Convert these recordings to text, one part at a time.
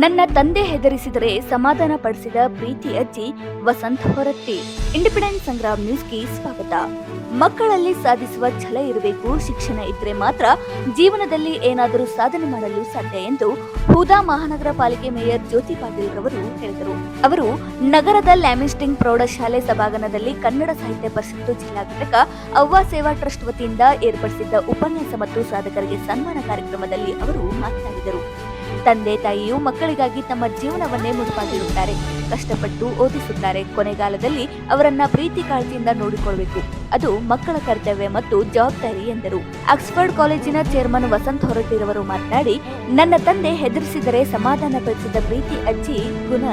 ನನ್ನ ತಂದೆ ಹೆದರಿಸಿದರೆ ಸಮಾಧಾನ ಪಡಿಸಿದ ಪ್ರೀತಿ ಅಜ್ಜಿ ವಸಂತ್ ಹೊರಟ್ಟಿ. ಇಂಡಿಪೆಂಡೆಂಟ್ ಸಂಗ್ರಾಮ್ ನ್ಯೂಸ್ಗೆ ಸ್ವಾಗತ. ಮಕ್ಕಳಲ್ಲಿ ಸಾಧಿಸುವ ಛಲ ಇರಬೇಕು, ಶಿಕ್ಷಣ ಇದ್ರೆ ಮಾತ್ರ ಜೀವನದಲ್ಲಿ ಏನಾದರೂ ಸಾಧನೆ ಮಾಡಲು ಸಾಧ್ಯ ಎಂದು ಹೂದಾ ಮಹಾನಗರ ಪಾಲಿಕೆ ಮೇಯರ್ ಜ್ಯೋತಿ ಪಾಟೀಲ್ ರವರು ಹೇಳಿದರು. ಅವರು ನಗರದ ಲ್ಯಾಮಿಸ್ಟಿಂಗ್ ಪ್ರೌಢಶಾಲೆ ಸಭಾಂಗಣದಲ್ಲಿ ಕನ್ನಡ ಸಾಹಿತ್ಯ ಪರಿಷತ್ತು ಜಿಲ್ಲಾ ಘಟಕ ಅವ್ವ ಸೇವಾ ಟ್ರಸ್ಟ್ ವತಿಯಿಂದ ಏರ್ಪಡಿಸಿದ್ದ ಉಪನ್ಯಾಸ ಮತ್ತು ಸಾಧಕರಿಗೆ ಸನ್ಮಾನ ಕಾರ್ಯಕ್ರಮದಲ್ಲಿ ಅವರು ಮಾತನಾಡಿದರು. ತಂದೆ ತಾಯಿಯು ಮಕ್ಕಳಿಗಾಗಿ ತಮ್ಮ ಜೀವನವನ್ನೇ ಮುಡುಪಾಗಿರುತ್ತಾರೆ, ಕಷ್ಟಪಟ್ಟು ಓದಿಸುತ್ತಾರೆ. ಕೊನೆಗಾಲದಲ್ಲಿ ಅವರನ್ನ ಪ್ರೀತಿ ಕಾಳಜಿಯಿಂದ ನೋಡಿಕೊಳ್ಳಬೇಕು, ಅದು ಮಕ್ಕಳ ಕರ್ತವ್ಯ ಮತ್ತು ಜವಾಬ್ದಾರಿ ಎಂದರು. ಆಕ್ಸ್ಫರ್ಡ್ ಕಾಲೇಜಿನ ಚೇರ್ಮನ್ ವಸಂತ್ ಹೊರಟ್ಟಿರವರು ಮಾತನಾಡಿ, ನನ್ನ ತಂದೆ ಹೆದರಿಸಿದರೆ ಸಮಾಧಾನ ಪಡಿಸಿದ ಪ್ರೀತಿ ಅಜ್ಜಿ ಗುಣ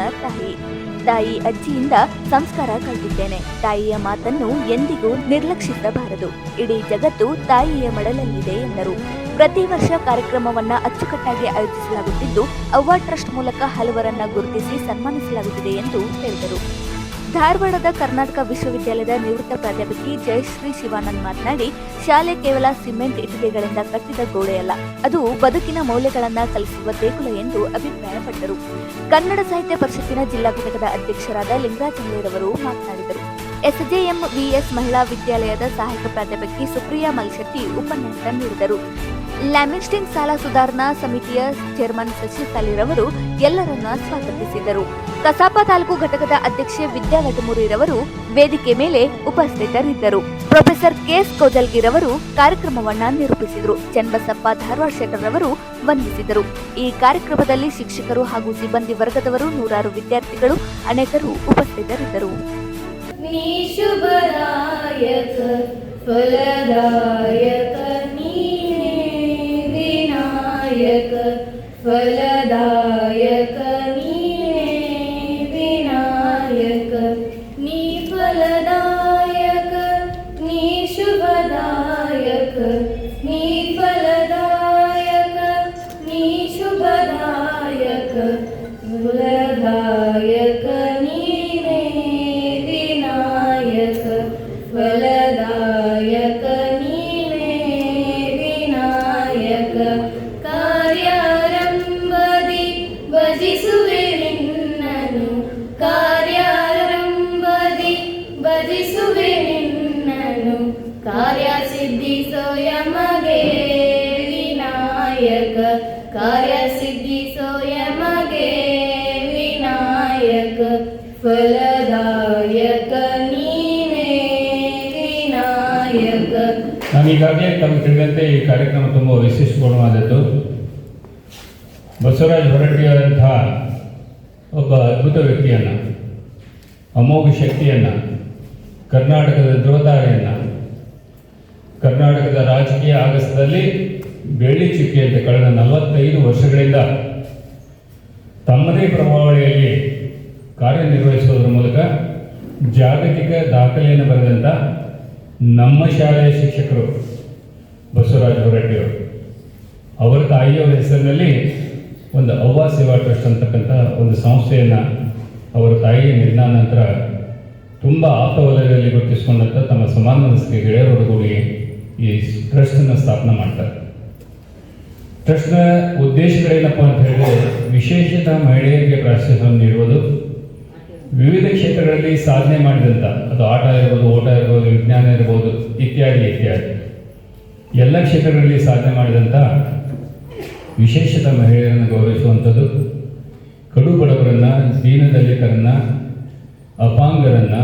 ತಾಯಿ ಅಜ್ಜಿಯಿಂದ ಸಂಸ್ಕಾರ ಕಲಿತಿದ್ದೇನೆ. ತಾಯಿಯ ಮಾತನ್ನು ಎಂದಿಗೂ ನಿರ್ಲಕ್ಷಿಸಬಾರದು. ಇಡೀ ಜಗತ್ತು ತಾಯಿಯ ಮಡಲಲ್ಲಿದೆ ಎಂದರು. ಪ್ರತಿ ವರ್ಷ ಕಾರ್ಯಕ್ರಮವನ್ನ ಅಚ್ಚುಕಟ್ಟಾಗಿ ಆಯೋಜಿಸಲಾಗುತ್ತಿದ್ದು, ಅವ್ವ ಟ್ರಸ್ಟ್ ಮೂಲಕ ಹಲವರನ್ನ ಗುರುತಿಸಿ ಸನ್ಮಾನಿಸಲಾಗುತ್ತಿದೆ ಎಂದು ಹೇಳಿದರು. ಧಾರವಾಡದ ಕರ್ನಾಟಕ ವಿಶ್ವವಿದ್ಯಾಲಯದ ನಿವೃತ್ತ ಪ್ರಾಧ್ಯಾಪಕಿ ಜಯಶ್ರೀ ಶಿವಾನಂದ್ ಮಾತನಾಡಿ, ಶಾಲೆ ಕೇವಲ ಸಿಮೆಂಟ್ ಇಟ್ಟಿಗೆಗಳಿಂದ ಕಟ್ಟಿದ ಗೋಡೆಯಲ್ಲ, ಅದು ಬದುಕಿನ ಮೌಲ್ಯಗಳನ್ನ ಕಲಿಸುವ ದೇಗುಲ ಎಂದು ಅಭಿಪ್ರಾಯಪಟ್ಟರು. ಕನ್ನಡ ಸಾಹಿತ್ಯ ಪರಿಷತ್ತಿನ ಜಿಲ್ಲಾ ಘಟಕದ ಅಧ್ಯಕ್ಷರಾದ ಲಿಂಗರಾಜ್ ರವರು ಮಾತನಾಡಿದರು. ಎಸ್ಜೆಎಂ ವಿಎಸ್ ಮಹಿಳಾ ವಿದ್ಯಾಲಯದ ಸಹಾಯಕ ಪ್ರಾಧ್ಯಾಪಕಿ ಸುಪ್ರಿಯಾ ಮಲ್ಶೆಟ್ಟಿ ಉಪನ್ಯಾಸ ನೀಡಿದರು. ಲ್ಯಾಮಿಸ್ಟಿಂಗ್ ಸಾಲ ಸುಧಾರಣಾ ಸಮಿತಿಯ ಚೇರ್ಮನ್ ಶಶಿಕಾಲಿರವರು ಎಲ್ಲರನ್ನ ಸ್ವಾಗತಿಸಿದರು. ಕಸಾಪ ತಾಲೂಕು ಘಟಕದ ಅಧ್ಯಕ್ಷೆ ವಿದ್ಯಾ ವಟಮೂರಿರವರು ವೇದಿಕೆ ಮೇಲೆ ಉಪಸ್ಥಿತರಿದ್ದರು. ಪ್ರೊಫೆಸರ್ ಕೆಎಸ್ ಕೋಜಲ್ಗಿರವರು ಕಾರ್ಯಕ್ರಮವನ್ನ ನಿರೂಪಿಸಿದರು. ಚನ್ನಬಸಪ್ಪ ಧಾರವಾಡ ಶೆಟ್ಟರ್ ರವರು ವಂದಿಸಿದರು. ಈ ಕಾರ್ಯಕ್ರಮದಲ್ಲಿ ಶಿಕ್ಷಕರು ಹಾಗೂ ಸಿಬ್ಬಂದಿ ವರ್ಗದವರು, ನೂರಾರು ವಿದ್ಯಾರ್ಥಿಗಳು, ಅನೇಕರು ಉಪಸ್ಥಿತರಿದ್ದರು. ಶುಭದಾಯಕ ಫಲದಾಯಕ ನೀನೇ ವಿನಾಯಕ ಫಲದಾಯಕ ನೀನೇ ವಿನಾಯಕ ನೀ ಫಲದಾಯಕ ನೀ ಶುಭದಾಯಕ ನೀ ಫಲದಾಯಕ ನೀ ಶುಭದಾಯಕ ಫಲದಾಯಕ ನೀನೇ ಫಲದಾಯಕ ನೀನೇ ವಿನಾಯಕ ಕಾರ್ಯಾರಂಭದಿ ಭಜಿಸುವೆ ನಿನ್ನನು ಕಾರ್ಯಾರಂಭದಿ ಭಜಿಸುವೆ ನಿನ್ನನು ಕಾರ್ಯ ಸಿದ್ಧಿಸೋ ಯಮಗೆ ವಿನಾಯಕ ಕಾರ್ಯ ಸಿದ್ಧಿಸೋ ಯಮಗೆ ವಿನಾಯಕ ಫಲದಾಯಕ ನಾನೀಗಾಗಲೇ ತಮಗೆ ತಿಳಿದಂತೆ ಈ ಕಾರ್ಯಕ್ರಮ ತುಂಬ ವಿಶಿಷ್ಟಪೂರ್ಣವಾದದ್ದು. ಬಸವರಾಜ ಹೊರಟ್ಟಿಯವರಂತಹ ಒಬ್ಬ ಅದ್ಭುತ ವ್ಯಕ್ತಿಯನ್ನು, ಅಮೋಘ ಶಕ್ತಿಯನ್ನು, ಕರ್ನಾಟಕದ ಧ್ರುವತಾರೆಯನ್ನು, ಕರ್ನಾಟಕದ ರಾಜಕೀಯ ಆಗಸದಲ್ಲಿ ಬೆಳ್ಳಿ ಚುಕ್ಕಿಯಂತೆ ಕಳೆದ 45 ವರ್ಷಗಳಿಂದ ತಮ್ಮದೇ ಪ್ರಭಾವಳಿಯಲ್ಲಿ ಕಾರ್ಯನಿರ್ವಹಿಸುವುದರ ಮೂಲಕ ಜಾಗತಿಕ ದಾಖಲೆಯನ್ನು ಬರೆದಂಥ ನಮ್ಮ ಶಾಲೆಯ ಶಿಕ್ಷಕರು ಬಸವರಾಜ ಹೊರಟ್ಟಿಯವರು, ಅವರ ತಾಯಿಯವರ ಹೆಸರಿನಲ್ಲಿ ಒಂದು ಅವ್ವ ಸೇವಾ ಟ್ರಸ್ಟ್ ಅಂತಕ್ಕಂಥ ಒಂದು ಸಂಸ್ಥೆಯನ್ನು ಅವರ ತಾಯಿಯ ನಿರ್ಣಯ ನಂತರ ತುಂಬ ಆಪ್ತ ವಲಯದಲ್ಲಿ ಗುರುತಿಸಿಕೊಂಡಂಥ ತಮ್ಮ ಸಮಾನ ಮನಸ್ಸಿಗೆ ಗೆಳೆಯರೊಡಗೂಡಿ ಈ ಟ್ರಸ್ಟನ್ನು ಸ್ಥಾಪನೆ ಮಾಡ್ತಾರೆ. ಟ್ರಸ್ಟ್ನ ಉದ್ದೇಶಗಳೇನಪ್ಪ ಅಂತ ಹೇಳಿದ್ರೆ, ವಿಶೇಷತಃ ಮಹಿಳೆಯರಿಗೆ ಪ್ರಾಶಸ್ತ್ಯವನ್ನು ನೀಡುವುದು, ವಿವಿಧ ಕ್ಷೇತ್ರಗಳಲ್ಲಿ ಸಾಧನೆ ಮಾಡಿದಂಥ, ಅದು ಆಟ ಇರ್ಬೋದು, ಓಟ ಇರ್ಬೋದು, ವಿಜ್ಞಾನ ಇರ್ಬೋದು, ಇತ್ಯಾದಿ ಎಲ್ಲ ಕ್ಷೇತ್ರಗಳಲ್ಲಿ ಸಾಧನೆ ಮಾಡಿದಂಥ ವಿಶೇಷತಃ ಮಹಿಳೆಯರನ್ನು ಗೌರವಿಸುವಂಥದ್ದು, ಕಡು ಬಡವರನ್ನು, ದೀನದಲಿತರನ್ನು, ಅಪಾಂಗರನ್ನು,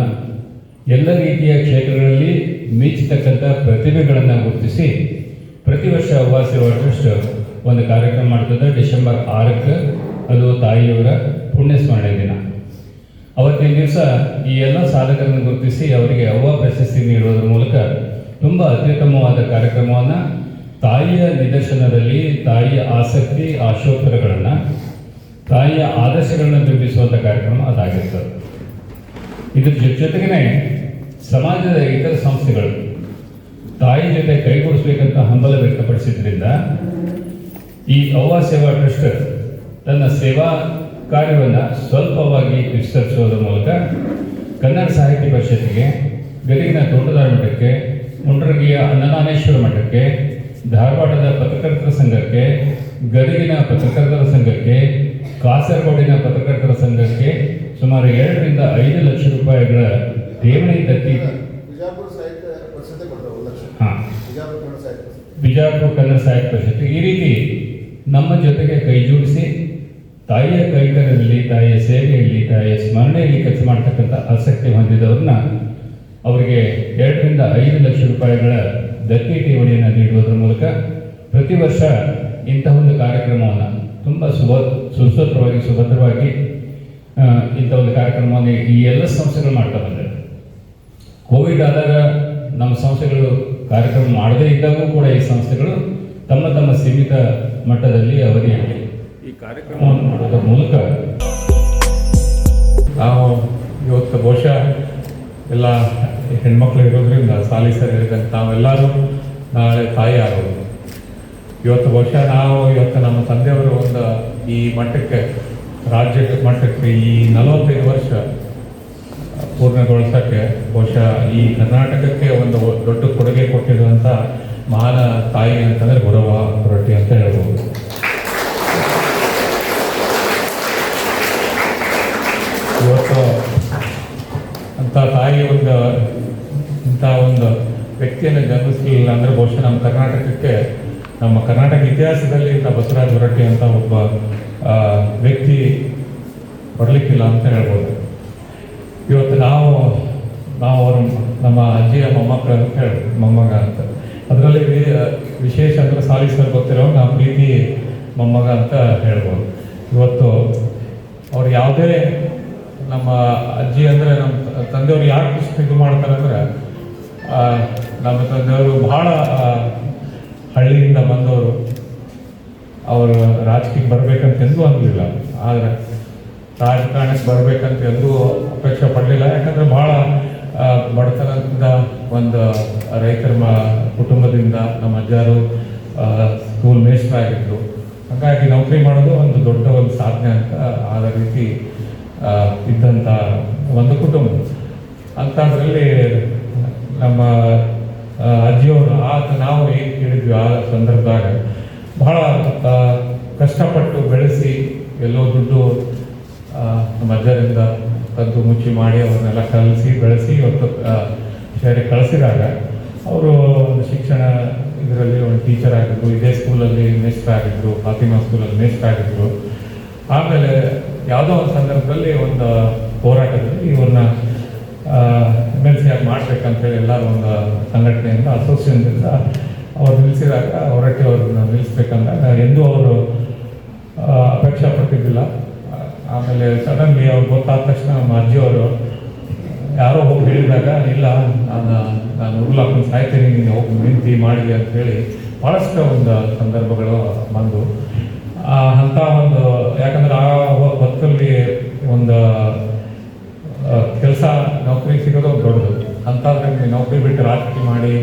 ಎಲ್ಲ ರೀತಿಯ ಕ್ಷೇತ್ರಗಳಲ್ಲಿ ಮಿಂಚತಕ್ಕಂಥ ಪ್ರತಿಭೆಗಳನ್ನು ಗುರುತಿಸಿ ಪ್ರತಿ ವರ್ಷ ಅವ್ವ ಸೇವಾ ಟ್ರಸ್ಟ್ ಒಂದು ಕಾರ್ಯಕ್ರಮ ಮಾಡ್ತದೆ. ಡಿಸೆಂಬರ್ 6ಕ್ಕೆ ಅದು ತಾಯಿಯವರ ಪುಣ್ಯಸ್ಮರಣೆ ದಿನ. ಅವತ್ತಿನ ದಿವಸ ಈ ಎಲ್ಲ ಸಾಧಕರನ್ನು ಗುರುತಿಸಿ ಅವರಿಗೆ ಅವ್ವ ಪ್ರಶಸ್ತಿ ನೀಡುವುದರ ಮೂಲಕ ತುಂಬ ಅತ್ಯುತ್ತಮವಾದ ಕಾರ್ಯಕ್ರಮವನ್ನು, ತಾಯಿಯ ನಿದರ್ಶನದಲ್ಲಿ ತಾಯಿಯ ಆಸಕ್ತಿ, ಆಶೋತ್ತರಗಳನ್ನು, ತಾಯಿಯ ಆದರ್ಶಗಳನ್ನು ಬಿಂಬಿಸುವಂಥ ಕಾರ್ಯಕ್ರಮ ಅದಾಗಿರ್ತದೆ. ಇದ್ರ ಜೊತೆಗೇ ಸಮಾಜದ ಇತರ ಸಂಸ್ಥೆಗಳು ತಾಯಿ ಜೊತೆ ಕೈಗೂಡಿಸ್ಬೇಕಂತ ಹಂಬಲ ವ್ಯಕ್ತಪಡಿಸಿದ್ರಿಂದ ಈ ಅವ್ವ ಸೇವಾ ಟ್ರಸ್ಟ್ ತನ್ನ ಸೇವಾ ಕಾರ್ಯವನ್ನು ಸ್ವಲ್ಪವಾಗಿ ವಿಸ್ತರಿಸುವುದರ ಮೂಲಕ ಕನ್ನಡ ಸಾಹಿತ್ಯ ಪರಿಷತ್ತಿಗೆ, ಗದಗಿನ ತೋಟದಾರ ಮಠಕ್ಕೆ, ಮುಂಡ್ರಗಿಯ ಅನ್ನದಾನೇಶ್ವರ ಮಠಕ್ಕೆ, ಧಾರವಾಡದ ಪತ್ರಕರ್ತರ ಸಂಘಕ್ಕೆ, ಗದಗಿನ ಪತ್ರಕರ್ತರ ಸಂಘಕ್ಕೆ, ಕಾಸರಗೋಡಿನ ಪತ್ರಕರ್ತರ ಸಂಘಕ್ಕೆ ಸುಮಾರು 2 ರಿಂದ 5 ಲಕ್ಷ ರೂಪಾಯಿಗಳ ಠೇವಣಿ ದತ್ತಿ ಬಿಜಾಪುರ ಸಾಹಿತ್ಯ ಪರಿಷತ್ಗೆ ಕೊಡ್ತಾರೆ 1 ಲಕ್ಷ. ಹಾಂ, ಬಿಜಾಪುರ ಕನ್ನಡ ಸಾಹಿತ್ಯ ಪರಿಷತ್. ಬಿಜಾಪುರ ಕನ್ನಡ ಸಾಹಿತ್ಯ ಪರಿಷತ್ ಈ ರೀತಿ ನಮ್ಮ ಜೊತೆಗೆ ಕೈ ಜೋಡಿಸಿ ತಾಯಿಯ ಕೈಕರ್ಯದಲ್ಲಿ, ತಾಯಿಯ ಸೇವೆಯಲ್ಲಿ, ತಾಯಿಯ ಸ್ಮರಣೆಯಲ್ಲಿ ಕೆಲಸ ಮಾಡ್ತಕ್ಕಂಥ ಆಸಕ್ತಿ ಹೊಂದಿದವ್ರನ್ನ ಅವರಿಗೆ 2 ರಿಂದ 5 ಲಕ್ಷ ರೂಪಾಯಿಗಳ ದತ್ತಿ ಠೇವಣಿಯನ್ನು ನೀಡುವುದರ ಮೂಲಕ ಪ್ರತಿ ವರ್ಷ ಇಂತಹ ಒಂದು ಕಾರ್ಯಕ್ರಮವನ್ನು ತುಂಬ ಸುಸೂತ್ರವಾಗಿ ಸುಭದ್ರವಾಗಿ ಇಂಥ ಒಂದು ಕಾರ್ಯಕ್ರಮವನ್ನು ಈ ಎಲ್ಲ ಸಂಸ್ಥೆಗಳು ಮಾಡ್ತಾ ಬಂದರು. ಕೋವಿಡ್ ಆದಾಗ ನಮ್ಮ ಸಂಸ್ಥೆಗಳು ಕಾರ್ಯಕ್ರಮ ಮಾಡದೇ ಇದ್ದಾಗೂ ಕೂಡ ಈ ಸಂಸ್ಥೆಗಳು ತಮ್ಮ ತಮ್ಮ ಸೀಮಿತ ಮಟ್ಟದಲ್ಲಿ ಅವಧಿಯಲ್ಲಿ ಈ ಕಾರ್ಯಕ್ರಮವನ್ನು ಮಾಡೋದ್ರ ಮೂಲಕ ನಾವು ಇವತ್ತು ಬಹುಶಃ ಎಲ್ಲ ಹೆಣ್ಮಕ್ಳು ಇರೋದ್ರಿಂದ ಸಾಲಿ ಸರ್ ಹೇಳಿದಂತೆ ನಾವೆಲ್ಲರೂ ನಾಳೆ ತಾಯಿ ಆಗೋದು. ಇವತ್ತು ಬಹುಶಃ ಇವತ್ತು ನಮ್ಮ ತಂದೆಯವರು ಒಂದು ಈ ಮಟ್ಟಕ್ಕೆ, ರಾಜ್ಯ ಮಟ್ಟಕ್ಕೆ ಈ 45 ವರ್ಷ ಪೂರ್ಣಗೊಳಿಸೋಕ್ಕೆ ಬಹುಶಃ ಈ ಕರ್ನಾಟಕಕ್ಕೆ ಒಂದು ದೊಡ್ಡ ಕೊಡುಗೆ ಕೊಟ್ಟಿರುವಂಥ ಮಹಾನ್ ತಾಯಿ ಅಂತಂದರೆ ಗುರವ್ವ ಹೊರಟ್ಟಿ ಅಂತ ಹೇಳ್ಬೋದು. ಇವತ್ತು ಅಂಥ ತಾಯಿ ಇಂಥ ಒಂದು ವ್ಯಕ್ತಿಯನ್ನು ಜನ್ಮಿಸಲಿಲ್ಲ ಅಂದರೆ ಬಹುಶಃ ನಮ್ಮ ಕರ್ನಾಟಕಕ್ಕೆ, ನಮ್ಮ ಕರ್ನಾಟಕ ಇತಿಹಾಸದಲ್ಲಿ ಇಂಥ ಬಸವರಾಜ ಹೊರಟ್ಟಿ ಅಂತ ಒಬ್ಬ ವ್ಯಕ್ತಿ ಬರಲಿಕ್ಕಿಲ್ಲ ಅಂತ ಹೇಳ್ಬೋದು. ಇವತ್ತು ನಾವು ಅವರು ನಮ್ಮ ಅಜ್ಜಿಯ ಮೊಮ್ಮಕ್ಕಳು ಅಂತ ಹೇಳ್ಬೋದು, ಮೊಮ್ಮಗ ಅಂತ. ಅದರಲ್ಲಿ ವಿಶೇಷ ಅಂದರೆ ಸಾಲಿ ಸರ್ ಗೊತ್ತಿರೋ ನಾವು ಪ್ರೀತಿ ಮೊಮ್ಮಗ ಅಂತ ಹೇಳ್ಬೋದು. ಇವತ್ತು ಅವ್ರು ಯಾವುದೇ ನಮ್ಮ ಅಜ್ಜಿ ಅಂದರೆ ನಮ್ಮ ತಂದೆಯವರು ಯಾಕೆ ಇಷ್ಟು ಇದು ಮಾಡ್ತಾರೆ ಅಂದರೆ, ನಮ್ಮ ತಂದೆಯವರು ಭಾಳ ಹಳ್ಳಿಯಿಂದ ಬಂದವರು. ಅವರು ರಾಜಕೀಯಕ್ಕೆ ಬರಬೇಕಂತ ಎಂದೂ ಅನ್ನಲಿಲ್ಲ, ಆದರೆ ರಾಜಕಾರಣಕ್ಕೆ ಬರಬೇಕಂತ ಎಂದೂ ಅಪೇಕ್ಷೆ ಪಡಲಿಲ್ಲ. ಯಾಕಂದರೆ ಭಾಳ ಬಡತನದಿಂದ ಒಂದು ರೈತರ ಕುಟುಂಬದಿಂದ ನಮ್ಮ ಅಜ್ಜಾರು ಸ್ಕೂಲ್ ಮೇಸ್ಟ್ರಾಗಿದ್ದರು. ಹಾಗಾಗಿ ನೌಕರಿ ಮಾಡೋದು ಒಂದು ದೊಡ್ಡ ಒಂದು ಸಾಧನೆ ಅಂತ ಆದ ರೀತಿ ಇದ್ದಂಥ ಒಂದು ಕುಟುಂಬ. ಅಂಥದ್ರಲ್ಲಿ ನಮ್ಮ ಅಜ್ಜಿಯವರು ನಾವು ಏನು ಕೇಳಿದ್ವಿ ಆ ಸಂದರ್ಭದಾಗ ಭಾಳ ಕಷ್ಟಪಟ್ಟು ಬೆಳೆಸಿ ಎಲ್ಲೋ ದುಡ್ಡು ನಮ್ಮ ಅಜ್ಜರಿಂದ ಕದ್ದು ಮುಚ್ಚಿ ಮಾಡಿ ಅವ್ರನ್ನೆಲ್ಲ ಕಲಿಸಿ ಬೆಳೆಸಿ ಇವತ್ತು ಶಹರಿಗೆ ಕಳಿಸಿದಾಗ ಅವರು ಒಂದು ಶಿಕ್ಷಣ ಇದರಲ್ಲಿ ಒಂದು ಟೀಚರ್ ಆಗಿದ್ರು, ಇದೇ ಸ್ಕೂಲಲ್ಲಿ ಮೇಸ್ಟ್ರ್ ಆಗಿದ್ರು, ಫಾತಿಮಾ ಸ್ಕೂಲಲ್ಲಿ ಮೇಸ್ಟ್ರ್ ಆಗಿದ್ರು. ಆಮೇಲೆ ಯಾವುದೋ ಒಂದು ಸಂದರ್ಭದಲ್ಲಿ ಒಂದು ಹೋರಾಟದಲ್ಲಿ ಇವ್ರನ್ನ MLC ಆಗಿ ಮಾಡ್ಬೇಕಂತೇಳಿ ಎಲ್ಲರೂ ಒಂದು ಸಂಘಟನೆಯಿಂದ, ಅಸೋಸಿಯೇಷನ್ದಿಂದ ಅವ್ರು ನಿಲ್ಲಿಸಿದಾಗ, ಹೊರಟ್ಟಿ ಅವ್ರನ್ನ ನಿಲ್ಲಿಸ್ಬೇಕಂದಾಗ ಎಂದೂ ಅವರು ಅಪೇಕ್ಷೆ ಪಟ್ಟಿದ್ದಿಲ್ಲ. ಆಮೇಲೆ ಸಡನ್ಲಿ ಅವ್ರು ಗೊತ್ತಾದ ತಕ್ಷಣ ನಮ್ಮ ಅಜ್ಜಿಯವರು ಯಾರೋ ಹೋಗಿ ಹೇಳಿದಾಗ, ಇಲ್ಲ ನಾನು ಉರುಳು ಹಾಕೊಂಡು ಸಾಯ್ತೀನಿ, ನೀನು ಹೋಗಿ ವಿನಂತಿ ಮಾಡಿದೆ ಅಂತೇಳಿ ಭಾಳಷ್ಟು ಒಂದು ಸಂದರ್ಭಗಳು ಬಂದು ಅಂಥ ಒಂದು, ಯಾಕಂದ್ರೆ ಆ ಹೊತ್ತಲ್ಲಿ ಒಂದು ಕೆಲಸ ನೌಕರಿ ಸಿಗೋದು ಒಂದು ದೊಡ್ಡದು. ಅಂಥದ್ರಲ್ಲಿ ನೌಕರಿ ಬಿಟ್ಟು ರಾಜಕೀಯ ಮಾಡಿ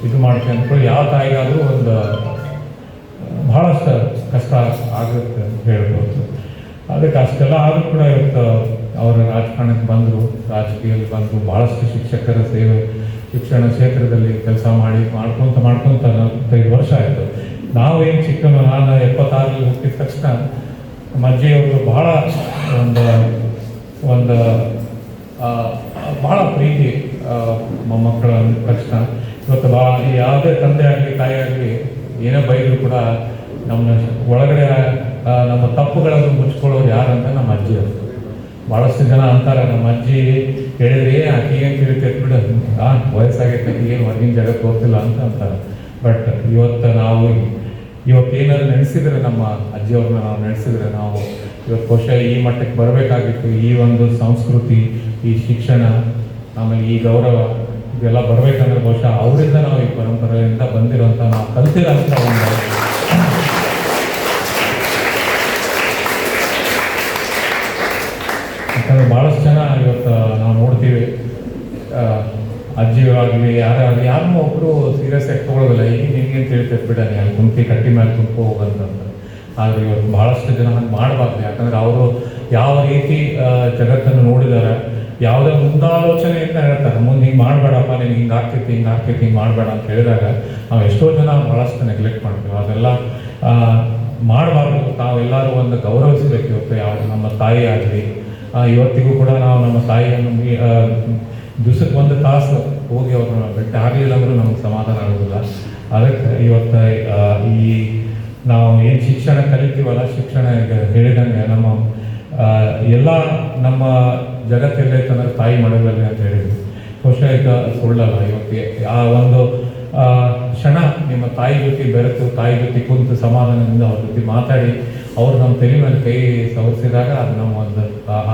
ಇದು ಮಾಡ್ತೀನಿ ಅಂದ್ಕೊಳ್ಳಿ ಯಾವ ತಾಯಿಗಾದರೂ ಒಂದು ಭಾಳಷ್ಟು ಕಷ್ಟ ಆಗುತ್ತೆ ಅಂತ ಹೇಳ್ಬೋದು. ಅದಕ್ಕೆ ಅಷ್ಟೆಲ್ಲ ಆದರೂ ಕೂಡ ಇವತ್ತು ಅವರು ರಾಜಕಾರಣಕ್ಕೆ ಬಂದರು, ರಾಜಕೀಯದಲ್ಲಿ ಬಂದರು, ಭಾಳಷ್ಟು ಶಿಕ್ಷಕರ ಸೇವೆ, ಶಿಕ್ಷಣ ಕ್ಷೇತ್ರದಲ್ಲಿ ಕೆಲಸ ಮಾಡ್ಕೊತ 45 ವರ್ಷ ಆಯಿತು. ನಾವೇನು ಚಿಕ್ಕನು, ನಾನು 76ರಲ್ಲಿ ಹುಟ್ಟಿದ ತಕ್ಷಣ ನಮ್ಮ ಅಜ್ಜಿಯವರು ಭಾಳ ಒಂದು ಭಾಳ ಪ್ರೀತಿ ಮೊಮ್ಮಕ್ಕಳ ತಕ್ಷಣ. ಇವತ್ತು ಯಾವುದೇ ತಂದೆ ಆಗಲಿ ತಾಯಿ ಆಗಲಿ ಏನೇ ಬೈದರೂ ಕೂಡ ನಮ್ಮ ಒಳಗಡೆ ನಮ್ಮ ತಪ್ಪುಗಳನ್ನು ಮುಚ್ಕೊಳ್ಳೋರು ಯಾರಂತ ನಮ್ಮ ಅಜ್ಜಿ ಅವರು. ಭಾಳಷ್ಟು ಜನ ಅಂತಾರೆ, ನಮ್ಮ ಅಜ್ಜಿ ಹೇಳಿದ್ರೆ ಆಕೆ ಏನು ತಿಳಿತೈತೆ ಬಿಡು, ವಯಸ್ಸಾಗೈತೆ, ಏನು ಹೊರಗಿನ ಜಗತ್ತು ಹೋಗ್ತಿಲ್ಲ ಅಂತ ಅಂತಾರೆ. ಬಟ್ ಇವತ್ತೇನಾದ್ರು ನೆನೆಸಿದ್ರೆ, ನಮ್ಮ ಅಜ್ಜಿಯವ್ರನ್ನ ನಾವು ನೆನೆಸಿದ್ರೆ ನಾವು ಇವತ್ತು ಬಹುಶಃ ಈ ಮಟ್ಟಕ್ಕೆ ಬರಬೇಕಾಗಿತ್ತು. ಈ ಒಂದು ಸಂಸ್ಕೃತಿ, ಈ ಶಿಕ್ಷಣ, ಆಮೇಲೆ ಈ ಗೌರವ ಇದೆಲ್ಲ ಬರಬೇಕಂದ್ರೆ ಬಹುಶಃ ಅವರಿಂದ ನಾವು ಈ ಪರಂಪರೆಯಿಂದ ಬಂದಿರೋಂಥ, ನಾವು ಕಲಿತಿರೋಂಥ ಒಂದು ಯಾಕಂದರೆ ಭಾಳಷ್ಟು ಜನ ಇವತ್ತು ನಾವು ನೋಡ್ತೀವಿ, ಅಜ್ಜಿಯಾಗಲಿ ಯಾರಾಗಲಿ ಯಾರನ್ನೂ ಒಬ್ಬರು ಸೀರಿಯಸ್ ಆಗಿ ತೊಗೊಳ್ಳೋದಿಲ್ಲ. ಈಗ ನಿನಗೇನು ತಿಳಿತೈತೆ ಬಿಡ, ನೀ ಅಲ್ಲಿ ಕುಂತಿ ಕಟ್ಟಿ ಮೇಲೆ ಕುಂತ್ಕೊ ಹೋಗಂತಂದ್ರೆ. ಆದರೆ ಇವತ್ತು ಭಾಳಷ್ಟು ಜನ ಹಂಗೆ ಮಾಡಬಾರ್ದು. ಯಾಕಂದರೆ ಅವರು ಯಾವ ರೀತಿ ಜಗತ್ತನ್ನು ನೋಡಿದ್ದಾರೆ, ಯಾವುದೇ ಮುಂದಾಲೋಚನೆಯಿಂದ ಹೇಳ್ತಾರೆ, ಮುಂದೆ ಹಿಂಗೆ ಮಾಡಬೇಡಪ್ಪ, ನೀನು ಹಿಂಗೆ ಆಗ್ತೈತಿ ಹಿಂಗೆ ಮಾಡಬೇಡ ಅಂತ ಹೇಳಿದಾಗ ನಾವು ಎಷ್ಟೋ ಜನ ಭಾಳಷ್ಟು ನೆಗ್ಲೆಕ್ಟ್ ಮಾಡ್ತೀವಿ. ಅದೆಲ್ಲ ಮಾಡಬಾರ್ದು. ನಾವೆಲ್ಲರೂ ಒಂದು ಗೌರವಿಸಬೇಕು. ಇವತ್ತು ಯಾವ ನಮ್ಮ ತಾಯಿ ಆಗಲಿ, ಇವತ್ತಿಗೂ ಕೂಡ ನಾವು ನಮ್ಮ ತಾಯಿಯನ್ನು ದಿವಸಕ್ಕೆ 1 ತಾಸು ಹೋಗಿ ಅವ್ರನ್ನ ಭೇಟಿ ಆಗಲಿಲ್ಲ ಅಂದರೂ ನಮಗೆ ಸಮಾಧಾನ ಆಗೋದಿಲ್ಲ. ಅದಕ್ಕೆ ಇವತ್ತು ಈ ನಾವು ಏನು ಶಿಕ್ಷಣ ಕಲಿತೀವಲ್ಲ, ಶಿಕ್ಷಣ ಹೇಳಿದಂಗೆ ನಮ್ಮ ಎಲ್ಲ ನಮ್ಮ ಜಗತ್ತೆಲ್ಲೈತಂದ್ರೆ ತಾಯಿ ಮಡಗಲ್ಲಿ ಅಂತ ಹೇಳಿದ್ವಿ. ಬಹುಶಃ ಇದು ಸುಳ್ಳಲ್ಲ. ಇವತ್ತಿಗೆ ಆ ಒಂದು ಕ್ಷಣ ನಿಮ್ಮ ತಾಯಿ ಜೊತೆ ಬೆರೆತು, ತಾಯಿ ಜೊತೆ ಕುಂತು ಸಮಾಧಾನದಿಂದ ಅವ್ರ ಜೊತೆ ಮಾತಾಡಿ ಅವ್ರು ನಮ್ಮ ತಲೆ ಮೇಲೆ ಕೈ ಸವರಿಸಿದಾಗ ಅದು ನಮ್ಮ ಒಂದು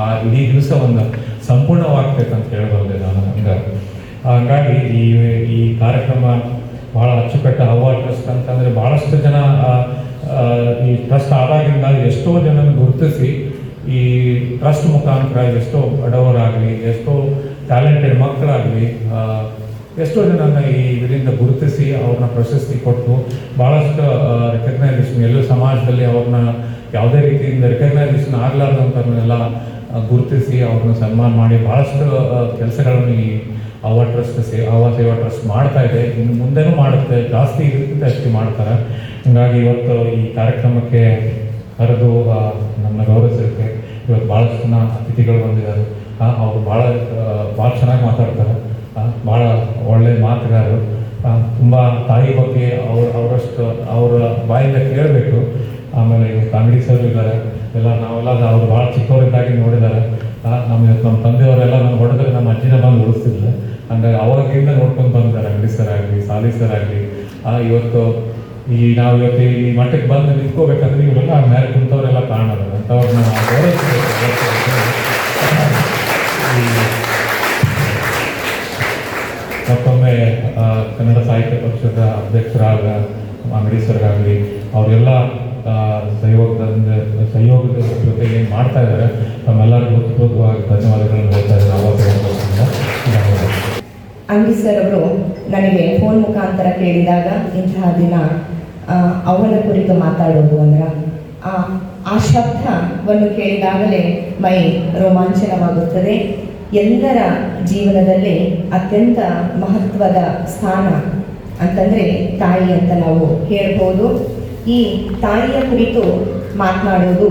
ಆ ಇಡೀ ದಿವಸ ಒಂದು ಸಂಪೂರ್ಣವಾಗ್ತೈತೆ ಅಂತ ಹೇಳ್ಬೋದು ನಾನು. ಹಂಗಾಗಿ ಈ ಕಾರ್ಯಕ್ರಮ ಭಾಳ ಅಚ್ಚುಕಟ್ಟ. ಅವ್ವ ಟ್ರಸ್ಟ್ ಅಂತಂದರೆ ಭಾಳಷ್ಟು ಜನ ಈ ಟ್ರಸ್ಟ್ ಆದಾಗಿಂದ ಎಷ್ಟೋ ಜನನ ಗುರುತಿಸಿ ಈ ಟ್ರಸ್ಟ್ ಮುಖಾಂತರ ಎಷ್ಟೋ ಬಡವರಾಗಲಿ, ಎಷ್ಟೋ ಟ್ಯಾಲೆಂಟೆಡ್ ಮಕ್ಕಳಾಗಲಿ, ಎಷ್ಟೋ ಜನನ ಇದರಿಂದ ಗುರುತಿಸಿ ಅವ್ರನ್ನ ಪ್ರಶಸ್ತಿ ಕೊಟ್ಟು ಭಾಳಷ್ಟು ರೆಕಗ್ನೈಸೇಷನ್ ಎಲ್ಲೋ ಸಮಾಜದಲ್ಲಿ ಅವ್ರನ್ನ ಯಾವುದೇ ರೀತಿಯಿಂದ ರೆಕಗ್ನೈಸೇಷನ್ ಆಗಲಾರ್ದಂಥವ್ರನ್ನೆಲ್ಲ ಗುರುತಿಸಿ ಅವ್ರನ್ನ ಸನ್ಮಾನ ಮಾಡಿ ಭಾಳಷ್ಟು ಕೆಲಸಗಳನ್ನು ಈ ಅವ್ವ ಸೇವಾ ಟ್ರಸ್ಟ್ ಮಾಡ್ತಾ ಇದೆ. ಇನ್ನು ಮುಂದೆನೂ ಮಾಡುತ್ತೆ, ಜಾಸ್ತಿ ಇದಕ್ಕಿಂತ ಹೆಚ್ಚು ಮಾಡ್ತಾರೆ. ಹೀಗಾಗಿ ಇವತ್ತು ಈ ಕಾರ್ಯಕ್ರಮಕ್ಕೆ ಕರೆದು ನನ್ನ ಗೌರವಿಸಲಿಕ್ಕೆ ಇವತ್ತು ಭಾಳಷ್ಟು ಜನ ಅತಿಥಿಗಳು ಬಂದಿದ್ದಾರೆ. ಅವರು ಭಾಳ ಚೆನ್ನಾಗಿ ಮಾತಾಡ್ತಾರೆ, ಭಾಳ ಒಳ್ಳೆಯ ಮಾತುಗಾರರು. ತುಂಬ ತಾಯಿ ಬಗ್ಗೆ ಅವರಷ್ಟು ಅವರ ಬಾಯಿಂದ ಕೇಳಬೇಕು. ಆಮೇಲೆ ಅಂಗಡಿ ಸರ್ ಇದ್ದಾರೆ, ನಾವೆಲ್ಲ ಅವರು ಭಾಳ ಚಿಕ್ಕವರಿದ್ದಾಗಿ ನೋಡಿದ್ದಾರೆ. ನಮ್ಮ ತಂದೆಯವರೆಲ್ಲ ನಮ್ಮ ಹೊಡೆದ್ರೆ ನಮ್ಮ ಅಜ್ಜಿನ ಬಂದು ಉಳಿಸ್ತಿದ್ರು. ಹಂಗಾಗಿ ಅವಾಗಿಂದ ನೋಡ್ಕೊಂಡು ಬಂದಿದ್ದಾರೆ ಅಂಗಡಿ ಸರ್ ಆಗಲಿ, ಸಾಲಿ ಸರ್ ಆಗಲಿ. ಇವತ್ತು ನಾವು ಇವತ್ತು ಈ ಮಟ್ಟಕ್ಕೆ ಬಂದು ನಿಂತ್ಕೋಬೇಕಂದ್ರೆ ಇವರೆಲ್ಲ ಮೇಲೆ ಕುಂತವರೆಲ್ಲ ಕಾಣೋದು ಅಂಥವ್ರನ್ನ ನಾವು ಗೌರವಿಸಬೇಕು. ಮತ್ತೊಮ್ಮೆ ಕನ್ನಡ ಸಾಹಿತ್ಯ ಪರಿಷದ ಅಧ್ಯಕ್ಷರಾದ ಅಂಗಡಿ ಸರ್ಗಾಗಲಿ ಅವರೆಲ್ಲ ಸಹಯೋಗದ ಜೊತೆಗೆ ಏನು ಮಾಡ್ತಾ ಇದ್ದಾರೆ, ನಮ್ಮೆಲ್ಲರಿಗೂ ಹೃತ್ಪೂರ್ವಕವಾಗಿ ಧನ್ಯವಾದಗಳನ್ನು ಹೇಳ್ತಾ ಇದ್ದಾರೆ. ಅಂಗಡಿ ಸರ್ ಅವರು ನನಗೆ ಫೋನ್ ಮುಖಾಂತರ ಕೇಳಿದಾಗ ಇಂತಹ ದಿನ ಅವನ ಕುರಿತು ಮಾತಾಡೋದು ಅಂದ್ರೆ ಆ ಶಬ್ದವನ್ನು ಕೇಳಿದಾಗಲೇ ಮೈ ರೋಮಾಂಚನವಾಗುತ್ತದೆ. ಎಲ್ಲರ ಜೀವನದಲ್ಲಿ ಅತ್ಯಂತ ಮಹತ್ವದ ಸ್ಥಾನ ಅಂತಂದರೆ ತಾಯಿ ಅಂತ ನಾವು ಹೇಳ್ಬೋದು. ಈ ತಾಯಿಯ ಕುರಿತು ಮಾತನಾಡೋದು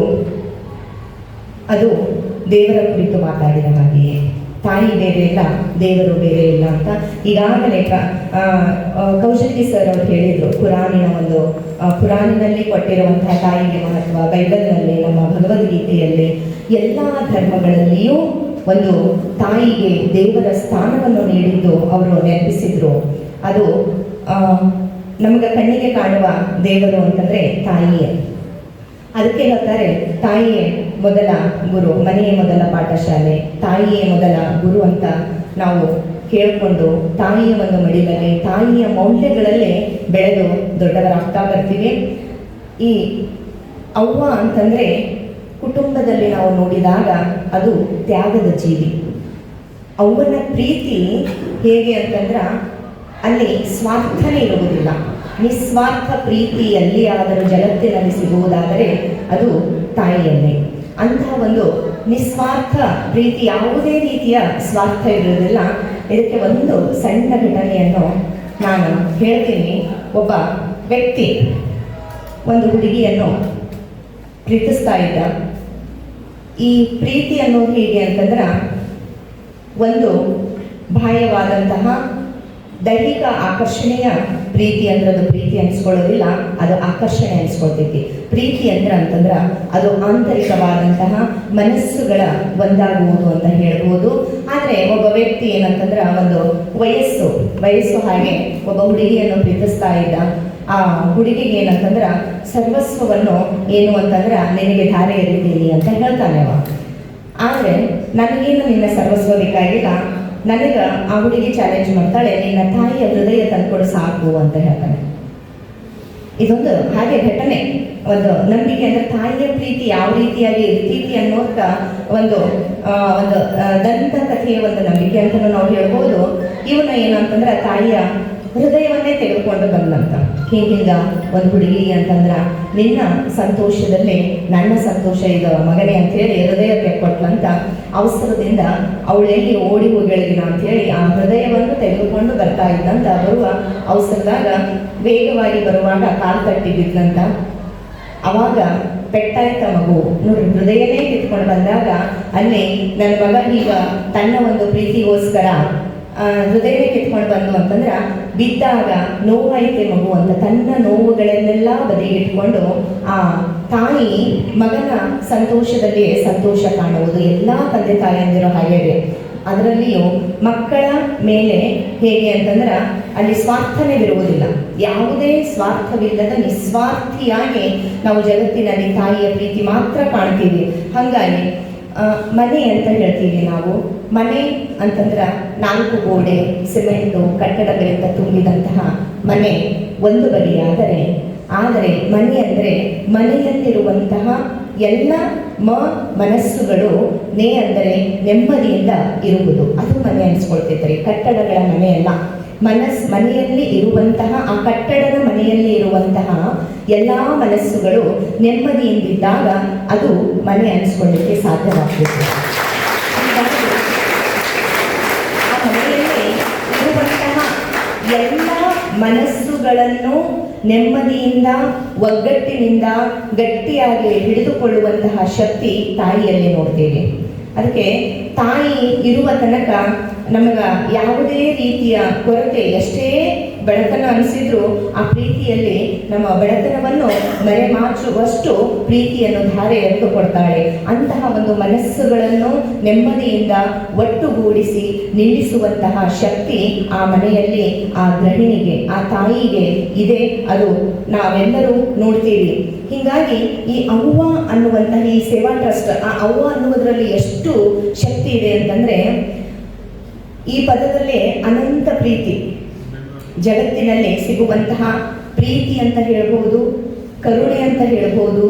ಅದು ದೇವರ ಕುರಿತು ಮಾತಾಡಿದ ಹಾಗೆಯೇ. ತಾಯಿ ಬೇರೆ ಇಲ್ಲ, ದೇವರು ಬೇರೆ ಇಲ್ಲ ಅಂತ ಈಗಾಗಲೇ ಕೌಶಲ್ಯ ಸರ್ ಅವರು ಹೇಳಿದರು. ಕುರಾನಿನಲ್ಲಿ ಕೊಟ್ಟಿರುವಂತಹ ತಾಯಿಗೆ ಮಹತ್ವ, ಬೈಬಲ್ನಲ್ಲಿ, ನಮ್ಮ ಭಗವದ್ಗೀತೆಯಲ್ಲಿ, ಎಲ್ಲ ಧರ್ಮಗಳಲ್ಲಿಯೂ ಒಂದು ತಾಯಿಗೆ ದೇವರ ಸ್ಥಾನವನ್ನು ನೀಡಿದ್ದು ಅವರು ನೆನಪಿಸಿದ್ರು. ಅದು ನಮಗೆ ಕಣ್ಣಿಗೆ ಕಾಣುವ ದೇವರು ಅಂತಂದರೆ ತಾಯಿಯೇ. ಅದಕ್ಕೆ ಹೇಳ್ತಾರೆ ತಾಯಿಯೇ ಮೊದಲ ಗುರು, ಮನೆಯೇ ಮೊದಲ ಪಾಠಶಾಲೆ, ತಾಯಿಯೇ ಮೊದಲ ಗುರು ಅಂತ ನಾವು ಕೇಳಿಕೊಂಡು ತಾಯಿಯ ಒಂದು ಮಡಿಲಲ್ಲಿ, ತಾಯಿಯ ಮೌಲ್ಯಗಳಲ್ಲೇ ಬೆಳೆದು ದೊಡ್ಡವರಾಗ್ತಾ ಬರ್ತೀವಿ. ಈ ಅವ್ವ ಅಂತಂದರೆ ಕುಟುಂಬದಲ್ಲಿ ನಾವು ನೋಡಿದಾಗ ಅದು ತ್ಯಾಗದ ಜೀವಿ. ಅವ್ವನ ಪ್ರೀತಿ ಹೇಗೆ ಅಂತಂದ್ರೆ ಅಲ್ಲಿ ಸ್ವಾರ್ಥನೇ ಇರುವುದಿಲ್ಲ. ನಿಸ್ವಾರ್ಥ ಪ್ರೀತಿ ಎಲ್ಲಿಯಾದರೂ ಜಗತ್ತಿನಲ್ಲಿ ಸಿಗುವುದಾದರೆ ಅದು ತಾಯಿಯನ್ನೇ. ಅಂತಹ ಒಂದು ನಿಸ್ವಾರ್ಥ ಪ್ರೀತಿ, ಯಾವುದೇ ರೀತಿಯ ಸ್ವಾರ್ಥ ಇರುವುದಿಲ್ಲ. ಇದಕ್ಕೆ ಒಂದು ಸಣ್ಣ ಘಟನೆಯನ್ನು ನಾನು ಹೇಳ್ತೀನಿ. ಒಬ್ಬ ವ್ಯಕ್ತಿ ಒಂದು ಹುಡುಗಿಯನ್ನು ಪ್ರೀತಿಸ್ತಾ ಇದ್ದ. ಈ ಪ್ರೀತಿ ಅನ್ನೋದು ಹೇಗೆ ಅಂತಂದ್ರೆ ಒಂದು ಬಾಹ್ಯವಾದಂತಹ ದೈಹಿಕ ಆಕರ್ಷಣೆಯ ಪ್ರೀತಿ ಅಂದ್ರೆ ಅದು ಪ್ರೀತಿ ಅನಿಸ್ಕೊಳ್ಳೋದಿಲ್ಲ, ಅದು ಆಕರ್ಷಣೆ ಅನಿಸ್ಕೊಳ್ತೈತಿ. ಪ್ರೀತಿ ಅಂತಂದ್ರೆ ಅದು ಆಂತರಿಕವಾದಂತಹ ಮನಸ್ಸುಗಳ ಒಂದಾಗುವುದು ಅಂತ ಹೇಳ್ಬೋದು. ಆದರೆ ಒಬ್ಬ ವ್ಯಕ್ತಿ ಏನಂತಂದ್ರೆ ಒಂದು ವಯಸ್ಸು ಹಾಗೆ ಒಬ್ಬ ಹುಡುಗಿಯನ್ನು ಪ್ರೀತಿಸ್ತಾ ಇದ್ದ. ಆ ಹುಡುಗಿಗೆ ಏನಂತಂದ್ರೆ ಸರ್ವಸ್ವವನ್ನು ಏನು ಅಂತಂದ್ರೆ ನಿನಗೆ ಧಾರೆ ಎರಿತೀನಿ ಅಂತ ಹೇಳ್ತಾನೆ ಅವ. ಆದರೆ ನನಗೇನು ನಿನ್ನ ಸರ್ವಸ್ವ ಬೇಕಾಗಿಲ್ಲ, ನನಗೆ ಆ ಹುಡುಗಿ ಚಾಲೆಂಜ್ ಮಾಡ್ತಾಳೆ, ನಿನ್ನ ತಾಯಿಯ ಹೃದಯ ತಂದ್ಕೊಡು ಸಾಕು ಅಂತ ಹೇಳ್ತಾನೆ. ಇದೊಂದು ಹಾಗೆ ಘಟನೆ, ಒಂದು ನಂಬಿಕೆ. ಅಂದ್ರೆ ತಾಯಿಯ ಪ್ರೀತಿ ಯಾವ ರೀತಿಯಾಗಿ ಇರ್ತೀತಿ ಅನ್ನೋದ ಒಂದು ದಂತ ಕಥೆಯ ಒಂದು ನಂಬಿಕೆ ಅಂತಲೂ ನಾವು ಹೇಳ್ಬೋದು. ಇವನ ಏನಂತಂದ್ರೆ ತಾಯಿಯ ಹೃದಯವನ್ನೇ ತೆಗೆದುಕೊಂಡು ಬಂದಂತ. ಹಿಂಗ ಒಂದು ಹುಡುಗಿ ಅಂತಂದ್ರ ನಿನ್ನ ಸಂತೋಷದಲ್ಲಿ ನನ್ನ ಸಂತೋಷ ಇದು ಮಗನೇ ಅಂತೇಳಿ ಹೃದಯಕ್ಕೆ ಕೊಟ್ಲಂತ ಅವಸರದಿಂದ ಅವಳೆಲ್ಲಿ ಓಡಿ ಹೋಗಿಳಿದಿನ ಅಂತೇಳಿ ಆ ಹೃದಯವನ್ನು ತೆಗೆದುಕೊಂಡು ಬರ್ತಾ ಇದ್ದಂತ. ಬರುವ ಅವಸರದಾಗ ವೇಗವಾಗಿ ಬರುವಾಗ ಕಾಲು ತಟ್ಟಿ ಬಿದ್ದಂತ. ಅವಾಗ ಪೆಟ್ಟಾಯ್ತ ಮಗು ನೋಡಿ, ಹೃದಯನೇ ಕಿತ್ಕೊಂಡು ಬಂದಾಗ ಅಲ್ಲಿ ನನ್ನ ಮಗ ಈಗ ತನ್ನ ಒಂದು ಪ್ರೀತಿಗೋಸ್ಕರ ಹೃದಯವೇ ಕಿತ್ಕೊಂಡು ಬಂದು ಅಂತಂದ್ರೆ ಬಿದ್ದಾಗ ನೋವಾಯ್ತೆ ಮಗು ಅಂತ ತನ್ನ ನೋವುಗಳನ್ನೆಲ್ಲ ಬದಿಗಿಟ್ಕೊಂಡು ಆ ತಾಯಿ ಮಗನ ಸಂತೋಷದಲ್ಲಿ ಸಂತೋಷ ಕಾಣುವುದು ಎಲ್ಲ ತಂದೆ ತಾಯಿಯಂದಿರೋ ಹಾಗೆ. ಅದರಲ್ಲಿಯೂ ಮಕ್ಕಳ ಮೇಲೆ ಹೇಗೆ ಅಂತಂದ್ರೆ ಅಲ್ಲಿ ಸ್ವಾರ್ಥನೇ ಇರುವುದಿಲ್ಲ, ಯಾವುದೇ ಸ್ವಾರ್ಥವಿಲ್ಲದ ನಿಸ್ವಾರ್ಥಿಯಾಗಿ ನಾವು ಜಗತ್ತಿನಲ್ಲಿ ತಾಯಿಯ ಪ್ರೀತಿ ಮಾತ್ರ ಕಾಣ್ತೀವಿ. ಹಾಗಾಗಿ ಮನೆ ಅಂತ ಹೇಳ್ತೀವಿ ನಾವು. ಮನೆ ಅಂತಂದ್ರೆ 4 ಗೋಡೆ ಸಿಮೆಂಟು ಕಟ್ಟಡಗಳಿಂದ ತುಂಬಿದಂತಹ ಮನೆ ಒಂದು ಬಗೆಯಾದರೆ, ಮನೆ ಅಂದರೆ ಮನೆಯಲ್ಲಿರುವಂತಹ ಎಲ್ಲ ಮನಸ್ಸುಗಳು ಅಂದರೆ ನೆಮ್ಮದಿಯಿಂದ ಇರುವುದು, ಅದು ಮನೆ ಅನಿಸ್ಕೊಳ್ತಿದ್ದಾರೆ. ಕಟ್ಟಡಗಳ ಮನೆಯಲ್ಲ, ಮನೆಯಲ್ಲಿ ಇರುವಂತಹ ಆ ಕಟ್ಟಡದ ಮನೆಯಲ್ಲಿ ಇರುವಂತಹ ಎಲ್ಲ ಮನಸ್ಸುಗಳು ನೆಮ್ಮದಿಯಿಂದಿದ್ದಾಗ ಅದು ಮನೆ ಅನಿಸ್ಕೊಳ್ಳಿಕ್ಕೆ ಸಾಧ್ಯವಾಗ್ತದೆ. ಆ ಮನೆಯಲ್ಲಿ ಇರುವಂತಹ ಎಲ್ಲ ಮನಸ್ಸುಗಳನ್ನು ನೆಮ್ಮದಿಯಿಂದ ಒಗ್ಗಟ್ಟಿನಿಂದ ಗಟ್ಟಿಯಾಗಿ ಹಿಡಿದುಕೊಳ್ಳುವಂತಹ ಶಕ್ತಿ ತಾಯಿಯಲ್ಲಿ ನೋಡ್ತೇವೆ. ಅದಕ್ಕೆ ತಾಯಿ ಇರುವ ತನಕ ನಮಗ ಯಾವುದೇ ರೀತಿಯ ಕೊರತೆ, ಎಷ್ಟೇ ಬಡತನ ಅನಿಸಿದ್ರು ಆ ಪ್ರೀತಿಯಲ್ಲಿ ನಮ್ಮ ಬಡತನವನ್ನು ಮರೆಮಾಚುವಷ್ಟು ಪ್ರೀತಿಯನ್ನು ಧಾರೆ ಎರೆದು ಕೊಡ್ತಾಳೆ. ಅಂತಹ ಒಂದು ಮನಸ್ಸುಗಳನ್ನು ನೆಮ್ಮದಿಯಿಂದ ಒಟ್ಟುಗೂಡಿಸಿ ನಿಲ್ಲಿಸುವಂತಹ ಶಕ್ತಿ ಆ ಮನೆಯಲ್ಲಿ ಆ ಗೃಹಿಣಿಗೆ, ಆ ತಾಯಿಗೆ ಇದೆ. ಅದು ನಾವೆಲ್ಲರೂ ನೋಡ್ತೀವಿ. ಹೀಗಾಗಿ ಈ ಅವ್ವ ಅನ್ನುವಂತಹ ಈ ಸೇವಾ ಟ್ರಸ್ಟ್, ಆ ಅವ್ವ ಅನ್ನುವುದರಲ್ಲಿ ಎಷ್ಟು ಶಕ್ತಿ ಇದೆ ಅಂತಂದ್ರೆ, ಈ ಪದದಲ್ಲೇ ಅನಂತ ಪ್ರೀತಿ, ಜಗತ್ತಿನಲ್ಲಿ ಸಿಗುವಂತಹ ಪ್ರೀತಿ ಅಂತ ಹೇಳ್ಬೋದು, ಕರುಣೆ ಅಂತ ಹೇಳ್ಬೋದು,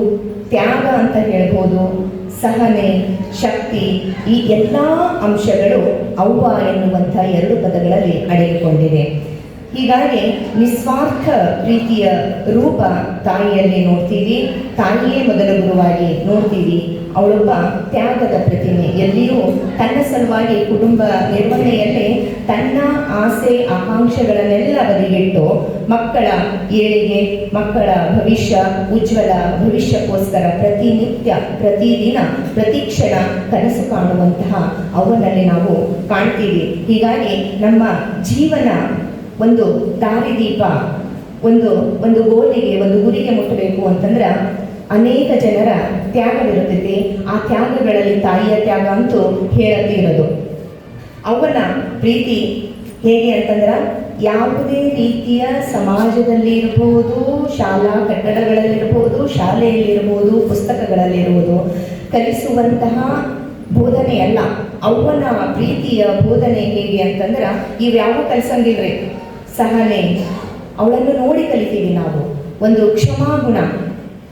ತ್ಯಾಗ ಅಂತ ಹೇಳ್ಬೋದು, ಸಹನೆ, ಶಕ್ತಿ, ಈ ಎಲ್ಲ ಅಂಶಗಳು ಅವ್ವ ಎನ್ನುವಂಥ 2 ಪದಗಳಲ್ಲಿ ಅಡಗಿಕೊಂಡಿದೆ. ಹೀಗಾಗಿ ನಿಸ್ವಾರ್ಥ ಪ್ರೀತಿಯ ರೂಪ ತಾಯಿಯಲ್ಲಿ ನೋಡ್ತೀವಿ. ತಾಯಿಯೇ ಮೊದಲ ಗುರುವಾಗಿ ನೋಡ್ತೀವಿ. ಅವಳೊಬ್ಬ ತ್ಯಾಗದ ಪ್ರತಿಮೆ. ಎಲ್ಲಿಯೂ ತನ್ನ ಸಲುವಾಗಿ ಕುಟುಂಬ ನಿರ್ವಹಣೆಯಲ್ಲಿ ತನ್ನ ಆಸೆ ಆಕಾಂಕ್ಷೆಗಳನ್ನೆಲ್ಲ ಬದಿಗಿಟ್ಟು ಮಕ್ಕಳ ಏಳಿಗೆ, ಮಕ್ಕಳ ಭವಿಷ್ಯ, ಉಜ್ವಲ ಭವಿಷ್ಯಕ್ಕೋಸ್ಕರ ಪ್ರತಿನಿತ್ಯ, ಪ್ರತಿದಿನ, ಪ್ರತಿಕ್ಷಣ ಕನಸು ಕಾಣುವಂತಹ ಅವನಲ್ಲಿ ನಾವು ಕಾಣ್ತೀವಿ. ಹೀಗಾಗಿ ನಮ್ಮ ಜೀವನ ಒಂದು ದಾರಿದೀಪ, ಒಂದು ಗೋಲಿಗೆ, ಒಂದು ಗುರಿಗೆ ಮುಟ್ಟಬೇಕು ಅಂತಂದ್ರೆ ಅನೇಕ ಜನರ ತ್ಯಾಗವಿರುತ್ತದೆ. ಆ ತ್ಯಾಗಗಳಲ್ಲಿ ತಾಯಿಯ ತ್ಯಾಗ ಅಂತೂ ಹೇಳದೇ ಇರೋದು. ಅವನ ಪ್ರೀತಿ ಹೇಗೆ ಅಂತಂದ್ರೆ, ಯಾವುದೇ ರೀತಿಯ ಸಮಾಜದಲ್ಲಿ ಇರ್ಬೋದು, ಶಾಲಾ ಕಟ್ಟಡಗಳಲ್ಲಿರ್ಬೋದು, ಶಾಲೆಯಲ್ಲಿರ್ಬೋದು, ಪುಸ್ತಕಗಳಲ್ಲಿರ್ಬೋದು, ಕಲಿಸುವಂತಹ ಬೋಧನೆ ಅಲ್ಲ. ಅವನ ಪ್ರೀತಿಯ ಬೋಧನೆ ಹೇಗೆ ಅಂತಂದ್ರೆ, ಇವ್ಯಾವ ಕಲಿಸಂಗಿಲ್ರಿ. ಸಹನೆ, ಅವಳನ್ನು ನೋಡಿ ಕಲಿತೀವಿ ನಾವು. ಒಂದು ಕ್ಷಮಾಗುಣ,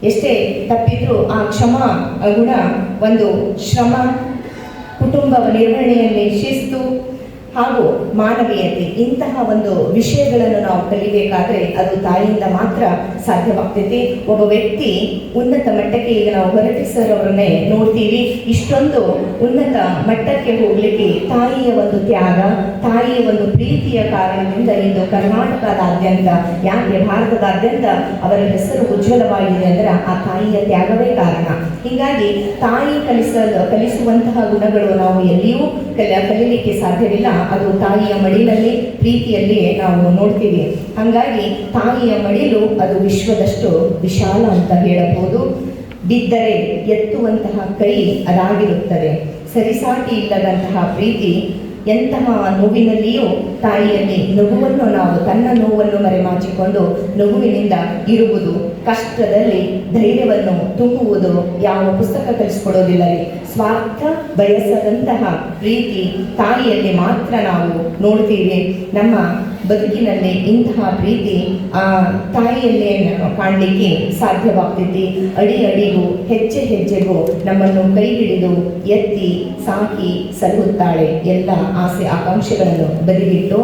ಎಷ್ಟೇ ತಪ್ಪಿದ್ರೂ ಆ ಕ್ಷಮಾ ಗುಣ, ಒಂದು ಶ್ರಮ, ಕುಟುಂಬ ನಿರ್ವಹಣೆಯಲ್ಲಿ ಶಿಸ್ತು ಹಾಗೂ ಮಾನವೀಯತೆ, ಇಂತಹ ಒಂದು ವಿಷಯಗಳನ್ನು ನಾವು ಕಲಿಬೇಕಾದ್ರೆ ಅದು ತಾಯಿಯಿಂದ ಮಾತ್ರ ಸಾಧ್ಯವಾಗ್ತೈತಿ. ಒಬ್ಬ ವ್ಯಕ್ತಿ ಉನ್ನತ ಮಟ್ಟಕ್ಕೆ, ಈಗ ನಾವು ಹೊರಟಿ ಸರ್ ಅವರನ್ನೇ ನೋಡ್ತೀವಿ, ಇಷ್ಟೊಂದು ಉನ್ನತ ಮಟ್ಟಕ್ಕೆ ಹೋಗ್ಲಿಕ್ಕೆ ತಾಯಿಯ ಒಂದು ತ್ಯಾಗ, ತಾಯಿಯ ಒಂದು ಪ್ರೀತಿಯ ಕಾರಣದಿಂದ ಇಂದು ಕರ್ನಾಟಕದಾದ್ಯಂತ, ಯಾಕೆ ಭಾರತದಾದ್ಯಂತ ಅವರ ಹೆಸರು ಉಜ್ವಲವಾಗಿದೆ ಅಂದ್ರೆ ಆ ತಾಯಿಯ ತ್ಯಾಗವೇ ಕಾರಣ. ಹೀಗಾಗಿ ತಾಯಿ ಕಲಿಸುವಂತಹ ಗುಣಗಳು ನಾವು ಎಲ್ಲಿಯೂ ಕಲೀಲಿಕ್ಕೆ ಸಾಧ್ಯವಿಲ್ಲ. ಅದು ತಾಯಿಯ ಮಡಿಲಲ್ಲಿ, ಪ್ರೀತಿಯಲ್ಲಿ ನಾವು ನೋಡ್ತೀವಿ. ಹಾಗಾಗಿ ತಾಯಿಯ ಮಡಿಲು ಅದು ವಿಶ್ವದಷ್ಟು ವಿಶಾಲ ಅಂತ ಹೇಳಬಹುದು. ಬಿದ್ದರೆ ಎತ್ತುವಂತಹ ಕೈ ಅದಾಗಿರುತ್ತದೆ. ಸರಿಸಾಟಿ ಇಲ್ಲದಂತಹ ಪ್ರೀತಿ. ಎಂತಹ ನೋವಿನಲ್ಲಿಯೂ ತಾಯಿಯಲ್ಲಿ ನಗುವನ್ನು, ನಾವು ತನ್ನ ನೋವನ್ನು ಮರೆಮಾಚಿಕೊಂಡು ನಗುವಿನಿಂದ ಇರುವುದು, ಕಷ್ಟದಲ್ಲಿ ಧೈರ್ಯವನ್ನು ತುಂಬುವುದು ಯಾವ ಪುಸ್ತಕ ಕಲಿಸ್ಕೊಡೋದಿಲ್ಲ. ಸ್ವಾರ್ಥ ಬಯಸದಂತಹ ಪ್ರೀತಿ ತಾಯಿಯಲ್ಲಿ ಮಾತ್ರ ನಾವು ನೋಡ್ತೀವಿ. ನಮ್ಮ ಬದುಕಿನಲ್ಲಿ ಇಂತಹ ಪ್ರೀತಿ ಆ ತಾಯಿಯಲ್ಲೇ ಕಾಣಲಿಕ್ಕೆ ಸಾಧ್ಯವಾಗ್ತೈತಿ. ಅಡಿ ಅಡಿಗೂ, ಹೆಜ್ಜೆ ಹೆಜ್ಜೆಗೂ ನಮ್ಮನ್ನು ಕೈ ಹಿಡಿದು ಎತ್ತಿ ಸಾಕಿ ಸಲಹುತ್ತಾಳೆ. ಎಲ್ಲ ಆಸೆ ಆಕಾಂಕ್ಷೆಗಳನ್ನು ಬದಿಗಿಟ್ಟು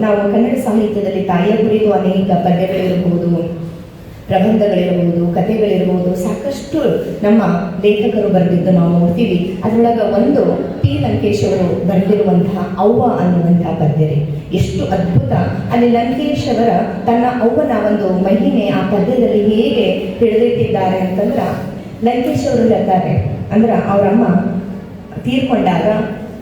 ನಾವು ಕನ್ನಡ ಸಾಹಿತ್ಯದಲ್ಲಿ ತಾಯಿಯ ಕುರಿತು ಅನೇಕ ಪದ್ಯಗಳಿರಬಹುದು, ಪ್ರಬಂಧಗಳಿರ್ಬೋದು, ಕಥೆಗಳಿರ್ಬೋದು, ಸಾಕಷ್ಟು ನಮ್ಮ ಲೇಖಕರು ಬರೆದಿದ್ದು ನಾವು ನೋಡ್ತೀವಿ. ಅದರೊಳಗೆ ಒಂದು ಟಿ ಲಂಕೇಶ್ ಅವರು ಬರೆದಿರುವಂತಹ ಅವ್ವ ಅನ್ನುವಂತಹ ಪದ್ಯ ರೀ. ಎಷ್ಟು ಅದ್ಭುತ! ಅಲ್ಲಿ ಲಂಕೇಶ್ ಅವರ ತನ್ನ ಅವ್ವನ ಒಂದು ಮಹಿಮೆ ಆ ಪದ್ಯದಲ್ಲಿ ಹೇಗೆ ಹಿಡಿದಿಟ್ಟಿದ್ದಾರೆ ಅಂತಂದ್ರೆ, ಲಂಕೇಶ್ ಅವರು ಹೇಳ್ತಾರೆ ಅಂದ್ರೆ ಅವರಮ್ಮ ತೀರ್ಕೊಂಡಾಗ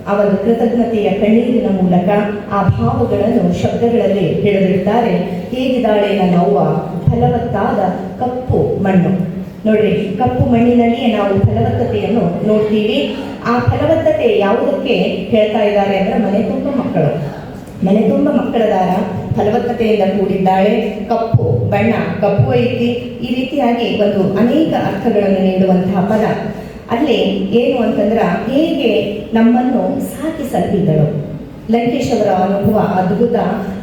ಆ ಒಂದು ಕೃತಜ್ಞತೆಯ ಕಣ್ಣೀರಿನ ಮೂಲಕ ಆ ಭಾವಗಳನ್ನು ಶಬ್ದಗಳಲ್ಲಿ ಹಿಡಿದಿಡ್ತಾರೆ. ಹೇಗಿದ್ದಾಳೆ ನನ್ನ ಅವ್ವ, ಫಲವತ್ತಾದ ಕಪ್ಪು ಮಣ್ಣು. ನೋಡ್ರಿ, ಕಪ್ಪು ಮಣ್ಣಿನಲ್ಲಿಯೇ ನಾವು ಫಲವತ್ತತೆಯನ್ನು ನೋಡ್ತೀವಿ. ಆ ಫಲವತ್ತತೆ ಯಾವುದಕ್ಕೆ ಹೇಳ್ತಾ ಇದ್ದಾರೆ ಅಂದ್ರೆ, ಮನೆ ತುಂಬ ಮಕ್ಕಳು, ಮನೆ ತುಂಬ ಮಕ್ಕಳದಾರ, ಫಲವತ್ತತೆಯಿಂದ ಕೂಡಿದ್ದಾಳೆ, ಕಪ್ಪು ಬಣ್ಣ, ಕಪ್ಪು ಐತಿ, ಈ ರೀತಿಯಾಗಿ ಒಂದು ಅನೇಕ ಅರ್ಥಗಳನ್ನು ನೀಡುವಂತಹ ಪದ. ಅಲ್ಲಿ ಏನು ಅಂತಂದ್ರೆ, ಹೇಗೆ ನಮ್ಮನ್ನು ಸಾಕಿ ಸಲಹಿದಳು. ಲಂಕೇಶ್ ಅವರ ಅನುಭವ ಅದ್ಭುತ.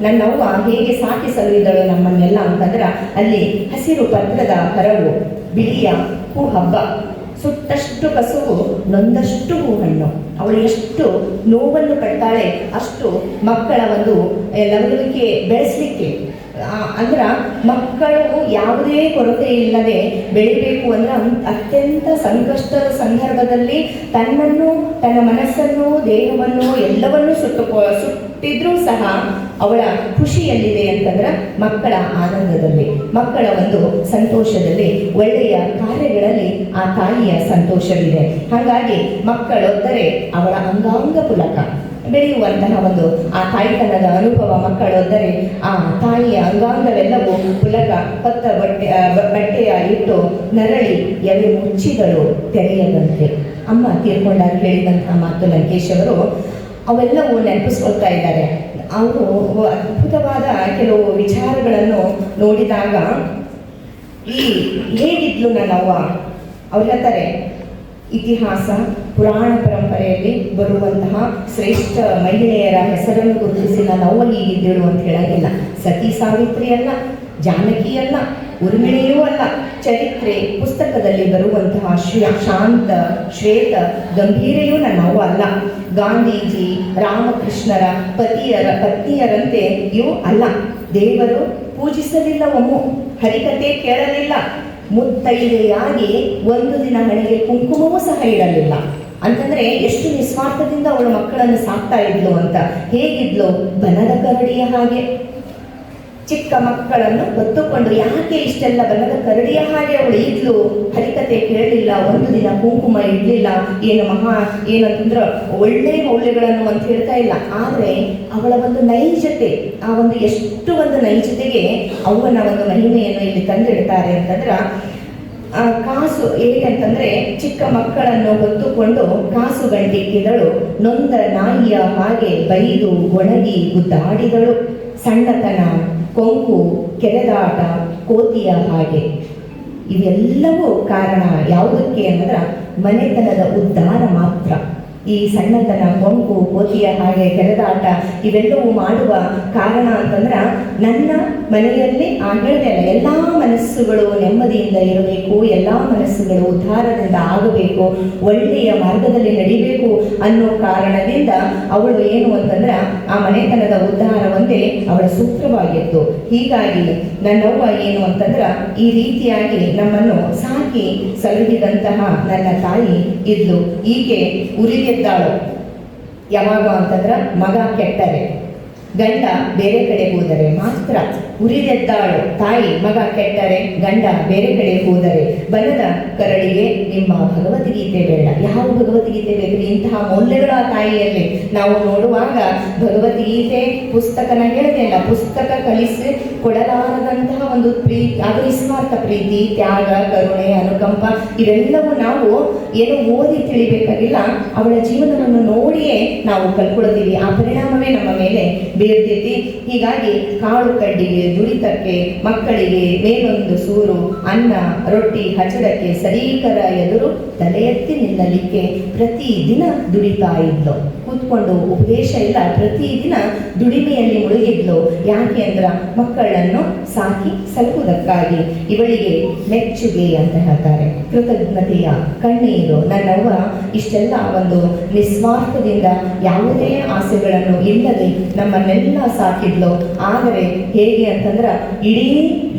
ನನ್ನವ್ವ ಹೇಗೆ ಸಾಕಿ ಸಲಹಿದಳು ನಮ್ಮನ್ನೆಲ್ಲ ಅಂತಂದ್ರೆ, ಅಲ್ಲಿ ಹಸಿರು ಪತ್ರದ ಹರವು, ಬಿಳಿಯ ಹೂ ಹಬ್ಬ, ಸುಟ್ಟಷ್ಟು ಕಸುವು, ನೊಂದಷ್ಟು ಹೂ ಹಣ್ಣು. ಅವಳು ಎಷ್ಟು ನೋವನ್ನು ಪಡ್ತಾಳೆ, ಅಷ್ಟು ಮಕ್ಕಳ ಒಂದು ಲವಲವಿಕೆ ಬೆಳೆಸಲಿಕ್ಕೆ. ಅಂದ್ರೆ ಮಕ್ಕಳು ಯಾವುದೇ ಕೊರತೆ ಇಲ್ಲದೆ ಬೆಳಿಬೇಕು ಅಂದ್ರೆ ಅತ್ಯಂತ ಸಂಕಷ್ಟದ ಸಂದರ್ಭದಲ್ಲಿ ತನ್ನನ್ನು, ತನ್ನ ಮನಸ್ಸನ್ನು, ದೇಹವನ್ನು ಎಲ್ಲವನ್ನೂ ಸುಟ್ಟಿದ್ರೂ ಸಹ ಅವಳ ಖುಷಿಯಲ್ಲಿದೆ ಅಂತಂದ್ರೆ ಮಕ್ಕಳ ಆನಂದದಲ್ಲಿ, ಮಕ್ಕಳ ಒಂದು ಸಂತೋಷದಲ್ಲಿ, ಒಳ್ಳೆಯ ಕಾರ್ಯಗಳಲ್ಲಿ ಆ ತಾಯಿಯ ಸಂತೋಷವಿದೆ. ಹಾಗಾಗಿ ಮಕ್ಕಳೊದ್ದರೆ ಅವಳ ಅಂಗಾಂಗ ಪುಲಕ ಬೆಳೆಯುವಂತಹ ಒಂದು ಆ ತಾಯ್ತನದ ಅನುಭವ ಮಕ್ಕಳೊದ್ದರೆ ಆ ತಾಯಿಯ ಅಂಗಾಂಗವೆಲ್ಲವೂ ಪುಲಕ ಹೊತ್ತ ಬಟ್ಟೆಯ ಇಟ್ಟು ನರಳಿ ಎವೆ ಮುಚ್ಚಿದಳು ತೆರೆಯದಂತೆ. ಅಮ್ಮ ತೀರ್ಕೊಂಡಾಗ ಹೇಳಿದಂತಹ ಮಾತು ಲಂಕೇಶ್ ಅವರು ಅವೆಲ್ಲವೂ ನೆನಪಿಸ್ಕೊಳ್ತಾ ಇದ್ದಾರೆ. ಅವರು ಅದ್ಭುತವಾದ ಕೆಲವು ವಿಚಾರಗಳನ್ನು ನೋಡಿದಾಗ, ಈ ಹೇಗಿದ್ಲು ನನ್ನವ್ವ, ಅವ್ರು ಹೇಳ್ತಾರೆ, ಇತಿಹಾಸ ಪುರಾಣ ಪರಂಪರೆಯಲ್ಲಿ ಬರುವಂತಹ ಶ್ರೇಷ್ಠ ಮಹಿಳೆಯರ ಹೆಸರನ್ನು ಗುರುತಿಸಿ ನನ್ನವ್ವ ಹೀಗಿದ್ದಳು ಅಂತ ಹೇಳಂಗಿಲ್ಲ. ಸತಿ ಸಾವಿತ್ರಿ ಅಲ್ಲ, ಜಾನಕಿ ಅಲ್ಲ, ಉರ್ಮಿಳೆಯೂ ಅಲ್ಲ, ಚರಿತ್ರೆ ಪುಸ್ತಕದಲ್ಲಿ ಬರುವಂತಹ ಶಾಂತ ಶ್ವೇತ ಗಂಭೀರೆಯೂ ನನ್ನವ್ವ ಅಲ್ಲ. ಗಾಂಧೀಜಿ, ರಾಮಕೃಷ್ಣರ ಪತ್ನಿಯರಂತೆ ಇವು ಅಲ್ಲ. ದೇವರು ಪೂಜಿಸಲಿಲ್ಲ, ಒಮ್ಮು ಹರಿಕತೆ ಕೇಳಲಿಲ್ಲ, ಮುತ್ತೈದೆಯಾಗಿ ಒಂದು ದಿನ ಮನೆಗೆ ಕುಂಕುಮವೂ ಸಹ ಇಡಲಿಲ್ಲ. ಅಂತಂದ್ರೆ ಎಷ್ಟು ನಿಸ್ವಾರ್ಥದಿಂದ ಅವಳು ಮಕ್ಕಳನ್ನು ಸಾಕ್ತಾ ಇದ್ಲು ಅಂತ. ಹೇಗಿದ್ಲು, ಬನದ ಕರಡಿಯ ಹಾಗೆ ಚಿಕ್ಕ ಮಕ್ಕಳನ್ನು ಹೊತ್ತುಕೊಂಡು. ಯಾಕೆ ಇಷ್ಟೆಲ್ಲ ಬನದ ಕರಡಿಯ ಹಾಗೆ ಅವಳು ಇದ್ಲು, ಹರಿಕತೆ ಕೇಳಲಿಲ್ಲ, ಒಂದು ದಿನ ಕುಂಕುಮ ಇಡ್ಲಿಲ್ಲ, ಏನಂತಂದ್ರೆ ಒಳ್ಳೆ ಮೌಲ್ಯಗಳನ್ನು ಅಂತ ಹೇಳ್ತಾ ಇಲ್ಲ, ಆದರೆ ಅವಳ ಒಂದು ನೈಜತೆ, ಆ ಒಂದು ಎಷ್ಟು ಒಂದು ನೈಜತೆಗೆ ಅವನ ಒಂದು ಮಹಿಮೆಯನ್ನು ಇಲ್ಲಿ ತಂದಿಡ್ತಾರೆ ಅಂತಂದ್ರೆ, ಕಾಸು ಹೇಗೆ ಅಂತಂದ್ರೆ, ಚಿಕ್ಕ ಮಕ್ಕಳನ್ನು ಹೊತ್ತುಕೊಂಡು ಕಾಸು ಗಂಟಿಕ್ಕಿದಳು, ನೊಂದ ನಾಯಿಯ ಹಾಗೆ ಬೈದು ಒಣಗಿ ಗುದ್ದಾಡಿದಳು, ಸಣ್ಣತನ, ಕೊಂಕು, ಕೆರೆದಾಟ, ಕೋತಿಯ ಹಾಗೆ. ಇವೆಲ್ಲವೂ ಕಾರಣ ಯಾವುದಕ್ಕೆ ಅಂದ್ರೆ ಮನೆತನದ ಉದ್ಧಾರ ಮಾತ್ರ. ಈ ಸಣ್ಣತನ, ಕೊಂಕು, ಕೋತಿಯ ಹಾಗೆ, ಕೆರೆದಾಟ ಇವೆಲ್ಲವೂ ಮಾಡುವ ಕಾರಣ ಅಂತಂದ್ರೆ, ನನ್ನ ಮನೆಯಲ್ಲಿ ಹೇಳಿದೆ ಅಲ್ಲ, ಎಲ್ಲ ಮನಸ್ಸುಗಳು ನೆಮ್ಮದಿಯಿಂದ ಇರಬೇಕು, ಎಲ್ಲ ಮನಸ್ಸುಗಳು ಉದ್ಧಾರದಿಂದ ಆಗಬೇಕು, ಒಳ್ಳೆಯ ಮಾರ್ಗದಲ್ಲಿ ನಡಿಬೇಕು ಅನ್ನೋ ಕಾರಣದಿಂದ ಅವಳು ಏನು ಅಂತಂದ್ರೆ ಆ ಮನೆತನದ ಉದ್ಧಾರ ಒಂದೇ ಅವಳ ಸೂತ್ರವಾಗಿತ್ತು. ಹೀಗಾಗಿ ನನ್ನವ್ವ ಏನು ಅಂತಂದ್ರೆ ಈ ರೀತಿಯಾಗಿ ನಮ್ಮನ್ನು ಸಾಕಿ ಸಲಹಿದಂತಹ ನನ್ನ ತಾಯಿ ಇದ್ಲು. ಈಕೆ ಉರಿಗೆದ್ದಾಳು. ಯಾವಾಗ ಅಂತಂದ್ರೆ ಮಗ ಕೆಟ್ಟರೆ, ಗಂಡ ಬೇರೆ ಕಡೆ ಹೋದರೆ ಮಾತ್ರ ಉರಿದೆದ್ದಾಳು ತಾಯಿ. ಮಗ ಕೆಟ್ಟರೆ, ಗಂಡ ಬೇರೆ ಕಡೆ ಹೋದರೆ ಬನದ ಕರಡಿಗೆ ನಿಮ್ಮ ಭಗವದ್ಗೀತೆ ಬೇಡ. ಯಾವ ಭಗವದ್ಗೀತೆ ಬೇಕ್ರಿ? ಇಂತಹ ಮೌಲ್ಯಗಳ ತಾಯಿಯಲ್ಲಿ ನಾವು ನೋಡುವಾಗ ಭಗವದ್ಗೀತೆ ಪುಸ್ತಕನ ಹೇಳಿದೆ ಅಲ್ಲ, ಪುಸ್ತಕ ಕಲಿಸಿ ಕೊಡಲಾರದಂತಹ ಒಂದು ಪ್ರೀತಿ, ಅದು ನಿಸ್ವಾರ್ಥ ಪ್ರೀತಿ, ತ್ಯಾಗ, ಕರುಣೆ, ಅನುಕಂಪ ಇವೆಲ್ಲವೂ ನಾವು ಏನು ಓದಿ ತಿಳಿಬೇಕಾಗಿಲ್ಲ, ಅವಳ ಜೀವನವನ್ನು ನೋಡಿಯೇ ನಾವು ಕಲ್ಕೊಳ್ತೀವಿ. ಆ ಪರಿಣಾಮವೇ ನಮ್ಮ ಮೇಲೆ ಬೀಳ್ತೈತಿ. ಹೀಗಾಗಿ ಕಾಳು ಕಡ್ಡಿಗೆ, ದುಡಿತಕ್ಕೆ, ಮಕ್ಕಳಿಗೆ ಮೇಲೊಂದು ಸೂರು ಅನ್ನ ರೊಟ್ಟಿ ಹಚ್ಚಡಕ್ಕೆ ಸರೀಕರ ಎದುರು ತಲೆ ಎತ್ತಿ ನಿಲ್ಲಲಿಕ್ಕೆ ಪ್ರತಿದಿನ ದುಡಿತಾ ಇದ್ಲು. ಕೂತ್ಕೊಂಡು ಉಪದೇಶ ಇಲ್ಲ, ಪ್ರತಿದಿನ ದುಡಿಮೆಯಲ್ಲಿ ಮುಳುಗಿದ್ಲು. ಯಾಕೆ ಅಂದ್ರ ಮಕ್ಕಳನ್ನು ಸಾಕಿ ಸಲಹುವುದಕ್ಕಾಗಿ. ಇವಳಿಗೆ ಮೆಚ್ಚುಗೆ ಅಂತ ಹೇಳ್ತಾರೆ. ಕೃತಜ್ಞತೆಯ ಕಣ್ಣೀರು. ನನ್ನವ್ವ ಇಷ್ಟೆಲ್ಲ ಒಂದು ನಿಸ್ವಾರ್ಥದಿಂದ ಯಾವುದೇ ಆಸೆಗಳನ್ನು ಇಲ್ಲದೆ ನಮ್ಮನ್ನೆಲ್ಲ ಸಾಕಿದ್ಲು. ಆದರೆ ಹೇಗೆ ಅಂತಂದ್ರೆ ಇಡೀ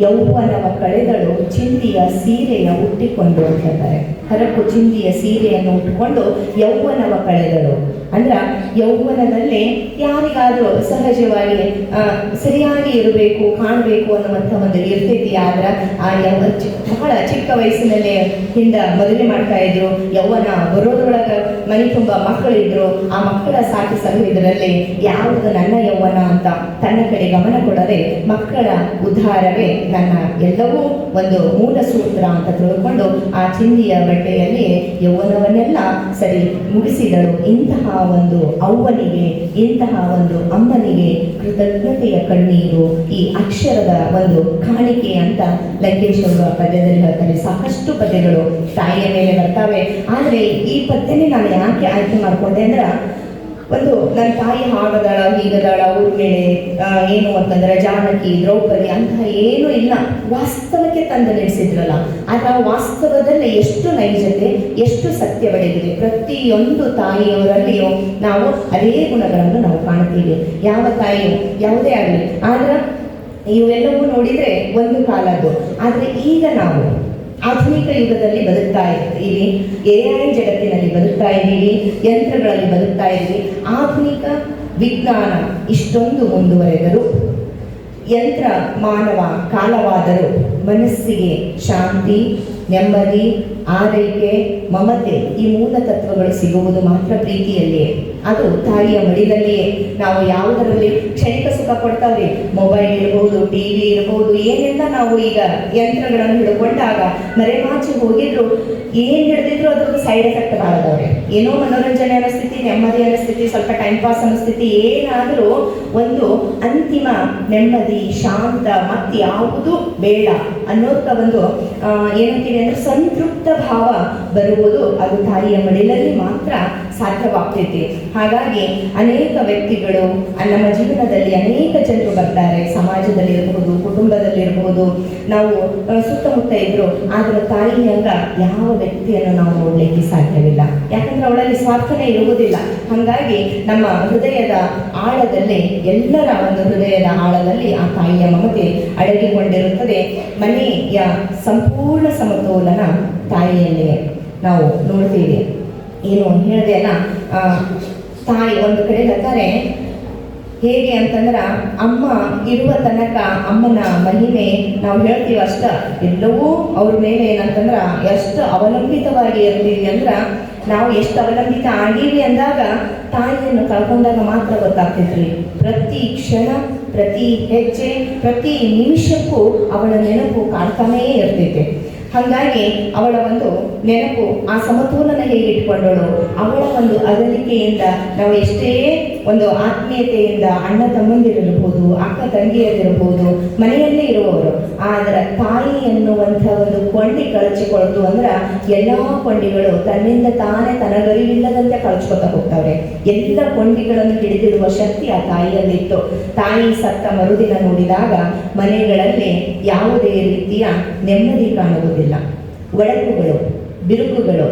ಯೌವನವ ಕಳೆದಳು ಚಿಂದಿಯ ಸೀರೆಯ ಉಟ್ಟಿಕೊಂಡು ಅಂತ ಹೇಳ್ತಾರೆ. ಹರಕು ಚಿಂದಿಯ ಸೀರೆಯನ್ನು ಉಟ್ಕೊಂಡು ಯೌವನವ ಕಳೆದಳು. ಅಂದ್ರ ಯೌವನದಲ್ಲಿ ಯಾರಿಗಾದ್ರೂ ಸಹಜವಾಗಿ ಸರಿಯಾಗಿ ಇರಬೇಕು, ಕಾಣಬೇಕು ಅನ್ನುವಂಥ ಒಂದು ಇರ್ತೈತಿ. ಆದ್ರೆ ಆ ಬಹಳ ಚಿಕ್ಕ ವಯಸ್ಸಿನಲ್ಲೇ ಹಿಂದ ಮದುವೆ ಮಾಡ್ತಾ ಇದ್ರು. ಯೌವನ ಬರೋದ್ರೊಳಗ ಮನೆ ತುಂಬ ಮಕ್ಕಳಿದ್ರು. ಆ ಮಕ್ಕಳ ಸಾಕಿ ಸಲುವುದರಲ್ಲಿ ಯಾವುದು ನನ್ನ ಯೌವನ ಅಂತ ತನ್ನ ಕಡೆ ಗಮನ ಕೊಡದೆ ಮಕ್ಕಳ ಉದ್ಧಾರವೇ ನನ್ನ ಎಲ್ಲವೂ ಒಂದು ಮೂಲ ಸೂತ್ರ ಅಂತ ತಿಳ್ಕೊಂಡು ಆ ಚಿಂದಿಯ ಬಟ್ಟೆಯಲ್ಲಿ ಯೌವನವನ್ನೆಲ್ಲ ಸರಿ ಮುಗಿಸಿದಳು. ಇಂತಹ ಒಂದು ಅವ್ವನಿಗೆ, ಇಂತಹ ಒಂದು ಅಮ್ಮನಿಗೆ ಕೃತಜ್ಞತೆಯ ಕಣ್ಣೀರು ಈ ಅಕ್ಷರದ ಒಂದು ಕಾಣಿಕೆ ಅಂತ ಲಂಕೇಶ್ ಅವರ ಪದ್ಯದಲ್ಲಿ ಹೇಳ್ತಾರೆ. ಸಾಕಷ್ಟು ಪದ್ಯಗಳು ತಾಯಿಯ ಮೇಲೆ ಬರ್ತಾವೆ. ಆದರೆ ಈ ಪದ್ಯನೇ ನಾನು ಯಾಕೆ ಆಯ್ಕೆ ಮಾಡ್ಕೊಂಡೆ ಅಂದ್ರೆ, ಒಂದು ನನ್ನ ತಾಯಿ ಹಾಗದಾಳ ಹೀಗದಾಳ ಊರ ಮೇಲೆ ಏನು ಅಂತಂದ್ರೆ ಜಾನಕಿ ದ್ರೌಪದಿ ಅಂತಹ ಏನೂ ಇಲ್ಲ, ವಾಸ್ತವಕ್ಕೆ ತಂದು ನಿಲ್ಲಿಸಿದ್ರಲ್ಲ. ಆದ್ರೆ ಆ ವಾಸ್ತವದಲ್ಲಿ ಎಷ್ಟು ನೈಜತೆ, ಎಷ್ಟು ಸತ್ಯವಡೆದಿದೆ. ಪ್ರತಿಯೊಂದು ತಾಯಿಯವರಲ್ಲಿಯೂ ನಾವು ಅದೇ ಗುಣಗಳನ್ನು ನಾವು ಕಾಣ್ತೀವಿ. ಯಾವ ತಾಯಿಯು ಯಾವುದೇ ಆಗಲಿ. ಆದ್ರೆ ಇವೆಲ್ಲವೂ ನೋಡಿದ್ರೆ ಒಂದು ಕಾಲದ್ದು. ಆದರೆ ಈಗ ನಾವು ಆಧುನಿಕ ಯುಗದಲ್ಲಿ ಬದುಕ್ತಾ ಇದ್ದೀವಿ. AI ಜಗತ್ತಿನಲ್ಲಿ ಬದುಕ್ತಾ ಇದ್ದೀವಿ, ಯಂತ್ರಗಳಲ್ಲಿ ಬದುಕ್ತಾ ಇದ್ದೀವಿ. ಆಧುನಿಕ ವಿಜ್ಞಾನ ಇಷ್ಟೊಂದು ಮುಂದುವರೆದರೂ, ಯಂತ್ರ ಮಾನವ ಕಾಲವಾದರೂ ಮನಸ್ಸಿಗೆ ಶಾಂತಿ, ನೆಮ್ಮದಿ, ಆರೈಕೆ, ಮಮತೆ ಈ ಮೂಲ ತತ್ವಗಳು ಸಿಗುವುದು ಮಾತ್ರ ಪ್ರೀತಿಯಲ್ಲಿಯೇ. ಅದು ತಾಯಿಯ ಮಡಿಲಲ್ಲಿಯೇ. ನಾವು ಯಾವುದರಲ್ಲಿ ಕ್ಷಣಿಕ ಸುಖ ಕೊಡ್ತಾವ್ರಿ, ಮೊಬೈಲ್ ಇರಬಹುದು, TV ಇರಬಹುದು, ಏನೆಲ್ಲ ನಾವು ಈಗ ಯಂತ್ರಗಳನ್ನು ಹಿಡ್ಕೊಂಡಾಗ ಮರೆಮಾಚಿ ಹೋಗಿದ್ರು ಏನು ಹಿಡಿದಿದ್ರು ಅದ್ರದ್ದು ಸೈಡ್ ಎಫೆಕ್ಟ್ ಬಾಳದವ್ರೆ. ಏನೋ ಮನೋರಂಜನೆ ಅನ್ನಿಸ್ತಿತಿ, ನೆಮ್ಮದಿ ಅನ್ನಿಸ್ತಿತಿ, ಸ್ವಲ್ಪ ಟೈಮ್ ಪಾಸ್ ಅನ್ನಿಸ್ತಿತಿ, ಏನಾದರೂ ಒಂದು ಅಂತಿಮ ನೆಮ್ಮದಿ, ಶಾಂತ, ಮತ್ತೆ ಯಾವುದು ಬೇಡ ಅನ್ನೋದಕ್ಕ ಒಂದು ಏನಂತೀವಿ ಅಂದ್ರೆ ಸಂತೃಪ್ತ ಭಾವ ಬರುವುದು ಅದು ತಾಯಿಯ ಮಡಿಲಲ್ಲಿ ಮಾತ್ರ ಸಾಧ್ಯವಾಗ್ತೈತಿ. ಹಾಗಾಗಿ ಅನೇಕ ವ್ಯಕ್ತಿಗಳು ನಮ್ಮ ಜೀವನದಲ್ಲಿ ಅನೇಕ ಜನರು ಬರ್ತಾರೆ. ಸಮಾಜದಲ್ಲಿ ಇರಬಹುದು, ಕುಟುಂಬದಲ್ಲಿ ಇರಬಹುದು, ನಾವು ಸುತ್ತಮುತ್ತ ಇದ್ರು. ಆದ್ರೆ ತಾಯಿಯಂಗ ಯಾವ ವ್ಯಕ್ತಿಯನ್ನು ನಾವು ನೋಡ್ಲಿಕ್ಕೆ ಸಾಧ್ಯವಿಲ್ಲ. ಯಾಕಂದ್ರೆ ಅವಳಲ್ಲಿ ಸ್ವಾರ್ಥನೆ ಇರುವುದಿಲ್ಲ. ಹಾಗಾಗಿ ನಮ್ಮ ಹೃದಯದ ಆಳದಲ್ಲಿ, ಎಲ್ಲರ ಒಂದು ಹೃದಯದ ಆಳದಲ್ಲಿ ಆ ತಾಯಿಯ ಮಮತೆ ಅಡಗಿಕೊಂಡಿರುತ್ತದೆ. ಮನೆಯ ಸಂಪೂರ್ಣ ಸಮತೋಲನ ತಾಯಿಯಲ್ಲೇ ನಾವು ನೋಡ್ತೀವಿ. ಏನು ಹೇಳಿದೆ ಅಲ್ಲ, ತಾಯಿ ಒಂದು ಕಡೆ ಹೇಳ್ತಾರೆ ಹೇಗೆ ಅಂತಂದ್ರೆ, ಅಮ್ಮ ಇರುವ ತನಕ ಅಮ್ಮನ ಮಹಿಮೆ ನಾವು ಹೇಳ್ತೀವಿ ಅಷ್ಟ. ಎಲ್ಲವೂ ಅವ್ರ ಮೇಲೆ ಏನಂತಂದ್ರೆ ಎಷ್ಟು ಅವಲಂಬಿತವಾಗಿ ಇರ್ತೀವಿ ಅಂದ್ರೆ, ನಾವು ಎಷ್ಟು ಅವಲಂಬಿತ ಆಗೀವಿ ಅಂದಾಗ ತಾಯಿಯನ್ನು ಕಳ್ಕೊಂಡಾಗ ಮಾತ್ರ ಗೊತ್ತಾಗ್ತೈತ್ರಿ. ಪ್ರತಿ ಕ್ಷಣ, ಪ್ರತಿ ಹೆಜ್ಜೆ, ಪ್ರತಿ ನಿಮಿಷಕ್ಕೂ ಅವಳ ನೆನಪು ಕಾಡ್ತಾನೇ ಇರ್ತೈತೆ. ಹಾಗಾಗಿ ಅವಳ ಒಂದು ನೆನಪು, ಆ ಸಮತೋಲನ ಹೇಗೆ ಇಟ್ಕೊಂಡಳು, ಅವಳ ಒಂದು ಅಗಲಿಕೆಯಿಂದ ನಾವು ಎಷ್ಟೇ ಒಂದು ಆತ್ಮೀಯತೆಯಿಂದ ಅಣ್ಣ ತಮ್ಮಂದಿರಿರ್ಬೋದು, ಅಕ್ಕ ತಂಗಿಯರಿರ್ಬೋದು, ಮನೆಯಲ್ಲೇ ಇರುವವರು, ಆದರೆ ತಾಯಿ ಎನ್ನುವಂಥ ಒಂದು ಕೊಂಡಿ ಕಳಚಿಕೊಳ್ತು ಅಂದ್ರೆ ಎಲ್ಲ ಕೊಂಡಿಗಳು ತನ್ನಿಂದ ತಾನೇ ತನಗರಿವಿಲ್ಲದಂತೆ ಕಳಚ್ಕೊತಾ ಹೋಗ್ತಾವ್ರೆ. ಎಲ್ಲ ಕೊಂಡಿಗಳನ್ನು ಹಿಡಿದಿಡುವ ಶಕ್ತಿ ಆ ತಾಯಿಯಲ್ಲಿತ್ತು. ತಾಯಿ ಸತ್ತ ಮರುದಿನ ನೋಡಿದಾಗ ಮನೆಗಳಲ್ಲಿ ಯಾವುದೇ ರೀತಿಯ ನೆಮ್ಮದಿ ಕಾಣುವುದಿಲ್ಲ. ಒಡಕುಗಳು, ಬಿರುಕುಗಳು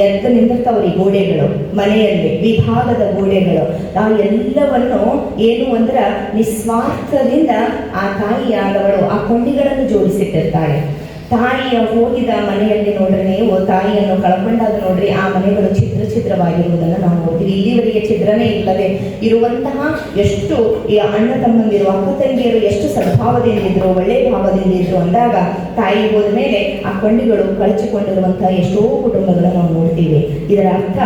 ಎದ್ದು ನಿಂತಿರ್ತಾವ್ರಿ. ಗೋಡೆಗಳು, ಮನೆಯಲ್ಲಿ ವಿಭಾಗದ ಗೋಡೆಗಳು, ಆ ಎಲ್ಲವನ್ನು ಏನು ಅಂದ್ರೆ ನಿಸ್ವಾರ್ಥದಿಂದ ಆ ತಾಯಿಯಾದವಳು ಆ ಕೊಂಡಿಗಳನ್ನು ಜೋಡಿಸಿಟ್ಟಿರ್ತಾಳೆ. ತಾಯಿಯ ಹೋಗಿದ ಮನೆಯಲ್ಲಿ ನೋಡ್ರಿ, ನೀವು ತಾಯಿಯನ್ನು ಕಳ್ಕೊಂಡಾಗ ನೋಡ್ರಿ ಆ ಮನೆಗಳು ಛಿದ್ರವಾಗಿರುವುದನ್ನು ನಾವು ನೋಡ್ತೀವಿ. ಇಲ್ಲಿವರೆಗೆ ಛಿದ್ರನೇ ಇಲ್ಲದೆ ಇರುವಂತಹ ಎಷ್ಟು ಈ ಅಣ್ಣ ತಮ್ಮಂದಿರು, ಅಕ್ಕ ತಂಗಿಯರು ಎಷ್ಟು ಸದ್ಭಾವದಿಂದಿದ್ರು, ಒಳ್ಳೆ ಭಾವದಿಂದಿದ್ರು ಅಂದಾಗ ತಾಯಿ ಹೋದ ಮೇಲೆ ಆ ಕೊಂಡಿಗಳು ಕಳಚಿಕೊಂಡಿರುವಂತಹ ಎಷ್ಟೋ ಕುಟುಂಬಗಳನ್ನು ನಾವು ನೋಡ್ತೀವಿ. ಇದರ ಅರ್ಥ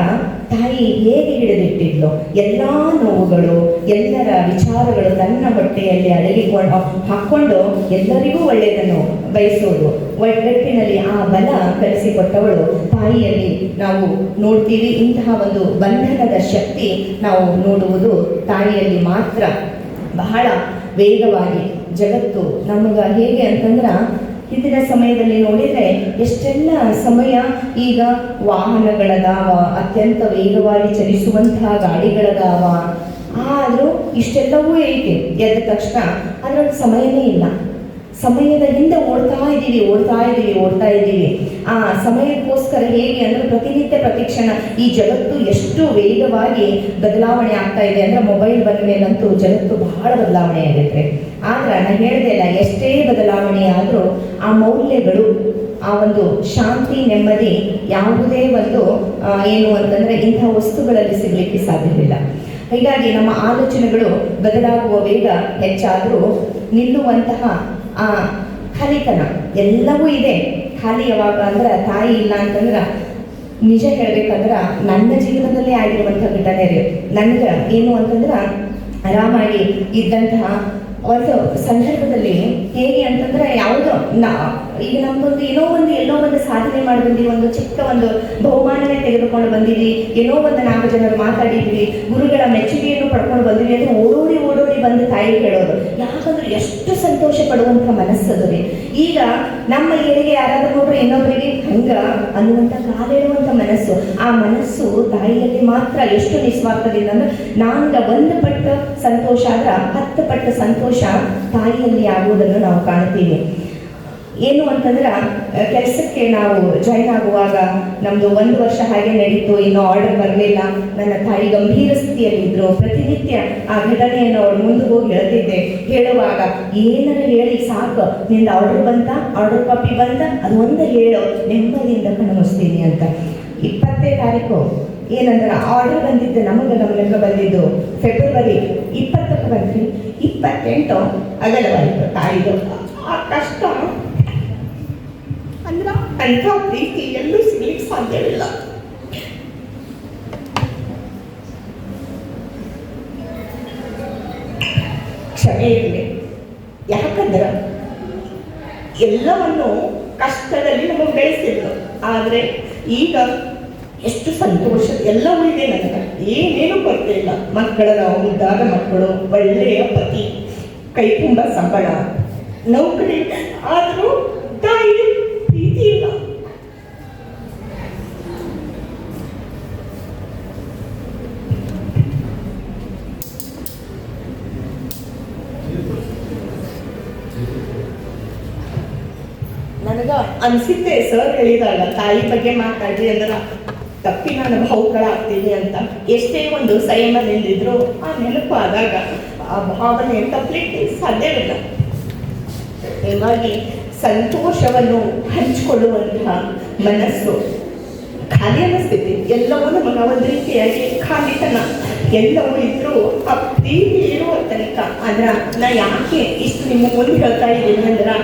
ತಾಯಿ ಹೇಗೆ ಹಿಡಿದಿಟ್ಟಿದ್ಲು, ಎಲ್ಲ ನೋವುಗಳು, ಎಲ್ಲರ ವಿಚಾರಗಳು ತನ್ನ ಹೊಟ್ಟೆಯಲ್ಲಿ ಅಡಗಿಕೊಂಡು ಹಾಕ್ಕೊಂಡು ಎಲ್ಲರಿಗೂ ಒಳ್ಳೆಯದನ್ನು ಬಯಸೋದು, ಒಗ್ಗಟ್ಟಿನಲ್ಲಿ ಆ ಬಲ ಕಲಿಸಿಕೊಟ್ಟವಳು ತಾಯಿಯಲ್ಲಿ ನಾವು ನೋಡ್ತೀವಿ. ಇಂತಹ ಒಂದು ಬಂಧನದ ಶಕ್ತಿ ನಾವು ನೋಡುವುದು ತಾಯಿಯಲ್ಲಿ ಮಾತ್ರ. ಬಹಳ ವೇಗವಾಗಿ ಜಗತ್ತು ನಮಗ ಹೇಗೆ ಅಂತಂದ್ರೆ, ಹಿಂದಿನ ಸಮಯದಲ್ಲಿ ನೋಡಿದರೆ ಎಷ್ಟೆಲ್ಲ ಸಮಯ, ಈಗ ವಾಹನಗಳದಾವ, ಅತ್ಯಂತ ವೇಗವಾಗಿ ಚಲಿಸುವಂತಹ ಗಾಡಿಗಳದಾವ, ಆದರೂ ಇಷ್ಟೆಲ್ಲವೂ ಐತಿ. ಎದ್ದ ತಕ್ಷಣ ಅದರೊಂದು ಸಮಯನೇ ಇಲ್ಲ. ಸಮಯದ ಹಿಂದೆ ಓಡ್ತಾ ಇದ್ದೀವಿ. ಆ ಸಮಯಕ್ಕೋಸ್ಕರ ಹೇಗೆ ಅಂದ್ರೆ ಪ್ರತಿನಿತ್ಯ ಪ್ರತಿಕ್ಷಣ ಈ ಜಗತ್ತು ಎಷ್ಟು ವೇಗವಾಗಿ ಬದಲಾವಣೆ ಆಗ್ತಾ ಇದೆ ಅಂದ್ರೆ ಮೊಬೈಲ್ ಬಂದ ಮೇಲಂತೂ ಜಗತ್ತು ಬಹಳ ಬದಲಾವಣೆ ಆಗೈತೆ. ಆದ್ರೆ ನಾನು ಹೇಳಿದೆ ಅಲ್ಲ, ಎಷ್ಟೇ ಬದಲಾವಣೆ ಆದರೂ ಆ ಮೌಲ್ಯಗಳು, ಆ ಒಂದು ಶಾಂತಿ, ನೆಮ್ಮದಿ ಯಾವುದೇ ಒಂದು ಏನು ಅಂತಂದ್ರೆ ಇಂಥ ವಸ್ತುಗಳಲ್ಲಿ ಸಿಗಲಿಕ್ಕೆ ಸಾಧ್ಯವಿಲ್ಲ. ಹೀಗಾಗಿ ನಮ್ಮ ಆಲೋಚನೆಗಳು ಬದಲಾಗುವ ವೇಗ ಹೆಚ್ಚಾದರೂ ನಿಲ್ಲುವಂತಹ ಆ ಖಾಲಿತನ ಎಲ್ಲವೂ ಇದೆ. ಖಾಲಿ ಯಾವಾಗ ಅಂದ್ರೆ ತಾಯಿ ಇಲ್ಲ ಅಂತಂದ್ರೆ, ನಿಜ ಹೇಳ್ಬೇಕಂದ್ರೆ ನನ್ನ ಜೀವನದಲ್ಲೇ ಆಗಿರುವಂಥ ಘಟನೆ ರೀ. ನನ್ಗೆ ಏನು ಅಂತಂದ್ರೆ ಆರಾಮಾಗಿ ಇದ್ದಂತಹ ಒಂದು ಸಂದರ್ಭದಲ್ಲಿ ಹೇಗೆ ಅಂತಂದ್ರೆ ಯಾವುದೋ ಈಗ ನಮ್ದೊಂದು ಎಲ್ಲೋ ಒಂದು ಸಾಧನೆ ಮಾಡಿ ಬಂದಿವಿ, ಒಂದು ಚಿಕ್ಕ ಒಂದು ಬಹುಮಾನನೇ ತೆಗೆದುಕೊಂಡು ಬಂದಿವಿ, ಏನೋ ಒಂದು 4 ಜನರು ಮಾತಾಡಿದ್ವಿ, ಗುರುಗಳ ಮೆಚ್ಚುಗೆಯನ್ನು ಪಡ್ಕೊಂಡು ಬಂದಿವಿ ಅಂದ್ರೆ ಓಡೋಡಿ ಬಂದು ತಾಯಿ ಹೇಳೋದು. ಯಾಕಂದ್ರೆ ಎಷ್ಟು ಸಂತೋಷ ಪಡುವಂಥ ಮನಸ್ಸದು ರೀ. ಈಗ ನಮ್ಮ ಏರಿಗೆ ಯಾರಾದ್ರೂ ನೋಡ್ರಿ ಇನ್ನೊಬ್ಬರಿಗೆ ಹಂಗ ಅನ್ನುವಂಥ ಕಾಲೇಳುವಂಥ ಮನಸ್ಸು, ಆ ಮನಸ್ಸು ತಾಯಿಯಲ್ಲಿ ಮಾತ್ರ ಎಷ್ಟು ನಿಸ್ವಾರ್ಥದಿಂದ ಅಂದ್ರೆ ನಾಂಗ 1 ಪಟ್ಟು ಸಂತೋಷ ಆದ್ರೆ 10 ಪಟ್ಟು ಸಂತೋಷ ತಾಯಿಯಲ್ಲಿ ಆಗುವುದನ್ನು ನಾವು ಕಾಣ್ತೀವಿ. ಏನು ಅಂತಂದ್ರೆ ಕೆಲಸಕ್ಕೆ ನಾವು ಜಾಯಿನ್ ಆಗುವಾಗ ನಮ್ದು 1 ವರ್ಷ ಹಾಗೆ ನಡೀತು, ಇನ್ನೂ ಆರ್ಡರ್ ಬರಲಿಲ್ಲ. ನನ್ನ ತಾಯಿ ಗಂಭೀರ ಸ್ಥಿತಿಯಲ್ಲಿದ್ದರು. ಪ್ರತಿನಿತ್ಯ ಆ ಘಟನೆಯನ್ನು ಅವಳು ಮುಂದೆ ಹೋಗಿ ಹೇಳ್ತಿದ್ದೆ. ಹೇಳುವಾಗ ಏನಾರ ಹೇಳಿ ಸಾಕು, ನಿಂದ ಆರ್ಡರ್ ಕಾಪಿ ಬಂತ, ಅದು ಒಂದು ಹೇಳು, ನೆಮ್ಮದಿಯಿಂದ ಕಣ್ಮುಸ್ತೀನಿ ಅಂತ. 20ನೇ ತಾರೀಕು ಏನಂದ್ರೆ ಆರ್ಡರ್ ಬಂದಿದ್ದು ನಮಗೆ ಬಂದಿದ್ದು ಫೆಬ್ರವರಿ 20ಕ್ಕೆ ಬಂದ್ರಿ, 28 ಅಗಲವಾಯಿತು ತಾಯಿದು. ಆ ಕಷ್ಟ ಅಂದ್ರೆ ಅಂಥ ಪ್ರೀತಿ ಎಲ್ಲೂ ಸಿಗ್ಲಿಕ್ಕೆ ಸಾಧ್ಯವಿಲ್ಲ. ಕ್ಷಮೆ ಇರಲಿ. ಯಾಕಂದ್ರೆ ಎಲ್ಲವನ್ನು ಕಷ್ಟದಲ್ಲಿ ನಮಗೆ ಬೆಳೆಸಿದ್ರು. ಆದರೆ ಈಗ ಎಷ್ಟು ಸಂತೋಷ, ಎಲ್ಲವೂ ಇದೆ ನನಗೆ, ಏನೇನು ಕೊರತೆ ಇಲ್ಲ. ಮಕ್ಕಳ ಮುದ್ದಾದ ಮಕ್ಕಳು, ಒಳ್ಳೆಯ ಪತಿ, ಕೈ ತುಂಬ ಸಂಬಳ, ನೌಕರಿ, ಆದರೂ ತಾಯಿ ಪ್ರೀತಿ ಇಲ್ಲ. ನನಗ ಅನ್ಸಿದ್ದೆ ಸರ್ ಹೇಳಿದಾಗ ತಾಯಿ ಬಗ್ಗೆ ಮಾತಾಡ್ರಿ ಅಂದ್ರೆ ತಪ್ಪಿ ನಾನು ಭಾವುಗಳಾಗ್ತೀನಿ ಅಂತ. ಎಷ್ಟೇ ಒಂದು ಸಂಯಮದಿಂದಿದ್ರು ಆ ನೆನಪು ಆದಾಗ ಆ ಭಾವನೆ ತಪ್ಪಲಿಕ್ಕೆ ಸಾಧ್ಯವಿಲ್ಲ. ಹೀಗಾಗಿ ಸಂತೋಷವನ್ನು ಹಂಚಿಕೊಳ್ಳುವಂತಹ ಮನಸ್ಸು, ಖಾಲಿ ಅನ್ನಿಸ್ತಿದೆ ಎಲ್ಲವೂ ನಮಗೆ ಒಂದು ರೀತಿಯಾಗಿ ಖಾಲಿತನ, ಎಲ್ಲವೂ ಇದ್ರೂ ಆ ಪ್ರೀತಿ ಇರುವ ತನಕ. ಆದ್ರೆ ನಾ ಯಾಕೆ ಇಷ್ಟು ನಿಮ್ಮ ಮುಂದೆ ಹೇಳ್ತಾ ಇದ್ದೀನಿ ಅಂದ್ರೆ,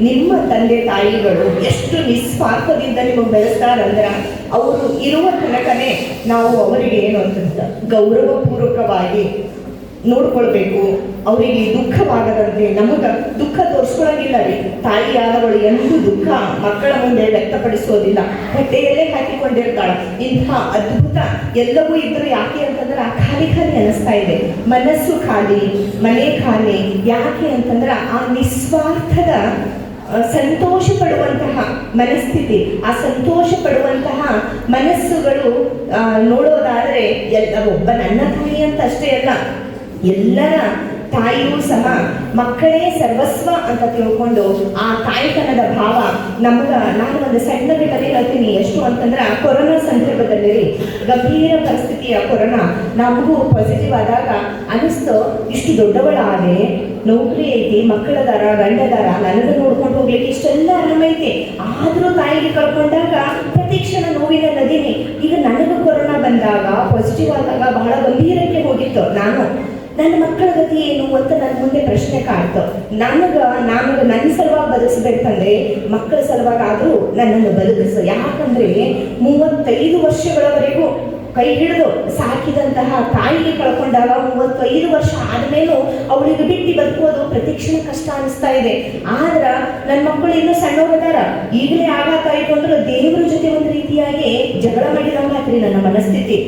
ನಿಮ್ಮ ತಂದೆ ತಾಯಿಗಳು ಎಷ್ಟು ನಿಸ್ವಾರ್ಥದಿಂದ ನಿಮಗೆ ಬೆಳೆಸ್ತಾರಂದ್ರೆ ಅವರು ಇರುವ ತನಕನೇ ನಾವು ಅವರಿಗೆ ಏನು ಅಂತಂದ್ರೆ ಗೌರವಪೂರ್ವಕವಾಗಿ ನೋಡ್ಕೊಳ್ಬೇಕು. ಅವರಿಗೆ ದುಃಖವಾಗದಂತೆ ನಮಗೆ ದುಃಖ ತೋರಿಸ್ಕೊಳ್ಳೋಂಗಿಲ್ಲ ರೀ. ತಾಯಿಯಾದವಳು ಎಂದೂ ದುಃಖ ಮಕ್ಕಳ ಮುಂದೆ ವ್ಯಕ್ತಪಡಿಸೋದಿಲ್ಲ, ಹೊಟ್ಟೆಯಲ್ಲೇ ಹಾಕಿಕೊಂಡಿರ್ತಾಳೆ. ಇಂಥ ಅದ್ಭುತ ಎಲ್ಲವೂ ಇದ್ರೂ ಯಾಕೆ ಅಂತಂದ್ರೆ ಖಾಲಿ ಅನಿಸ್ತಾ ಇದೆ, ಮನಸ್ಸು ಖಾಲಿ, ಮನೆ ಖಾಲಿ. ಯಾಕೆ ಅಂತಂದ್ರೆ ಆ ನಿಸ್ವಾರ್ಥದ ಸಂತೋಷ ಪಡುವಂತಹ ಮನಸ್ಥಿತಿ, ಆ ಸಂತೋಷ ಪಡುವಂತಹ ಮನಸ್ಸುಗಳು ನೋಡೋದಾದರೆ ಒಬ್ಬ ನನ್ನ ತಾಯಿ ಅಂತ ಅಷ್ಟೇ ಅಲ್ಲ, ಎಲ್ಲರ ತಾಯಿಯೂ ಸಹ ಮಕ್ಕಳೇ ಸರ್ವಸ್ವ ಅಂತ ತಿಳ್ಕೊಂಡು ಆ ತಾಯ್ತನದ ಭಾವ ನಾನು ಒಂದು ಸಣ್ಣ ಘಟನೆ ಹೇಳ್ತೀನಿ. ಎಷ್ಟು ಅಂತಂದ್ರೆ ಕೊರೋನಾ ಸಂದರ್ಭದಲ್ಲಿ ಗಂಭೀರ ಪರಿಸ್ಥಿತಿಯ ಕೊರೋನಾ ನಮಗೂ ಪಾಸಿಟಿವ್ ಆದಾಗ ಅನಿಸ್ತು, ಇಷ್ಟು ದೊಡ್ಡವಳಾದೆ, ನೌಕರಿ ಐತಿ, ಮಕ್ಕಳದಾರ, ಗಂಡದಾರ, ನನಗೆ ನೋಡ್ಕೊಂಡು ಹೋಗ್ಲಿಕ್ಕೆ ಇಷ್ಟೆಲ್ಲ ಆರಾಮೈತಿ. ಆದರೂ ತಾಯಿಗೆ ಕಳ್ಕೊಂಡಾಗ ಪ್ರತಿಕ್ಷಣ ನೋವಿನ ನದಿನಿ. ಈಗ ನನಗೆ ಕೊರೋನಾ ಬಂದಾಗ ಪಾಸಿಟಿವ್ ಆದಾಗ ಬಹಳ ಗಂಭೀರಕ್ಕೆ ಹೋಗಿತ್ತು. ನನ್ನ ಮಕ್ಕಳ ಗತಿ ಏನು ಅಂತ ನನ್ನ ಮುಂದೆ ಪ್ರಶ್ನೆ ಕಾಡ್ತು. ನಾನು ನನ್ನ ಸಲುವಾಗಿ ಬದುಕಿಸ್ಬೇಕಂದ್ರೆ ಮಕ್ಕಳ ಸಲುವಾಗಿ ಆದರೂ ನನ್ನನ್ನು ಬದುಕಿಸು. ಯಾಕಂದ್ರೆ 35 ವರ್ಷಗಳವರೆಗೂ ಕೈ ಹಿಡಿದು ಸಾಕಿದಂತಹ ತಾಯಿಗೆ ಕಳ್ಕೊಂಡಾಗ 35 ವರ್ಷ ಆದ್ಮೇಲೂ ಅವಳಿಗೆ ಬಿಟ್ಟು ಬದುಕೋದು ಪ್ರತಿಕ್ಷಣ ಕಷ್ಟ ಅನಿಸ್ತಾ ಇದೆ. ಆದ್ರೆ ನನ್ನ ಮಕ್ಕಳು ಇನ್ನೂ ಸಣ್ಣವರದಾರ, ಈಗಲೇ ಆಗಾತಾಯಿತು ಅಂದ್ರೆ ದೇವರ ಜೊತೆ ಒಂದು ರೀತಿಯಾಗಿ ಜಗಳ ಮಾಡಿದಂಗಾತ್ರಿ ನನ್ನ ಮನಸ್ಥಿತಿ.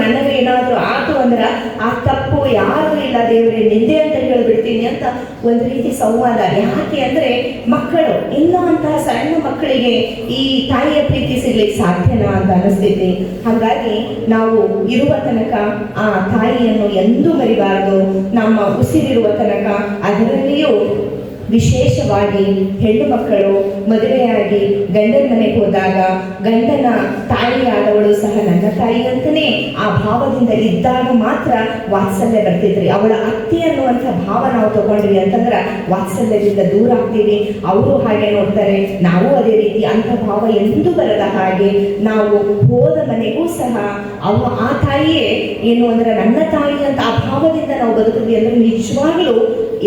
ನನಗೇನಾದ್ರೂ ಆತು ಅಂದ್ರೆ ಆ ತಪ್ಪು ಯಾರು ಇಲ್ಲ, ದೇವರೇ ನಿಂದೆ ಅಂತ ಹೇಳ್ಬಿಡ್ತೀನಿ ಅಂತ ಒಂದು ರೀತಿ ಸಂವಾದ. ಯಾಕೆ ಅಂದ್ರೆ ಮಕ್ಕಳು ಇನ್ನೂ ಅಂತಹ ಸಣ್ಣ ಮಕ್ಕಳಿಗೆ ಈ ತಾಯಿಯ ಪ್ರೀತಿ ಸಿಗ್ಲಿಕ್ಕೆ ಸಾಧ್ಯನಾ ಅಂತ ಅನಿಸ್ತೈತಿ. ಹಾಗಾಗಿ ನಾವು ಇರುವ ತನಕ ಆ ತಾಯಿಯನ್ನು ಎಂದೂ ಮರಿಬಾರದು. ನಮ್ಮ ಉಸಿರಿರುವ ತನಕ ಅದರಲ್ಲಿಯೂ ವಿಶೇಷವಾಗಿ ಹೆಣ್ಣು ಮಕ್ಕಳು ಮದುವೆಯಾಗಿ ಗಂಡನ ಮನೆಗೆ ಹೋದಾಗ ಗಂಡನ ತಾಯಿಯಾದವಳು ಸಹ ನನ್ನ ತಾಯಿ ಅಂತಲೇ ಆ ಭಾವದಿಂದ ಇದ್ದಾಗ ಮಾತ್ರ ವಾತ್ಸಲ್ಯ ಬರ್ತಿದ್ರಿ. ಅವಳ ಅತ್ತೆ ಅನ್ನುವಂಥ ಭಾವ ನಾವು ತಗೊಂಡ್ವಿ ಅಂತಂದ್ರೆ ವಾತ್ಸಲ್ಯದಿಂದ ದೂರ ಆಗ್ತೀವಿ. ಅವರು ಹಾಗೆ ನೋಡ್ತಾರೆ, ನಾವು ಅದೇ ರೀತಿ ಅಂಥ ಭಾವ ಎಂದೂ ಬರದ ಹಾಗೆ ನಾವು ಹೋದ ಮನೆಗೂ ಸಹ ಆ ತಾಯಿಯೇ ಏನು ಅಂದ್ರೆ ನನ್ನ ತಾಯಿ ಅಂತ ಆ ಭಾವದಿಂದ ನಾವು ಬದುಕಿದ್ವಿ ಅಂದ್ರೆ ನಿಜವಾಗ್ಲೂ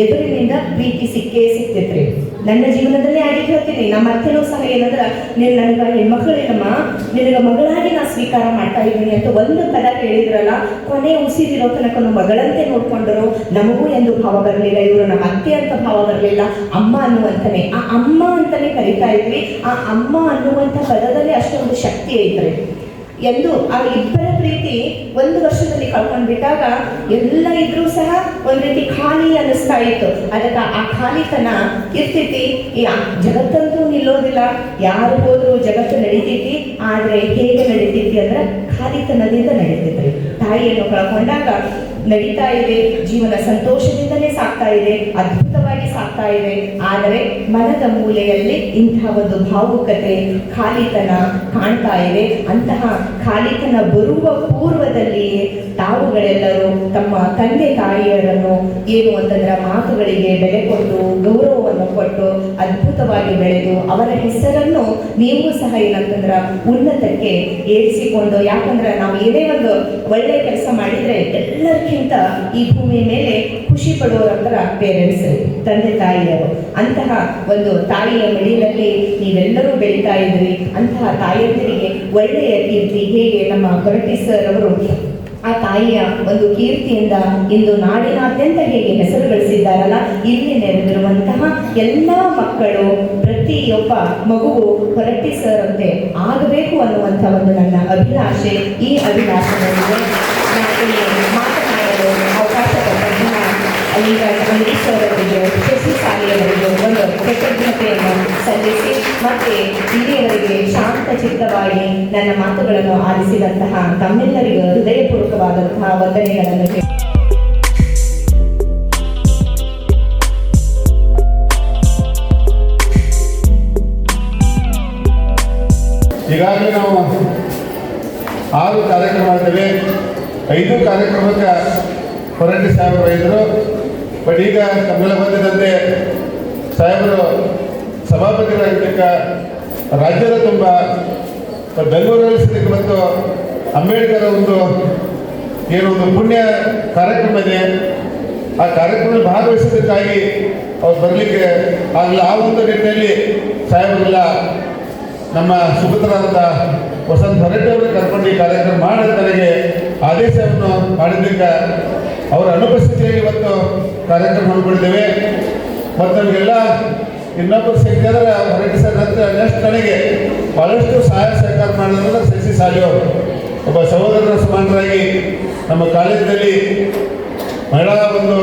ಎದುರಿನಿಂದ ಪ್ರೀತಿ ಸಿಗ್ತೈತ್ರಿ. ನನ್ನ ಜೀವನದಲ್ಲೇ ಆಗಿ ಹೇಳ್ತೀನಿ, ನಮ್ಮ ಅತ್ತೆನೂ ಸಹ ಏನಂದ್ರೆ ನೀನು ನನಗೆ ಹೆಣ್ಮಕ್ಳೇನಮ್ಮ, ನಿನಗೆ ಮಗಳಾಗಿ ನಾ ಸ್ವೀಕಾರ ಮಾಡ್ತಾ ಇದ್ದೀನಿ ಅಂತ ಒಂದು ಪದ ಹೇಳಿದ್ರಲ್ಲ, ಕೊನೆ ಉಸಿರಿರೋ ತನಕ ಮಗಳಂತೆ ನೋಡ್ಕೊಂಡರು. ನಮಗೂ ಎಂದು ಭಾವ ಬರಲಿಲ್ಲ, ಇವರು ನಮ್ಮ ಅತ್ತೆ ಅಂತ ಭಾವ ಬರಲಿಲ್ಲ. ಅಮ್ಮ ಅನ್ನುವಂಥನೇ ಆ ಅಮ್ಮ ಅಂತಾನೆ ಕರಿತಾ ಇದ್ವಿ. ಆ ಅಮ್ಮ ಅನ್ನುವಂಥ ಪದದಲ್ಲಿ ಅಷ್ಟೊಂದು ಶಕ್ತಿ ಐತ್ರಿ. ಎಂದು ಆ ಇಬ್ಬರ ಪ್ರೀತಿ ಒಂದು ವರ್ಷದಲ್ಲಿ ಕಳ್ಕೊಂಡ್ಬಿಟ್ಟಾಗ ಎಲ್ಲ ಇದ್ರೂ ಸಹ ಒಂದ್ ರೀತಿ ಖಾಲಿ ಅನ್ನಿಸ್ತಾ ಇತ್ತು. ಅದಕ್ಕೆ ಆ ಖಾಲಿತನ ಇರ್ತೈತಿ. ಈ ಜಗತ್ತಂತೂ ನಿಲ್ಲೋದಿಲ್ಲ, ಯಾರು ಹೋದ್ರು ಜಗತ್ತು ನಡೀತೈತಿ. ಆದ್ರೆ ಹೇಗೆ ನಡೀತೈತಿ ಅಂದ್ರೆ ಖಾಲಿತನದಿಂದ ನಡೀತೈತ್ರಿ. ತಾಯಿಯನ್ನು ಕಳ್ಕೊಂಡಾಗ ನಡೀತಾ ಇದೆ, ಜೀವನ ಸಂತೋಷದಿಂದಲೇ ಸಾಕ್ತಾ ಇದೆ, ಅದ್ಭುತವಾಗಿ ಸಾಕ್ತಾ ಇದೆ. ಆದರೆ ಮನದ ಮೂಲೆಯಲ್ಲಿ ಇಂತಹ ಒಂದು ಭಾವುಕತೆ, ಖಾಲಿತನ ಕಾಣ್ತಾ ಇದೆ. ಅಂತಹ ಖಾಲಿತನ ಬರುವ ಪೂರ್ವದಲ್ಲಿಯೇ ತಾವುಗಳೆಲ್ಲರೂ ತಮ್ಮ ತಂದೆ ತಾಯಿಯರನ್ನು ಏನು ಅಂತಂದ್ರೆ ಮಾತುಗಳಿಗೆ ಬೆಲೆ ಕೊಟ್ಟು ಗೌರವವನ್ನು ಕೊಟ್ಟು ಅದ್ಭುತವಾಗಿ ಬೆಳೆದು ಅವರ ಹೆಸರನ್ನು ನೀವು ಸಹ ಏನಂತಂದ್ರ ಉನ್ನತಕ್ಕೆ ಏರಿಸಿಕೊಂಡು, ಯಾಕಂದ್ರೆ ನಾವು ಏನೇ ಒಂದು ಒಳ್ಳೆ ಕೆಲಸ ಮಾಡಿದ್ರೆ ಎಲ್ಲರಿಗಿಂತ ಈ ಭೂಮಿ ಮೇಲೆ ಖುಷಿ ಪಡುವವರಂತರ ಪೇರೆಂಟ್ಸ್, ತಂದೆ ತಾಯಿಯರು. ಅಂತಹ ಒಂದು ತಾಯಿಯ ಮಡಿಲಲ್ಲಿ ನೀವೆಲ್ಲರೂ ಬೆಳೀತಾ ಇದ್ರಿ. ಅಂತಹ ತಾಯಿಯಂದರಿಗೆ ಒಳ್ಳೆಯ ಕೀರ್ತಿ ಹೇಗೆ ನಮ್ಮ ಕೊರಟಿ ಸರ್ ಅವರು ಆ ತಾಯಿಯ ಒಂದು ಕೀರ್ತಿಯಿಂದ ಇಂದು ನಾಡಿನಾದ್ಯಂತ ಹೇಗೆ ಹೆಸರು ಗಳಿಸಿದ್ದಾರಲ್ಲ, ಇಲ್ಲಿ ನೆರೆದಿರುವಂತಹ ಎಲ್ಲ ಮಕ್ಕಳು ಪ್ರತಿಯೊಬ್ಬ ಮಗುವು ಕೊರಟಿ ಸರ್ ಅಂತೆ ಆಗಬೇಕು ಅನ್ನುವಂಥ ಒಂದು ನನ್ನ ಅಭಿಲಾಷೆ. ಈ ಅಭಿಲಾಷೆಗಳಿಗೆ ಮಾತನಾಡಲು ಅವಕಾಶ ಕೊಟ್ಟಂತಹ ಈಗ ಅಂಗೀಶ್ ಅವರಿಗೆ, ಶಶಿ ಸಾಲಿಯವರಿಗೆ ಒಂದು ಕೃತಜ್ಞತೆಯನ್ನು ಸಲ್ಲಿಸಿ ಮತ್ತೆ ಇಲ್ಲಿಯವರೆಗೆ ಶಾಂತ ಚಿತ್ತವಾಗಿ ನನ್ನ ಮಾತುಗಳನ್ನು ಆಲಿಸಿದಂತಹ ತಮ್ಮೆಲ್ಲರಿಗೂ ಹೃದಯಪೂರ್ವಕವಾದಂತಹ ವಂದನೆಗಳನ್ನು ಈಗಾಗಲೇ ನಾವು 6 ಕಾರ್ಯಕ್ರಮ ಮಾಡಿದ್ದೇವೆ. 5 ಕಾರ್ಯಕ್ರಮಕ್ಕೆ ಕೊರಟಿ ಸಾಹೇಬರು ಇದ್ದರು. ಬಟ್ ಈಗ ತಮ್ಮೆಲ್ಲ ಬಂದಿದ್ದಂತೆ ಸಾಹೇಬರು ಸಭಾಪತಿಗಳಾಗಿದ್ದಕ್ಕೆ ರಾಜ್ಯದ ತುಂಬ ಬೆಂಗಳೂರಲ್ಲಿ ಸಿದ್ದಕ್ಕೆ ಮತ್ತು ಅಂಬೇಡ್ಕರ್ ಒಂದು ಒಂದು ಪುಣ್ಯ ಕಾರ್ಯಕ್ರಮ ಇದೆ. ಆ ಕಾರ್ಯಕ್ರಮದಲ್ಲಿ ಭಾಗವಹಿಸಿದ್ದಕ್ಕಾಗಿ ಅವ್ರು ಬರಲಿಕ್ಕೆ ಆಗಲಿಲ್ಲ. ಆ ಒಂದು ನಿಟ್ಟಿನಲ್ಲಿ ಸಾಹೇಬರೆಲ್ಲ ನಮ್ಮ ಸುಪುತ್ರರಾದ ವಸಂತ ಹೊರಟ್ಟಿ ಅವರು ಕರ್ಕೊಂಡು ಈ ಕಾರ್ಯಕ್ರಮ ಮಾಡೋದು ನನಗೆ ಆದೇಶವನ್ನು ಮಾಡಿದ್ದಕ್ಕೆ ಅವರ ಅನುಪಸ್ಥಿತಿಯಲ್ಲಿ ಇವತ್ತು ಕಾರ್ಯಕ್ರಮ ಹಮ್ಮಿಕೊಂಡಿದ್ದೇವೆ. ಮತ್ತು ನಮಗೆಲ್ಲ ಇನ್ನೊಬ್ಬರು ಸಿಕ್ಕಿದ್ರೆ ಹೊರಟಿ ಸರ್ ನಂತರ ನೆಕ್ಸ್ಟ್ ನನಗೆ ಭಾಳಷ್ಟು ಸಹಾಯ ಸಹಕಾರ ಮಾಡಿದ್ರೆ ಶಶಿ ಸಾಲಿಯವರು ಒಬ್ಬ ಸಹೋದರರ ಸಮಾನರಾಗಿ ನಮ್ಮ ಕಾಲೇಜಿನಲ್ಲಿ ಮಹಿಳಾ ಒಂದು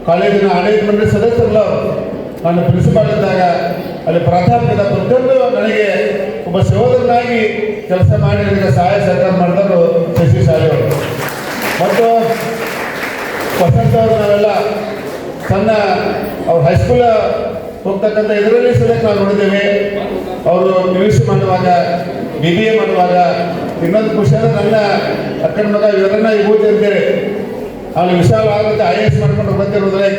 ಕಾಲೇಜಿನ ಆಡಳಿತ ಮಂಡಳಿ ಸದಸ್ಯರಲ್ಲ, ನಾನು ಪ್ರಿನ್ಸಿಪಾಲ್ ಇದ್ದಾಗ ಅಲ್ಲಿ ಪ್ರಾಥಮಿಕದ ಪ್ರತಿಯೊಂದು ನನಗೆ ಒಬ್ಬ ಸಹೋದರನಾಗಿ ಕೆಲಸ ಮಾಡಿ ನನಗೆ ಸಹಾಯ ಸಹಕಾರ ಮಾಡಿದವರು ಶಶಿ ಸಾಲಿಯವರು. ಮತ್ತು ವಸಂತ ಅವರು ನಾವೆಲ್ಲ ಸಣ್ಣ ಅವ್ರು ಹೈಸ್ಕೂಲ್ ಹೋಗ್ತಕ್ಕಂಥ ಇದರಲ್ಲಿ ಸದಕ್ಕೆ ನಾವು ನೋಡಿದ್ದೇವೆ. ಅವರು PUC ಮಾಡುವಾಗ, BBA ಮಾಡುವಾಗ ಇನ್ನೊಂದು ಖುಷಿ ಅಂದರೆ ನನ್ನ ಅಕ್ಕನ ಮಗ ಇವರನ್ನ ವಿಭೂತಿ ಅಂತೇಳಿ ಅವನು ವಿಶಾಲ ಆಗುತ್ತೆ IAS ಮಾಡ್ಕೊಂಡು ಬಂದಿರೋದ್ರೆ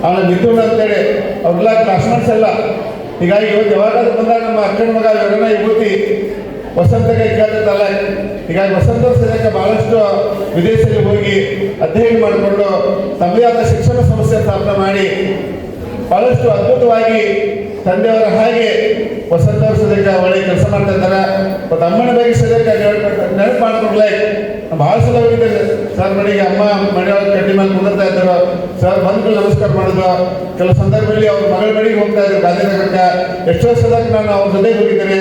ಅವನ ಮಿಥುನ್ ಅಂತೇಳಿ ಅವ್ರೆಲ್ಲ ಕ್ಲಾಸ್ಮೇಟ್ಸ್ ಎಲ್ಲ. ಹೀಗಾಗಿ ಇವತ್ತು ಯಾವಾಗಾದ್ರೂ ಬಂದಾಗ ನಮ್ಮ ಅಕ್ಕನ ಮಗ ಇವರನ್ನ ವಿಭೂತಿ ವಸಂತಗೆ ಕೇಳ್ತಿರ್ತಲ್ಲ. ಹೀಗಾಗಿ ವಸಂತ ಸದ್ಯಕ್ಕೆ ಬಹಳಷ್ಟು ವಿದೇಶದಲ್ಲಿ ಹೋಗಿ ಅಧ್ಯಯನ ಮಾಡಿಕೊಂಡು ತಮ್ಮದೇ ಆದ ಶಿಕ್ಷಣ ಸಂಸ್ಥೆ ಸ್ಥಾಪನೆ ಮಾಡಿ ಬಹಳಷ್ಟು ಅದ್ಭುತವಾಗಿ ತಂದೆಯವರ ಹಾಗೆ ವಸಂತವ್ರ ಸದ್ಯಕ್ಕೆ ಒಳ್ಳೆ ಕೆಲಸ ಮಾಡ್ತಾ ಇದ್ದಾರೆ. ಮತ್ತು ಅಮ್ಮನ ಬಗ್ಗೆ ಸದ್ಯಕ್ಕೆ ನೆನಪು ಮಾಡ್ಕೊಂಡ್ಲೆ ಭಾಳ ಸಲ ಹೋಗಿದ್ದೇನೆ ಸರ್ ಮನೆಗೆ. ಅಮ್ಮ ಮನೆಯೊಳಗೆ ಕಟ್ಟಿ ಮೇಲೆ ಕುಂದಿರ್ತಾ ಇದ್ದರು. ಸರ್ ಬಂದು ನಮಸ್ಕಾರ ಮಾಡೋದು. ಕೆಲವು ಸಂದರ್ಭದಲ್ಲಿ ಅವ್ರ ಮಗಳ ಮನೆಗೆ ಹೋಗ್ತಾ ಇದ್ರು ಗಾಂಧಿನಗರಕ್ಕೆ. ಎಷ್ಟೋ ಸಲಕ್ಕೆ ನಾನು ಅವ್ರ ಜೊತೆಗೆ ಹೋಗಿದ್ದೇನೆ.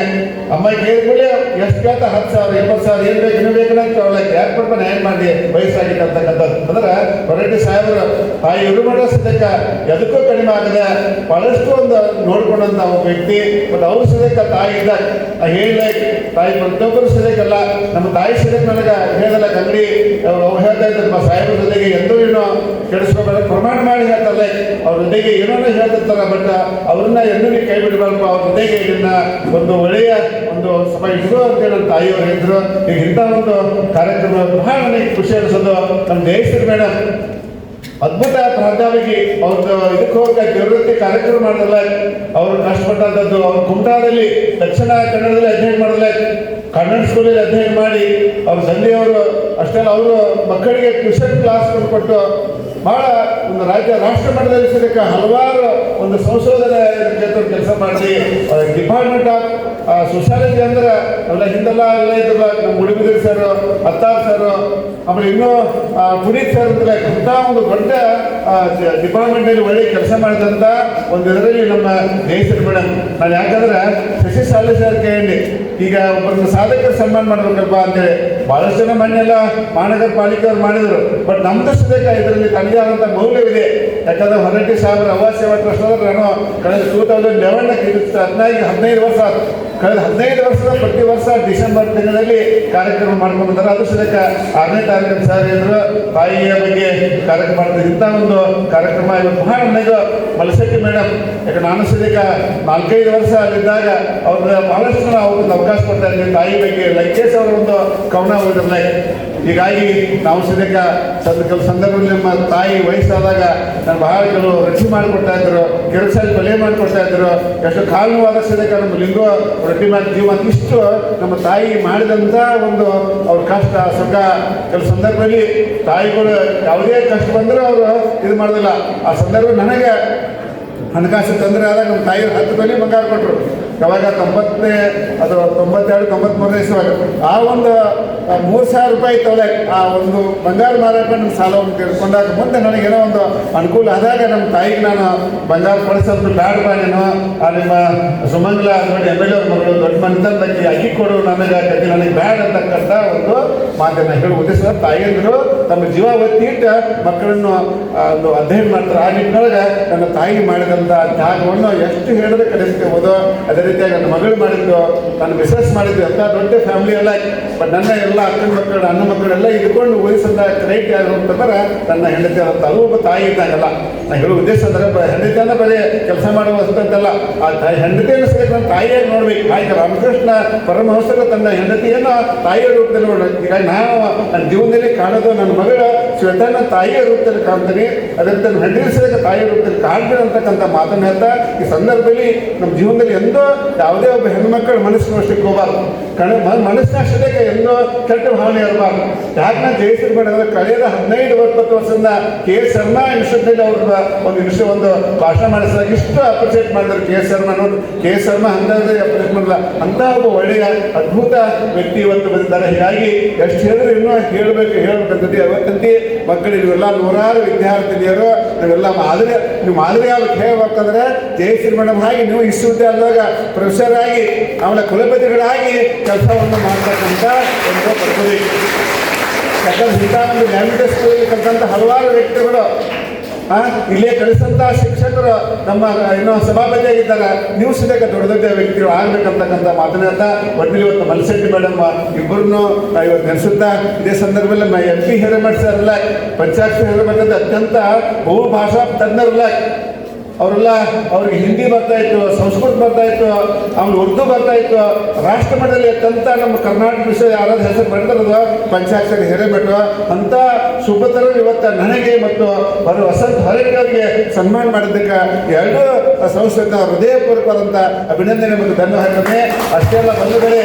ಅಮ್ಮ ಕೇಳಿದ್ಮೇಲೆ ಎಷ್ಟು ಕೇಳ್ತಾ 10,000 20,000 ಏನು ಬೇಕು ಇನ್ನೂ ಬೇಕಂತ ಅವಳಕ್ಕೆ ಯಾಕೆ ಕೊಡ್ತಾನೆ ಏನು ಮಾಡಿ ವಯಸ್ಸಾಗಿತ್ತು ಅಂತಕ್ಕಂಥದ್ದು. ಅಂದ್ರೆ ಹೊರಟಿ ಸಾಹೇಬರು ಆ ಇವರು ಸದ್ಯಕ್ಕೆ ಎದಕ್ಕೂ ಕಡಿಮೆ ಆಗದೆ ಬಹಳಷ್ಟು ಒಂದು ನೋಡ್ಕೊಂಡಂಥ ಒಬ್ಬ ವ್ಯಕ್ತಿ. ಮತ್ತು ಅವ್ರ ಸದ್ಯಕ್ಕೆ ತಾಯಿ ಇದ್ದಾಗ ಹೇಳ ತಾಯಿ ಪ್ರತಿಯೊಬ್ಬರು ಸದ್ಯಕ್ಕಲ್ಲ ನಮ್ಮ ತಾಯಿ ಸದ್ಯಕ್ಕೆ ನನಗೆ ಹೇಳಲ್ಲ ಅಂಗಡಿ ಹೇಳ್ತಾ ಇದ್ದಾರೆ ನಮ್ಮ ಸಾಹೇಬ್ರ ಜೊತೆಗೆ ಎಂದೂ ಏನೋ ಕೆಡಿಸ್ಕೋಬೇಡ ಪ್ರಮಾಣ ಮಾಡಿ ಹೇಳ್ತಾರಲ್ಲ ಅವ್ರ ಜೊತೆಗೆ ಏನೋ ಹೇಳ್ತಿರ್ತಾರ ಬಟ್ ಅವ್ರನ್ನ ಎಂದೂ ನೀವು ಕೈ ಬಿಡಬಾರ್ದು ಅವ್ರ ಜೊತೆಗೆ ಇದನ್ನ ಒಂದು ಒಳ್ಳೆಯ ಒಂದು ಸಮಯ ಇದ್ರು ಅಂತೇಳಿ ನಮ್ಮ ತಾಯಿಯವರು ಹೇಳಿದ್ರು. ಈಗ ಇಂಥ ಒಂದು ಕಾರ್ಯಕ್ರಮ ಬಹಳ ನನಗೆ ಖುಷಿ ಅನಿಸೋದು. ನಮ್ಮ ಜಯಶ್ರೀ ಮೇಡಮ್ ಅದ್ಭುತ ಪ್ರಾಧ್ಯಾಪಕಿ ಅವ್ರದ್ದು ಇದಕ್ಕೆ ಹೋಗಿ ನಿವೃತ್ತಿ ಕಾರ್ಯಕ್ರಮ ಮಾಡಿದಲ್ಲ, ಅವರು ಕಷ್ಟಪಟ್ಟಂಥದ್ದು. ಅವ್ರ ಕುಮಟಾದಲ್ಲಿ ದಕ್ಷಿಣ ಕನ್ನಡದಲ್ಲಿ ಅಧ್ಯಯನ ಮಾಡಿದಲ್ಲ, ಕನ್ನಡ ಸ್ಕೂಲಲ್ಲಿ ಅಧ್ಯಯನ ಮಾಡಿ ಅವ್ರ ತಂದೆಯವರು ಅಷ್ಟೆಲ್ಲ ಅವರು ಮಕ್ಕಳಿಗೆ ಟ್ಯೂಷನ್ ಕ್ಲಾಸ್ ಕೊಟ್ಟು ಬಹಳ ಒಂದು ರಾಷ್ಟ್ರ ಮಟ್ಟದಲ್ಲಿ ಸರಿಕ ಹಲವಾರು ಒಂದು ಸಂಶೋಧನೆ ಕ್ಷೇತ್ರ ಕೆಲಸ ಮಾಡಿ ಡಿಪಾರ್ಟ್ಮೆಂಟ್ ಆಫ್ ಸೋಶಾಲಜಿ ಅಂದ್ರೆ ಎಲ್ಲ ಹಿಂದೆಲ್ಲ ಎಲ್ಲ ಇದ್ರಲ್ಲ ನಮ್ಮ ಮುಡಿಬಿದಿರ್ ಸರ್, ಅತ್ತಾರ್ ಸರ್, ಆಮೇಲೆ ಇನ್ನೂ ಪುನೀತ್ ಸರ್ ಅಂದ್ರೆ ಇಂಥ ಒಂದು ದೊಡ್ಡ ಡಿಪಾರ್ಟ್ಮೆಂಟಲ್ಲಿ ಒಳ್ಳೆ ಕೆಲಸ ಮಾಡಿದಂಥ ಒಂದು ಇದರಲ್ಲಿ ನಮ್ಮ ಜಯಶ್ರೀ ಮೇಡಮ್. ನಾನು ಯಾಕಂದ್ರೆ ಶಶಿ ಶಾಲೆ ಸರ್ ಕೇಳಿ ಈಗ ಒಬ್ಬರನ್ನ ಸಾಧಕರ ಸನ್ಮಾನ ಮಾಡ್ಬೇಕಲ್ವಾ ಅಂತೇಳಿ ಬಹಳಷ್ಟು ಜನ ಮನೆಯೆಲ್ಲ ಮಹಾನಗರ ಪಾಲಿಕೆ ಅವ್ರು ಮಾಡಿದರು. ಬಟ್ ನಮ್ದು ಸದ್ಯಕ್ಕೆ ಇದರಲ್ಲಿ ತನ್ನದೇ ಆದಂಥ ಮೌಲ್ಯವಿದೆ. ಯಾಕಂದ್ರೆ ಹೊರಟ್ಟಿ ಸಾಹೇಬರ ಅವಾಜ್ ಸೇವಾ ಟ್ರಸ್ಟ್ ಅಂದ್ರೆ ನಾನು ಕಳೆದ 2011 15 ವರ್ಷ ಕಳೆದ 15 ವರ್ಷದ ಪ್ರತಿ ವರ್ಷ ಡಿಸೆಂಬರ್ ತಿಂಗಳಲ್ಲಿ ಕಾರ್ಯಕ್ರಮ ಮಾಡ್ಕೊಂಡು ಬಂದಾರೆ. ಅದು ಸದ್ಯಕ್ಕೆ 6ನೇ ತಾರೀಕು ಸರ್ ಇದ್ರು ತಾಯಿಯ ಬಗ್ಗೆ ಕಾರ್ಯಕ್ರಮ ಮಾಡ್ತಾರೆ. ಇಂಥ ಒಂದು ಕಾರ್ಯಕ್ರಮ ಇವತ್ತು ಬಹಳ ನನಗೆ ಮಲಸಟ್ಟಿ ಮೇಡಮ್, ಯಾಕಂದ್ರೆ ನಾನು ಸದ್ಯಕ್ಕೆ 4-5 ವರ್ಷ ಅಲ್ಲಿದ್ದಾಗ ಅವ್ರ ಬಹಳಷ್ಟು ಜನ ಅವ್ರದ್ದು ಅವಕಾಶ ಕೊಡ್ತಾ ಇದ್ದೀವಿ. ತಾಯಿ ಬಗ್ಗೆ ಲಂಕೇಶ್ ಅವರ ಒಂದು ಕವನ ಓದಿರಲ್ಲ. ಹೀಗಾಗಿ ನಾವು ಸದ್ಯಕ್ಕೆ ಕೆಲವು ಸಂದರ್ಭದಲ್ಲಿ ನಮ್ಮ ತಾಯಿ ವಯಸ್ಸಾದಾಗ ನಾನು ಬಹಳ ಕೆಲವು ರೊಟ್ಟಿ ಮಾಡಿಕೊಡ್ತಾ ಇದ್ರು, ಕೆಲಸದಲ್ಲಿ ಬೆಲೆ ಮಾಡಿಕೊಡ್ತಾ ಇದ್ರು. ಎಷ್ಟು ಕಾರಣವಾದ ಸದ್ಯಕ್ಕೆ ನಮ್ಮ ಲಿಂಗೋ ರೊಟ್ಟಿ ಮಾಡಿ ಜೀವ ಇಷ್ಟು ನಮ್ಮ ತಾಯಿ ಮಾಡಿದಂಥ ಒಂದು ಅವ್ರ ಕಷ್ಟ ಸುಖ ಕೆಲವು ಸಂದರ್ಭದಲ್ಲಿ ತಾಯಿಗಳು ಯಾವುದೇ ಕಷ್ಟ ಬಂದರೂ ಅವರು ಇದು ಮಾಡೋದಿಲ್ಲ. ಆ ಸಂದರ್ಭ ನನಗೆ ಹಣಕಾಸು ತೊಂದರೆ ಆದಾಗ ನಮ್ಮ ತಾಯಿಯವರು 10 ತೊಲೆ ಬಂಗಾರ ಕೊಟ್ಟರು. ಯಾವಾಗ 92-93 ಇಸುವಾಗ ಆ ಒಂದು 3,000 ರೂಪಾಯಿ ತೊಲೆ ಆ ಒಂದು ಬಂಗಾರ ಮಾರಾಟ ನನ್ನ ಸಾಲವನ್ನು ತಿಳ್ಕೊಂಡಾಗ ಮುಂದೆ ನನಗೇನೋ ಒಂದು ಅನುಕೂಲ ಆದಾಗ ನಮ್ಮ ತಾಯಿಗೆ ನಾನು ಬಂಗಾರ ಕೊಡಿಸೋದು ಬ್ಯಾಡ ಬಾ ನೀನು ನಿಮ್ಮ ಸುಮಂಗಲ ನೋಡಿ MLA ಅವ್ರ ಮಗಳು ದೊಡ್ಡ ಮನೆತನ ಬಗ್ಗೆ ಅಕ್ಕಿ ಕೊಡು ನನಗೆ ನನಗೆ ಬ್ಯಾಡ ಅಂತಕ್ಕಂಥ ಒಂದು ಮಾತನ್ನು ಹೇಳಿ ಉದ್ದೇಶ ತಾಯಿಯಂದರು ತಮ್ಮ ಜೀವ ಒತ್ತಿಟ್ಟು ಮಕ್ಕಳನ್ನು ಒಂದು ಅಧ್ಯಯನ ಮಾಡ್ತಾರೆ. ಆ ನಿಟ್ಟಿನೊಳಗೆ ನನ್ನ ತಾಯಿ ಮಾಡಿದಂಥ ತ್ಯಾಗವನ್ನು ಎಷ್ಟು ಹೇಳಿದ್ರೆ ಕಲಿಸ್ತೇವೋದು. ಅದೇ ರೀತಿಯಾಗಿ ನನ್ನ ಮಗಳು ಮಾಡಿದ್ದು, ನನ್ನ ಮಿಸಸ್ ಮಾಡಿದ್ದು ಎಲ್ಲ ದೊಡ್ಡ ಫ್ಯಾಮಿಲಿ ಎಲ್ಲ. ಬಟ್ ನನ್ನ ಎಲ್ಲ ಅಕ್ಕನ ಮಕ್ಕಳು ಅಣ್ಣ ಮಕ್ಕಳೆಲ್ಲ ಇದ್ಕೊಂಡು ಉಳಿಸಂತ ಕ್ರೈಟ್ ಯಾರು ಅಂತಂದ್ರೆ ನನ್ನ ಹೆಂಡತಿ ಅಂತ. ಅದು ಒಬ್ಬ ತಾಯಿ ಇದ್ದಾಗಲ್ಲ. ನಾನು ಹೇಳೋ ಉದ್ದೇಶ ಅಂದ್ರೆ ಹೆಂಡತಿ ಅಂದ್ರೆ ಬರೀ ಕೆಲಸ ಮಾಡುವಂಥದ್ದಲ್ಲ, ಆ ಹೆಂಡತಿಯನ್ನು ಸಹ ನನ್ನ ತಾಯಿಯಾಗಿ ನೋಡ್ಬೇಕು. ಹಾಗೆ ರಾಮಕೃಷ್ಣ ಪರಮಹಂಸರು ತನ್ನ ಹೆಂಡತಿಯನ್ನು ತಾಯಿಯ ರೂಪದಲ್ಲಿ ನೋಡ್ಬೇಕು. ಈಗ ನಾವು ನನ್ನ ಜೀವನದಲ್ಲಿ ಕಾಣೋದು ನನ್ನ ಮಗಳು ಶ್ವೇತನ ತಾಯಿಯ ರೂಪದಲ್ಲಿ ಕಾಣ್ತೀನಿ, ಅದೇ ರೀತಿ ನನ್ನ ಹೆಂಡತಿ ಸಹ ತಾಯಿಯ ರೂಪದಲ್ಲಿ ಕಾಣ್ತೀನಿ ಅಂತಕ್ಕಂಥ ಮಾತನ್ನು ಹೇಳ್ತಾ ಈ ಸಂದರ್ಭದಲ್ಲಿ ನಮ್ಮ ಜೀವನದಲ್ಲಿ ಎಂದೋ ಯಾವುದೇ ಒಬ್ಬ ಹೆಣ್ಮಕ್ಕಳ ಮನಸ್ಸು ನೋಡ್ಲಿಕ್ಕೆ ಹೋಗಬಾರ್ದು. ಮನಸ್ಸಿನಷ್ಟಕ್ಕೆ ಎಂದೋ ಕೆಟ್ಟ ಭಾವನೆ ಇರಬಾರ್ದು. ಯಾಕೆ ನಾನು ಜಯಶ್ರೀ ಮಾಡಿದ್ರೆ ಕಳೆದ 15-20 ವರ್ಷದಿಂದ KS ಶರ್ಮಾ ಇನ್ಸ್ಟಿಟ್ಯೂಟ್ನಲ್ಲಿ ಅವ್ರಿಗೆ ಒಂದು ಭಾಷಣ ಮಾಡಿಸಿದಾಗ ಇಷ್ಟು ಅಪ್ರಿಷಿಯೇಟ್ ಮಾಡಿದ್ರು KS ಶರ್ಮಾ. ನೋಡಿ KS ಶರ್ಮಾ ಅಂದಾಜೆ ಅಪ್ರಿಷಿಯೇಟ್ ಮಾಡಿಲ್ಲ ಅಂತ ಒಬ್ಬ ಒಳ್ಳೆಯ ಅದ್ಭುತ ವ್ಯಕ್ತಿ ಇವತ್ತು ಬಂದಿದ್ದಾರೆ. ಹೀಗಾಗಿ ಎಷ್ಟು ಹೇಳಿದ್ರು ಇನ್ನೂ ಹೇಳ್ಬೇಕಂತಂದು ಅವತ್ತಂತೆ ಮಕ್ಕಳು ಇವೆಲ್ಲ ನೂರಾರು ವಿದ್ಯಾರ್ಥಿನಿಯರು ನಾವೆಲ್ಲ ನೀವು ಮಾದರಿ ಹೇಳ್ಬೇಕಂದ್ರೆ ಜಯಶ್ರೀ ಮೇಡಮ್ ಹಾಗೆ ನೀವು ವಿಶ್ವವಿದ್ಯಾಲಯದಾಗ ಪ್ರೊಫೆಸರ್ ಆಗಿ ಆಮೇಲೆ ಕುಲಪತಿಗಳಾಗಿ ಕೆಲಸವನ್ನು ಮಾಡ್ತಕ್ಕಂಥ ಒಂದು ಪದ್ಧತಿ. ಯಾಕಂದ್ರೆ ಇಂಥ ಒಂದು ಲ್ಯಾಂಗ್ವೇಜ್ ಸ್ಕೂಲಲ್ಲಿ ಕಲಿತಂಥ ಹಲವಾರು ವ್ಯಕ್ತಿಗಳು ಇಲ್ಲೇ ಕಲಿಸಂಥ ಶಿಕ್ಷಕರು ನಮ್ಮ ಇನ್ನೂ ಸಭಾಪತಿಯಾಗಿದ್ದಾರೆ. ನೀವು ಸದ್ಯಕ್ಕೆ ದೊಡ್ಡ ದೊಡ್ಡ ವ್ಯಕ್ತಿಗಳು ಆಗ್ಬೇಕಂತಕ್ಕಂಥ ಮಾತನಾಡ್ತಾ ಒಟ್ಟಿನಲ್ಲಿ ಇವತ್ತು ಮಲಸಟ್ಟಿ ಮೇಡಮ್ ಇಬ್ಬರನ್ನು ಇವತ್ತು ನೆನೆಸುತ್ತಾ ಇದೇ ಸಂದರ್ಭದಲ್ಲಿ MP ಹಿರೇಮಠ್ ಸರ್ ಇಲ್ಲ, ಪಂಚಾಕ್ಷರಿ ಹಿರೇಮಠ ಅತ್ಯಂತ ಬಹುಭಾಷಾ ತಜ್ಞರಲ್ಲ. ಅವರೆಲ್ಲ ಅವ್ರಿಗೆ ಹಿಂದಿ ಬರ್ತಾ ಇತ್ತು, ಸಂಸ್ಕೃತ ಬರ್ತಾ ಇತ್ತು, ಆಮೇಲೆ ಉರ್ದು ಬರ್ತಾ ಇತ್ತು. ರಾಷ್ಟ್ರ ಮಟ್ಟದಲ್ಲಿ ಅತ್ಯಂತ ನಮ್ಮ ಕರ್ನಾಟಕ ವಿಷಯ ಯಾರಾದ್ರೂ ಹೆಸರು ಬರ್ತಿರೋದು ಪಂಚಾಕ್ಷರಿ ಹಿರೇಮಠ ಅಂತ ಸುಭದ್ರರು ಇವತ್ತು ನನಗೆ ಮತ್ತು ವಸಂತ ಹೊರಗೆ ಸನ್ಮಾನ ಮಾಡಿದ್ದಕ್ಕೆ ಎರಡೂ ಸಂಸ್ಥೆಯ ಹೃದಯಪೂರ್ವಕವಾದಂಥ ಅಭಿನಂದನೆ ಮತ್ತು ಧನ್ಯವಾದನೆ. ಅಷ್ಟೆಲ್ಲ ಬಂಧುಗಳೇ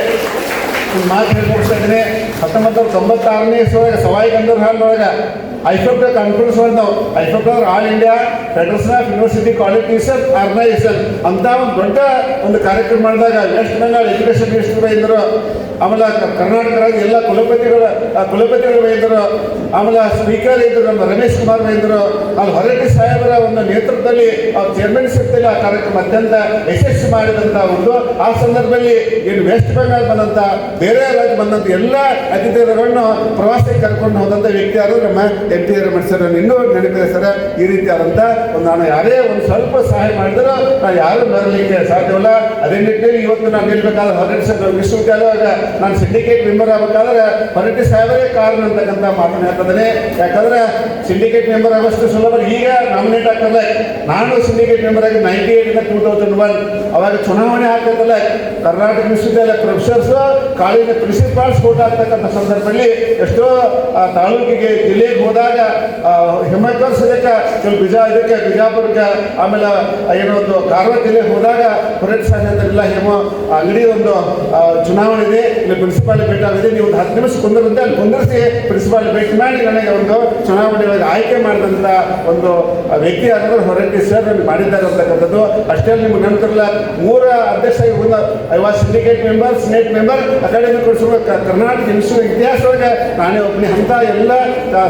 ಮಾತು ಹೇಳಿ ಮುಗಿಸ್ತಾ ಇದ್ದೀನಿ. 1996ನೇ ಇಸ್ವಿಯೊಳಗೆ ಸವಾಯಿ ಗಂಧರ್ವ ಹಾಲ್ನೊಳಗೆ IFAC ಕಾನ್ಫರೆನ್ಸ್ ನಾವು IFAC all India federation of university college teacher organisation ಅಂತ ಒಂದು ದೊಡ್ಡ ಒಂದು ಕಾರ್ಯಕ್ರಮ ಮಾಡಿದಾಗ ವೆಸ್ಟ್ ಬೆಂಗಾಲ್ ಎಜುಕೇಷನ್ ಮಿನಿಸ್ಟರ್ ಇದ್ದರು ಆಮೇಲೆ ಕರ್ನಾಟಕ ರಾಜ್ಯ ಎಲ್ಲ ಕುಲಪತಿಗಳ ವೈದ್ಯರು, ಆಮೇಲೆ ಸ್ಪೀಕರ್ ಇದ್ದರು ನಮ್ಮ ರಮೇಶ್ ಕುಮಾರ್ ವೈದ್ಯರು, ಅಲ್ಲಿ ಹೊರಟ್ಟಿ ಸಾಹೇಬರ ಒಂದು ನೇತೃತ್ವದಲ್ಲಿ ಚೇರ್ಮನ್ಶಿಪ್ನಲ್ಲಿ ಆ ಕಾರ್ಯಕ್ರಮ ಅತ್ಯಂತ ಯಶಸ್ವಿ ಮಾಡಿದಂಥ ಒಂದು ಆ ಸಂದರ್ಭದಲ್ಲಿ ಏನು ವೆಸ್ಟ್ ಬೆಂಗಾಲ್ ಬಂದಂಥ ಬೇರೆ ರಾಜ್ಯ ಬಂದಂಥ ಎಲ್ಲ ಅತಿಥಿಗಳನ್ನು ಪ್ರವಾಸಕ್ಕೆ ಕರ್ಕೊಂಡು ಹೋದಂಥ ವ್ಯಕ್ತಿ ಯಾರು ನಮ್ಮ ಎಂ ಟಿ ರಮಣ ಸರ್. ಇನ್ನೂ ನೆನಪಿದೆ ಸರ್, ಈ ರೀತಿ ಆದಂಥ ಒಂದು ನಾನು ಯಾರೇ ಒಂದು ಸ್ವಲ್ಪ ಸಹಾಯ ಮಾಡಿದರೂ ನಾನು ಯಾರು ಬರಲಿಕ್ಕೆ ಸಾಧ್ಯವಿಲ್ಲ. ಅದೇ ನಿಟ್ಟಿನಲ್ಲಿ ಇವತ್ತು ನಾನು ನಿಲ್ಬೇಕಾದ್ರೆ ಹೊರಟ್ಟಿ ಸರ್ ವಿಶ್ವವಿದ್ಯಾಲಯ ನಾನು ಸಿಂಡಿಕೇಟ್ ಮೆಂಬರ್ ಆಗಬೇಕಾದ್ರೆ ಹೊರಟ್ಟಿ ಸಾಹೇಬರೇ ಕಾರಣ ಅಂತಕ್ಕಂಥ ಮಾತನ್ನು ಹೇಳ್ತಿದ್ದೇನೆ. ಯಾಕಂದ್ರೆ ಸಿಂಡಿಕೇಟ್ ಮೆಂಬರ್ ಆಗೋಷ್ಟು ಸುಲಭ ಈಗ ನಾಮಿನೇಟ್ ಆಗ್ತದೆ. ನಾನು ಸಿಂಡಿಕೇಟ್ ಮೆಂಬರ್ ಆಗಿ 98 2001 ಅವಾಗ ಚುನಾವಣೆ ಆಗ್ತದಲ್ಲ, ಕರ್ನಾಟಕ ವಿಶ್ವವಿದ್ಯಾಲಯ ಪ್ರೊಫೆಸರ್ಸು ಕಾಲೇಜಿನ ಪ್ರಿನ್ಸಿಪಾಲ್ಸ್ ಫೋಟೋ ಆಗ್ತಕ್ಕಂಥ ಸಂದರ್ಭದಲ್ಲಿ ಎಷ್ಟೋ ತಾಲೂಕಿಗೆ ಜಿಲ್ಲೆಗೆ ಹೋದಾಗ ಹಿಮಕರ್ಸೋದಕ್ಕೆ ಇದಕ್ಕೆ ಬಿಜಾಪುರಕ್ಕೆ, ಆಮೇಲೆ ಏನೋ ಒಂದು ಕಾರವಾರ ಜಿಲ್ಲೆಗೆ ಹೋದಾಗ ಹೊರಟ್ಟಿ ಸಾಧ್ಯತೆಲ್ಲ ಹೇಮೋ ಅಂಗಡಿ ಒಂದು ಚುನಾವಣೆ ಇದೆ, ಇಲ್ಲಿ ಪ್ರಿನ್ಸಿಪಾಲ್ ಭೇಟಿ ಆಗಿದೆ, ನೀವು ಒಂದು 10 ನಿಮಿಷ ಕುಂದಿರಂತೆ ಅಲ್ಲಿ ಕುಂದಿರಿಸಿ ಪ್ರಿನ್ಸಿಪಾಲ್ ಭೇಟಿ ಮಾಡಿ ನನಗೆ ಒಂದು ಚುನಾವಣೆ ಒಳಗೆ ಆಯ್ಕೆ ಮಾಡಿದಂಥ ಒಂದು ವ್ಯಕ್ತಿ ಆದ್ರೆ ಹೊರಟ್ಟಿ ಸರ್ ನನಗೆ ಮಾಡಿದ್ದಾರೆ ಅಂತಕ್ಕಂಥದ್ದು. ಅಷ್ಟೇ ನಿಮ್ಗೆ ನಂತರಲ್ಲ 3 ಅಧ್ಯಕ್ಷ ಸಿಂಡಿಕೇಟ್ ಮೆಂಬರ್, ಸ್ನೇಟ್ ಮೆಂಬರ್, ಅಕಾಡೆಮಿ ಕೊಡಿಸುವ ಕರ್ನಾಟಕ ಇತಿಹಾಸದೊಳಗೆ ನಾನೇ ಒಬ್ಬನೇ ಅಂತ ಎಲ್ಲ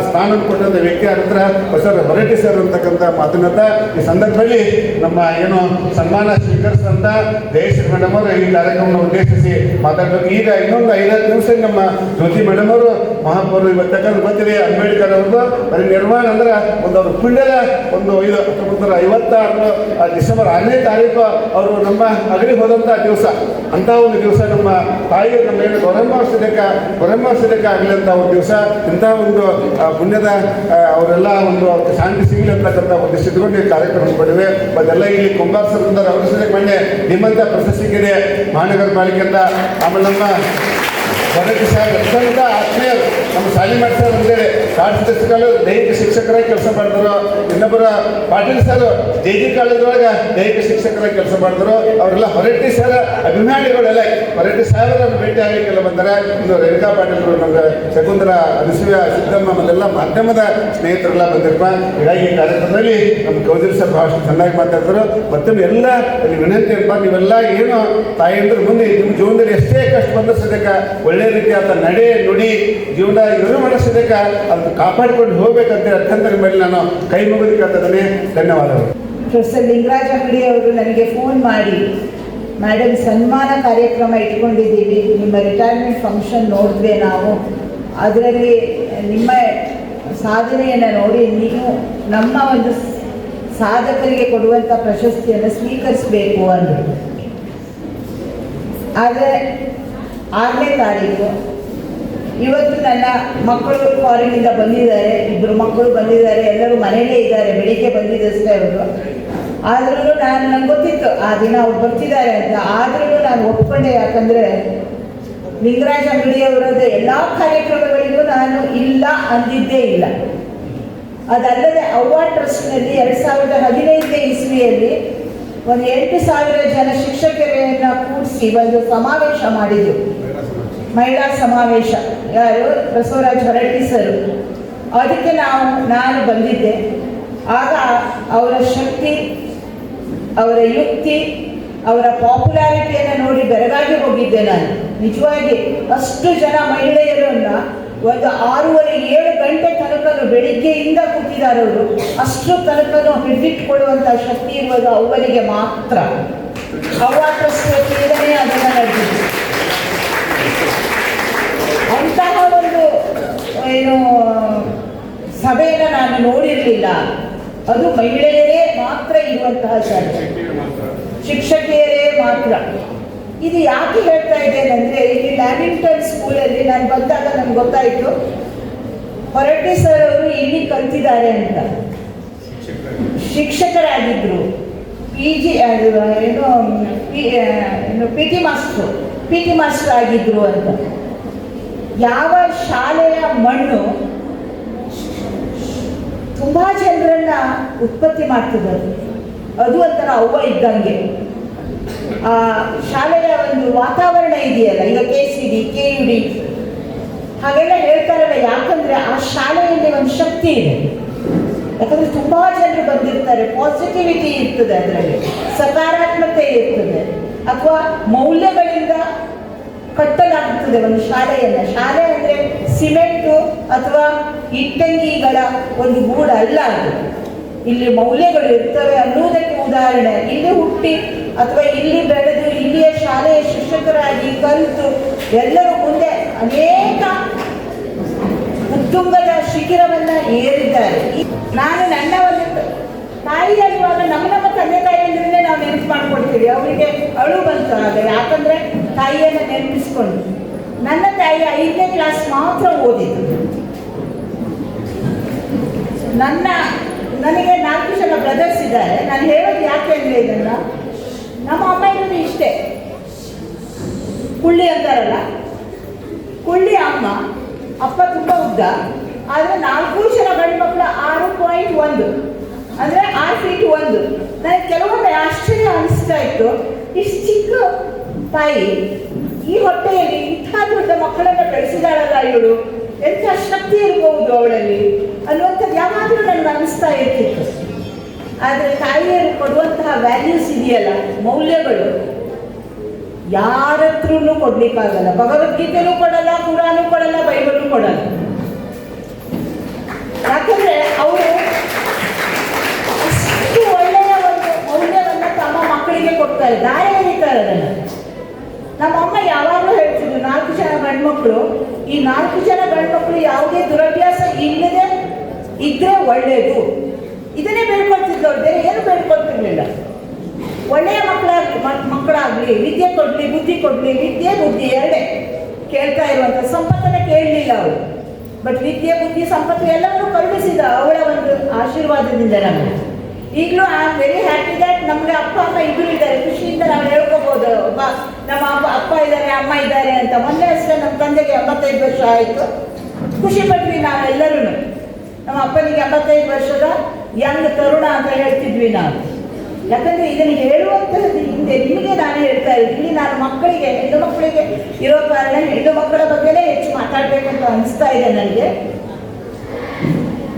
ಸ್ಥಾನ ಕೊಟ್ಟಂಥ ವ್ಯಕ್ತಿ ಆಗಿದ್ರೆ ಸರ್ ಹೊರಟ್ಟಿ ಸರ್ ಅಂತಕ್ಕಂಥ ಮಾತನಾಡ ಈ ಸಂದರ್ಭದಲ್ಲಿ ನಮ್ಮ ಏನು ಸನ್ಮಾನ ಸ್ವೀಕರಿಸಿದಂಥ ಜಯಶ್ರೀ ಮೇಡಮ್ ಅವರು ಈ ಕಾರ್ಯಕ್ರಮವನ್ನು ಉದ್ದೇಶಿಸಿ ಮಾತಾಡಬೇಕು. ಈಗ ಇನ್ನೊಂದು 5-10 ನಿಮಿಷ ನಮ್ಮ ಜ್ಯೋತಿ ಮೇಡಮ್ ಅವರು ಮಹಾಪೌರು ಇವತ್ತಕ್ಕಂತ ಗೊತ್ತಿದೆ ಅಂಬೇಡ್ಕರ್ ಅವ್ರದ್ದು ಬರೀ ನಿರ್ಮಾಣ ಅಂದ್ರೆ ಒಂದು ಅವ್ರ ಪುಣ್ಯದ ಒಂದು 1956 ಡಿಸೆಂಬರ್ 6ನೇ ತಾರೀಕು ಅವರು ನಮ್ಮ ಅಗಲಿ ಹೋದಂಥ ದಿವಸ, ಅಂಥ ಒಂದು ದಿವಸ ನಮ್ಮ ತಾಯಿ ನಮ್ಮ ಏನು ಗೌರವಿಸೋದಕ್ಕೆ ಆಗಲಿಂಥ ಒಂದು ದಿವಸ. ಇಂಥ ಒಂದು ಪುಣ್ಯದ ಅವರೆಲ್ಲ ಒಂದು ಶಾಂತಿ ಸಿಗಲಿ ಅಂತಕ್ಕಂಥ ಉದ್ದೇಶಿಸಿಕೊಂಡು ಈ ಕಾರ್ಯಕ್ರಮ ಮಾಡಿವೆ. ಅದೆಲ್ಲ ಇಲ್ಲಿ ಕುಂಬಾರ ಸರ್ ಅವರ ಸದ್ಯಕ್ಕೆ ಮೊನ್ನೆ ನಿಮ್ಮಂಥ ಪ್ರಶಸ್ತಿಗಿದೆ ಮಹಾನಗರ ಪಾಲಿಕೆಯಿಂದ. ಆಮೇಲೆ ನಮ್ಮ ಹೊರಟ್ಟಿ ಸಾಹೇಬ್ ಅತ್ಯಂತ ಆತ್ಮೀಯರು ನಮ್ಮ ಶಾಲಿಮಠ್ ಸರ್ ಅಂತೇಳಿ ಕಾಲೇಜು ದೈಹಿಕ ಶಿಕ್ಷಕರಾಗಿ ಕೆಲಸ ಮಾಡಿದ್ರು. ಇನ್ನೊಬ್ಬರ ಪಾಟೀಲ್ ಸರ್ ಜೆ ಕಾಲೇಜೊಳಗೆ ದೈಹಿಕ ಶಿಕ್ಷಕರಾಗಿ ಕೆಲಸ ಮಾಡಿದ್ರು. ಅವರೆಲ್ಲ ಹೊರಟ್ಟಿ ಸರ್ ಅಭಿಮಾನಿಗಳೆಲ್ಲ ಹೊರಟ್ಟಿ ಸಾಹೇಬರನ್ನು ಭೇಟಿ ಆಗಲಿಕ್ಕೆಲ್ಲ ಬಂದರೆ. ಇನ್ನು ರೇಣುಕಾ ಪಾಟೀಲ್ರು, ನಮ್ಗೆ ಶಕುಂತಲ, ಅನಸೂಯ, ಸಿದ್ದಮ್ಮ ಮತ್ತೆಲ್ಲ ಮಾಧ್ಯಮದ ಸ್ನೇಹಿತರೆಲ್ಲ ಬಂದಿರಪ್ಪ. ಹೀಗಾಗಿ ಈ ಕಾರ್ಯಕ್ರಮದಲ್ಲಿ ನಮ್ಮ ಕೌದಿರಿ ಸರ್ ಭಾಳ ಚೆನ್ನಾಗಿ ಮಾತಾಡ್ತಾರೆ. ಮತ್ತೊಮ್ಮೆ ಎಲ್ಲ ವಿನಂತಿ ಏನಪ್ಪ, ನೀವೆಲ್ಲ ಏನು ತಾಯಿಯಂದ್ರೆ ಮುಂದೆ ನಿಮ್ಮ ಜೀವನದಲ್ಲಿ ಎಷ್ಟೇ ಕಷ್ಟ ಬಂದ ಸದ್ಯಕ್ಕೆ ಒಳ್ಳೆ ರೀತಿಯಾದ ನಡೆ ನುಡಿ ಜೀವನ ಇವರು ಮಾಡಿಸೋದಕ್ಕೆ ಅದನ್ನು ಕಾಪಾಡಿಕೊಂಡು ಹೋಗ್ಬೇಕಂತ ಅತ್ಯಂತ ಮೇಲೆ ನಾನು ಕೈ ಮುಗಿದಕ್ಕೆ ಧನ್ಯವಾದಗಳು. ಪ್ರೊಫೆಸರ್ ಲಿಂಗರಾಜ್ ಅಂಗಡಿ ಅವರು ನನಗೆ ಫೋನ್ ಮಾಡಿ, ಮೇಡಮ್ ಸನ್ಮಾನ ಕಾರ್ಯಕ್ರಮ ಇಟ್ಕೊಂಡಿದ್ದೀವಿ, ನಿಮ್ಮ ರಿಟೈರ್ಮೆಂಟ್ ಫಂಕ್ಷನ್ ನೋಡಿದ್ವಿ ನಾವು, ಅದರಲ್ಲಿ ನಿಮ್ಮ ಸಾಧನೆಯನ್ನು ನೋಡಿ ನೀವು ನಮ್ಮ ಒಂದು ಸಾಧಕರಿಗೆ ಕೊಡುವಂಥ ಪ್ರಶಸ್ತಿಯನ್ನು ಸ್ವೀಕರಿಸಬೇಕು ಅಂದರು. ಆದರೆ 6ನೇ ತಾರೀಕು ಇವತ್ತು ನನ್ನ ಮಕ್ಕಳು ಫಾರಿನಿಂದ ಬಂದಿದ್ದಾರೆ, 2 ಮಕ್ಕಳು ಬಂದಿದ್ದಾರೆ, ಎಲ್ಲರೂ ಮನೆಯಲ್ಲೇ ಇದ್ದಾರೆ, ಬೆಳಿಗ್ಗೆ ಬಂದಿದ್ದಷ್ಟೇ ಅವರು. ಆದ್ರೂ ನಂಗೆ ಗೊತ್ತಿತ್ತು ಆ ದಿನ ಅವ್ರು ಬರ್ತಿದ್ದಾರೆ ಅಂತ. ಆದ್ರೂ ನಾನು ಒಪ್ಕೊಂಡೆ, ಯಾಕಂದರೆ ಲಿಂಗರಾಜ್ ಅಂಗಡಿಯವರದ್ದು ಎಲ್ಲ ಕಾರ್ಯಕ್ರಮಗಳಿಗೂ ನಾನು ಇಲ್ಲ ಅಂದಿದ್ದೇ ಇಲ್ಲ. ಅದಲ್ಲದೆ ಅವ್ವ ಟ್ರಸ್ಟ್ನಲ್ಲಿ 2015ನೇ ಇಸ್ವಿಯಲ್ಲಿ ಒಂದು 8,000 ಜನ ಶಿಕ್ಷಕರನ್ನು ಕೂಡಿಸಿ ಒಂದು ಸಮಾವೇಶ ಮಾಡಿದ್ರು, ಮಹಿಳಾ ಸಮಾವೇಶ. ಯಾರು? ಬಸವರಾಜ್ ಹೊರಟ್ಟಿ ಸರ್. ಅದಕ್ಕೆ ನಾನು ಬಂದಿದ್ದೆ. ಆಗ ಅವರ ಶಕ್ತಿ, ಅವರ ಯುಕ್ತಿ, ಅವರ ಪಾಪ್ಯುಲಾರಿಟಿಯನ್ನು ನೋಡಿ ಬೆರಗಾಗಿ ಹೋಗಿದ್ದೆ ನಾನು. ನಿಜವಾಗಿ ಅಷ್ಟು ಜನ ಮಹಿಳೆಯರನ್ನು ಒಂದು 6:30-7 ಗಂಟೆ ತನಕ ಬೆಳಿಗ್ಗೆಯಿಂದ ಕೂತಿದ್ದಾರೆ ಅವರು. ಅಷ್ಟು ತನಕ ಹಿಡಿದಿಟ್ಕೊಳ್ಳುವಂಥ ಶಕ್ತಿ ಇರುವುದು ಅವರಿಗೆ ಮಾತ್ರ. ಅವ್ವ ಟ್ರಸ್ಟ್ ವತಿಯಿಂದಲೇ ಅದನ್ನು ನಡೆದಿದೆ. ಅಂತಹ ಒಂದು ಏನು ಸಭೆಯನ್ನು ನಾನು ನೋಡಿರಲಿಲ್ಲ. ಅದು ಮಹಿಳೆಯರೇ ಮಾತ್ರ ಇರುವಂತಹ ಸಭೆ, ಶಿಕ್ಷಕಿಯರೇ ಮಾತ್ರ. ಇದು ಯಾಕೆ ಹೇಳ್ತಾ ಇದ್ದೇನೆಂದರೆ, ಇಲ್ಲಿ ಲ್ಯಾಮಿಂಗ್ಟನ್ ಸ್ಕೂಲಲ್ಲಿ ನಾನು ಬಂದಾಗ ನನಗೆ ಗೊತ್ತಾಯಿತು ಹೊರಟ್ಟಿ ಸರ್ ಅವರು ಇಲ್ಲಿ ಕಲ್ತಿದ್ದಾರೆ ಅಂತ. ಶಿಕ್ಷಕರಾಗಿದ್ದರು, PG ಏನು ಪಿ ಟಿ ಮಾಸ್ಟರ್ ಆಗಿದ್ರು ಅಂತ. ಯಾವ ಶಾಲೆಯ ಮಣ್ಣು ತುಂಬ ಜನರನ್ನ ಉತ್ಪತ್ತಿ ಮಾಡ್ತಿದ್ದಾರೆ, ಅದು ಒಂಥರ ಅವ್ವ ಇದ್ದಂಗೆ. ಆ ಶಾಲೆಯ ಒಂದು ವಾತಾವರಣ ಇದೆಯಲ್ಲ, ಈಗ KCD, KUD ಹಾಗೆಲ್ಲ ಹೇಳ್ತಾರಲ್ಲ, ಯಾಕಂದರೆ ಆ ಶಾಲೆಯಲ್ಲಿ ಒಂದು ಶಕ್ತಿ ಇದೆ. ಯಾಕಂದರೆ ತುಂಬ ಜನರು ಬಂದಿರ್ತಾರೆ, ಪಾಸಿಟಿವಿಟಿ ಇರ್ತದೆ, ಅದರಲ್ಲಿ ಸಕಾರಾತ್ಮಕತೆ ಇರ್ತದೆ, ಅಥವಾ ಮೌಲ್ಯಗಳಿಂದ ಕಟ್ಟಲಾಗುತ್ತದೆ ಒಂದು ಶಾಲೆಯನ್ನು. ಶಾಲೆ ಅಂದರೆ ಸಿಮೆಂಟು ಅಥವಾ ಇಟ್ಟಂಗಿಗಳ ಒಂದು ಗೂಡು ಅಲ್ಲ ಅದು. ಇಲ್ಲಿ ಮೌಲ್ಯಗಳು ಇರ್ತವೆ ಅನ್ನುವುದಕ್ಕೆ ಉದಾಹರಣೆ. ಇಲ್ಲಿ ಹುಟ್ಟಿ ಅಥವಾ ಇಲ್ಲಿ ಬೆಳೆದು ಇಲ್ಲಿಯ ಶಾಲೆಯ ಶಿಕ್ಷಕರಾಗಿ ಕಲಿತು ಎಲ್ಲರೂ ಮುಂದೆ ಅನೇಕ ಉತ್ತುಂಗದ ಶಿಖರವನ್ನು ಏರಿದ್ದಾರೆ. ನಾನು ನನ್ನ ಒಂದು ತಾಯಿ ಅನ್ನುವಾಗ ನಮ್ಮ ತಂದೆ ತಾಯಿ ಅಂದ್ರೆ ನಾವು ನೆನಪು ಮಾಡ್ಕೊಳ್ತೀವಿ. ಅವರಿಗೆ ಅಳು ಬಂತು ಆಗ, ಯಾಕಂದ್ರೆ ತಾಯಿಯನ್ನು ನೆನಪಿಸ್ಕೊಂಡು. ನನ್ನ ತಾಯಿ 5ನೇ ಕ್ಲಾಸ್ ಮಾತ್ರ ಓದಿದ್ದು. ನನಗೆ 4 ಜನ ಬ್ರದರ್ಸ್ ಇದ್ದಾರೆ. ನಾನು ಹೇಳೋದು ಯಾಕೆ ಅಂದರೆ ಇದನ್ನ, ನಮ್ಮ ಅಮ್ಮ ಇರೋದು ಇಷ್ಟೇ, ಕುಳ್ಳಿ ಅಂತಾರಲ್ಲ, ಕುಳ್ಳಿ ಅಮ್ಮ. ಅಪ್ಪ ತುಂಬ ಉದ್ದ, ಆದರೆ 4 ಜನ ಗಂಡು ಮಕ್ಕಳು 6.1 ಅಂದರೆ 6 ಫೀಟ್ 1. ನನಗೆ ಕೆಲವೊಮ್ಮೆ ಆಶ್ಚರ್ಯ ಅನಿಸ್ತಾ ಇತ್ತು, ಇಷ್ಟು ಚಿಕ್ಕ ತಾಯಿ ಈ ಹೊಟ್ಟೆಯಲ್ಲಿ ಇಂಥ ದೊಡ್ಡ ಮಕ್ಕಳನ್ನು ಬೆಳೆಸಿದಾಳಲ್ಲ ಇವಳು, ಎಂಥ ಶಕ್ತಿ ಇರಬಹುದು ಅವಳಲ್ಲಿ ಅನ್ನುವಂಥದ್ದು ಯಾವಾಗಲೂ ನನಗೆ ಅನಿಸ್ತಾ ಇರ್ತಿತ್ತು. ಆದರೆ ತಾಯಿಯರು ಕೊಡುವಂತಹ ವ್ಯಾಲ್ಯೂಸ್ ಇದೆಯಲ್ಲ, ಮೌಲ್ಯಗಳು, ಯಾರ ಹತ್ರನೂ ಕೊಡ್ಲಿಕ್ಕಾಗಲ್ಲ. ಭಗವದ್ಗೀತೆನೂ ಕೊಡಲ್ಲ, ಕುರಾನು ಕೊಡಲ್ಲ, ಬೈಬಲು ಕೊಡಲ್ಲ. ಯಾಕಂದ್ರೆ ಅವರು ಅಷ್ಟು ಒಳ್ಳೆಯ ಒಂದು ಮೌಲ್ಯವನ್ನು ತಮ್ಮ ಮಕ್ಕಳಿಗೆ ಕೊಡ್ತಾರೆ, ದಾರಿ ಎಳಿತಾರೆ ಅದನ್ನು. ನಮ್ಮ ಅಮ್ಮ ಯಾವಾಗಲೂ ಹೇಳ್ತಿದ್ರು, 4 ಜನ ಗಂಡ್ಮಕ್ಳು, ಈ 4 ಜನ ಗಂಡ್ಮಕ್ಳು ಯಾವುದೇ ದುರಭ್ಯಾಸ ಇಲ್ಲದೆ ಇದ್ರೆ ಒಳ್ಳೆಯದು, ಇದನ್ನೇ ಬೇಡ್ಕೊಳ್ತಿದ್ದವ್ರು, ಬೇರೆ ಏನು ಬೇಡ್ಕೊಳ್ತಿರ್ಲಿಲ್ಲ. ಒಳ್ಳೆಯ ಮಕ್ಕಳಾಗ್ಲಿ, ವಿದ್ಯೆ ಕೊಡ್ಲಿ, ಬುದ್ಧಿ ಕೊಡ್ಲಿ. ವಿದ್ಯೆ ಬುದ್ಧಿ ಎರಡೇ ಕೇಳ್ತಾ ಇರುವಂಥ, ಸಂಪತ್ತನ್ನು ಕೇಳಲಿಲ್ಲ ಅವರು. ಬಟ್ ವಿದ್ಯೆ ಬುದ್ಧಿ ಸಂಪತ್ತು ಎಲ್ಲವನ್ನೂ ಕರುಣಿಸಿದ ಅವಳ ಒಂದು ಆಶೀರ್ವಾದದಿಂದ ನಮಗೆ. ಈಗಲೂ I am very happy that ನಮಗೆ ಅಪ್ಪ ಅಮ್ಮ ಇಬ್ಬರು ಇದ್ದಾರೆ. ಖುಷಿಯಿಂದ ನಾವು ಹೇಳ್ಕೋಬಹುದು, ನಮ್ಮ ಅಪ್ಪ ಇದ್ದಾರೆ, ಅಮ್ಮ ಇದ್ದಾರೆ ಅಂತ. ಮೊನ್ನೆ ಅಷ್ಟೇ ನಮ್ಮ ತಂದೆಗೆ 85 ವರ್ಷ ಆಯಿತು. ಖುಷಿ ಪಟ್ವಿ ನಾವೆಲ್ಲರೂ. ನಮ್ಮ ಅಪ್ಪನಿಗೆ 85 ವರ್ಷದ ಯಂಗ್ ತರುಣ ಅಂತ ಹೇಳ್ತಿದ್ವಿ ನಾವು. ಯಾಕಂದರೆ ಇದನ್ನು ಹೇಳುವಂತಹದ್ದು ಹಿಂದೆ ನಿಮಗೆ ನಾನು ಹೇಳ್ತಾ ಇದ್ದೀನಿ. ನಾನು ಮಕ್ಕಳಿಗೆ, ಹೆಣ್ಣು ಮಕ್ಕಳಿಗೆ ಇರೋ ಕಾರಣ ಹೆಣ್ಣು ಮಕ್ಕಳ ಬಗ್ಗೆನೇ ಹೆಚ್ಚು ಮಾತಾಡಬೇಕಂತ ಅನಿಸ್ತಾ ಇದೆ ನನಗೆ.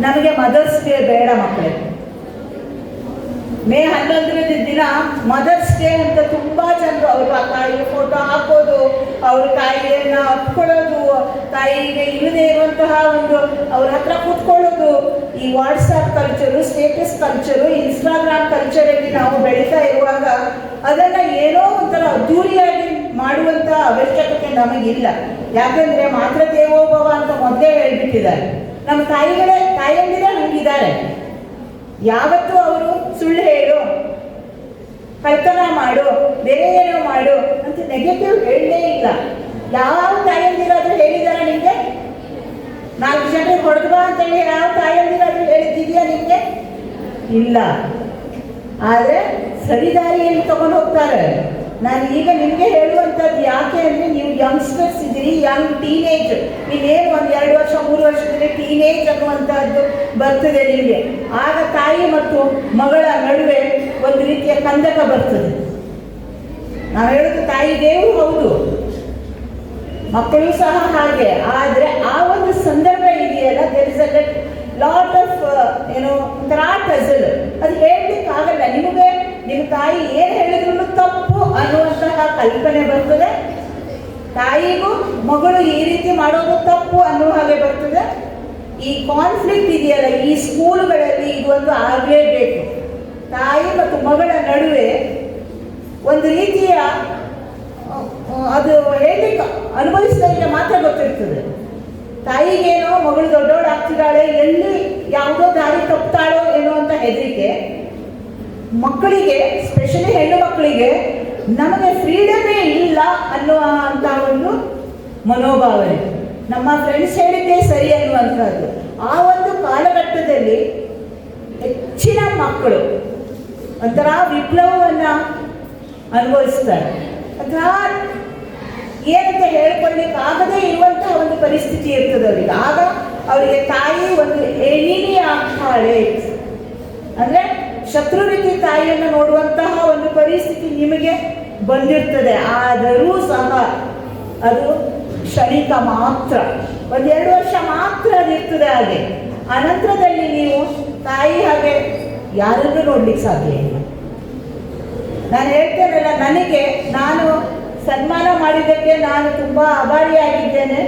ನಮಗೆ ಮದರ್ಸ್ ಡೇ ಬೇಡ ಮಕ್ಕಳಿಗೆ. ಮೇ 11ರ ದಿನ ಮದರ್ಸ್ ಡೇ ಅಂತ ತುಂಬ ಜನರು ಅವರು ಆ ತಾಯಿಯ ಫೋಟೋ ಹಾಕೋದು, ಅವರು ತಾಯಿಯನ್ನು ಅಪ್ಕೊಳ್ಳೋದು, ತಾಯಿಗೆ ಇಲ್ಲದೆ ಇರುವಂತಹ ಒಂದು ಅವ್ರ ಹತ್ರ ಕೂತ್ಕೊಳ್ಳೋದು. ಈ WhatsApp culture, status culture, Instagram ಕಲ್ಚರಲ್ಲಿ ನಾವು ಬೆಳೀತಾ ಇರುವಾಗ ಅದನ್ನು ಏನೋ ಒಂಥರ ಅದ್ದೂರಿಯಾಗಿ ಮಾಡುವಂಥ ಅವಶ್ಯಕತೆ ನಮಗಿಲ್ಲ. ಯಾಕಂದರೆ ಮಾತೃದೇವೋಭವ ಅಂತ ಮೊದಲೇ ಹೇಳ್ಬಿಟ್ಟಿದ್ದಾರೆ. ನಮ್ಮ ತಾಯಿಯಂದಿರೇ ಹಂಗಿದ್ದಾರೆ. ಯಾವತ್ತೂ ಅವರು ಸುಳ್ಳು ಹೇಳು, ಕಳ್ತನ ಮಾಡು, ಬೇರೆ ಏನೋ ಮಾಡು ಅಂತ ನೆಗೆಟಿವ್ ಹೇಳಲೇ ಇಲ್ಲ. ಯಾವ ತಾಯಂದಿರಾದ್ರೂ ಹೇಳಿದಾರ ನಿಮಗೆ? 4 ಜನರಿಗೆ ಹೊಡೆದ್ವಾ ಅಂತೇಳಿ ಯಾವ ತಾಯಂದಿರಾದ್ರೂ ಹೇಳಿದ್ದಿದೆಯಾ ನಿಮಗೆ? ಇಲ್ಲ. ಆದರೆ ಸರಿದಾರಿಯಲ್ಲಿ ತಗೊಂಡು ಹೋಗ್ತಾರೆ. ನಾನು ಈಗ ನಿಮಗೆ ಹೇಳುವಂಥದ್ದು ಯಾಕೆ ಅಂದರೆ, ನೀವು ಯಂಗ್ಸ್ಟರ್ಸ್ ಇದ್ದೀರಿ, ಯಂಗ್ ಟೀನೇಜ್, ನೀವೇನು ಒಂದು 2 ವರ್ಷ 3 ವರ್ಷದಲ್ಲಿ ಟೀನೇಜ್ ಅನ್ನುವಂಥದ್ದು ಬರ್ತದೆ ನಿಮಗೆ. ಆಗ ತಾಯಿ ಮತ್ತು ಮಗಳ ನಡುವೆ ಒಂದು ರೀತಿಯ ಕಂದಕ ಬರ್ತದೆ. ನಾವು ಹೇಳೋದು ತಾಯಿ ದೇವರು ಹೌದು, ಮಕ್ಕಳು ಸಹ ಹಾಗೆ. ಆದರೆ ಆ ಒಂದು ಸಂದರ್ಭ ಇದೆಯಲ್ಲ, there is a lot of ಒಂಥರ ಟಸಲ್. ಅದು ಹೇಳಲಿಕ್ಕೆ ಆಗಲ್ಲ. ನಿಮಗೆ ನಿಮ್ಮ ತಾಯಿ ಏನು ಹೇಳಿದ್ರು ತಪ್ಪು ಅನ್ನುವಂತಹ ಕಲ್ಪನೆ ಬರ್ತದೆ. ತಾಯಿಗೂ ಮಗಳು ಈ ರೀತಿ ಮಾಡೋದು ತಪ್ಪು ಅನ್ನುವ ಹಾಗೆ ಬರ್ತದೆ. ಈ ಕಾನ್ಫ್ಲಿಕ್ಟ್ ಇದೆಯಲ್ಲ, ಈ ಸ್ಕೂಲ್ಗಳಲ್ಲಿ ಇದು ಒಂದು ಆಗಲೇಬೇಕು. ತಾಯಿ ಮತ್ತು ಮಗಳ ನಡುವೆ ಒಂದು ರೀತಿಯ ಅದು ಹೇಳಲಿಕ್ಕೆ ಅನುಭವಿಸಿದವರಿಗೆ ಮಾತ್ರ ಗೊತ್ತಿರ್ತದೆ. ತಾಯಿಗೇನೋ ಮಗಳು ದೊಡ್ಡವಳು ಆಗ್ತಿದ್ದಾಳೆ, ಎಲ್ಲಿ ಯಾವುದೋ ದಾರಿ ತಪ್ತಾಳೋ ಎನ್ನುವಂಥ ಹೆದರಿಕೆ. ಮಕ್ಕಳಿಗೆ, ಸ್ಪೆಷಲಿ ಹೆಣ್ಣು ಮಕ್ಕಳಿಗೆ, ನಮಗೆ ಫ್ರೀಡಮೇ ಇಲ್ಲ ಅನ್ನುವಂಥ ಒಂದು ಮನೋಭಾವನೆ. ನಮ್ಮ ಫ್ರೆಂಡ್ಸ್ ಹೇಳಿದ್ದೇ ಸರಿ ಅನ್ನುವಂಥದ್ದು. ಆ ಒಂದು ಕಾಲಘಟ್ಟದಲ್ಲಿ ಹೆಚ್ಚಿನ ಮಕ್ಕಳು ಒಂಥರ ವಿಪ್ಲವವನ್ನು ಅನುಭವಿಸ್ತಾರೆ. ಅಥವಾ ಏನಂತ ಹೇಳ್ಕೊಳ್ಳಿಕ್ಕೆ ಆಗದೇ ಇರುವಂತಹ ಒಂದು ಪರಿಸ್ಥಿತಿ ಇರ್ತದೆ ಅವರಿಗೆ. ಆಗ ಅವರಿಗೆ ತಾಯಿ ಒಂದು ಎನಿಮಿ ಆಗ್ತಾಳೆ, ಅಂದರೆ ಶತ್ರು ರೀತಿ ತಾಯಿಯನ್ನು ನೋಡುವಂತಹ ಒಂದು ಪರಿಸ್ಥಿತಿ ನಿಮಗೆ ಬಂದಿರ್ತದೆ. ಆದರೂ ಸಹ ಅದು ಕ್ಷಣಿಕ ಮಾತ್ರ, 1-2 ವರ್ಷ ಮಾತ್ರ ಅದಿರ್ತದೆ. ಹಾಗೆ ಅನಂತರದಲ್ಲಿ ನೀವು ತಾಯಿ ಹಾಗೆ ಯಾರನ್ನೂ ನೋಡ್ಲಿಕ್ಕೆ ಸಾಧ್ಯ ಇಲ್ಲ. ನಾನು ಹೇಳ್ತೇನಲ್ಲ, ನಾನು ಸನ್ಮಾನ ಮಾಡಿದ್ದಕ್ಕೆ ನಾನು ತುಂಬ ಆಭಾರಿಯಾಗಿದ್ದೇನೆ.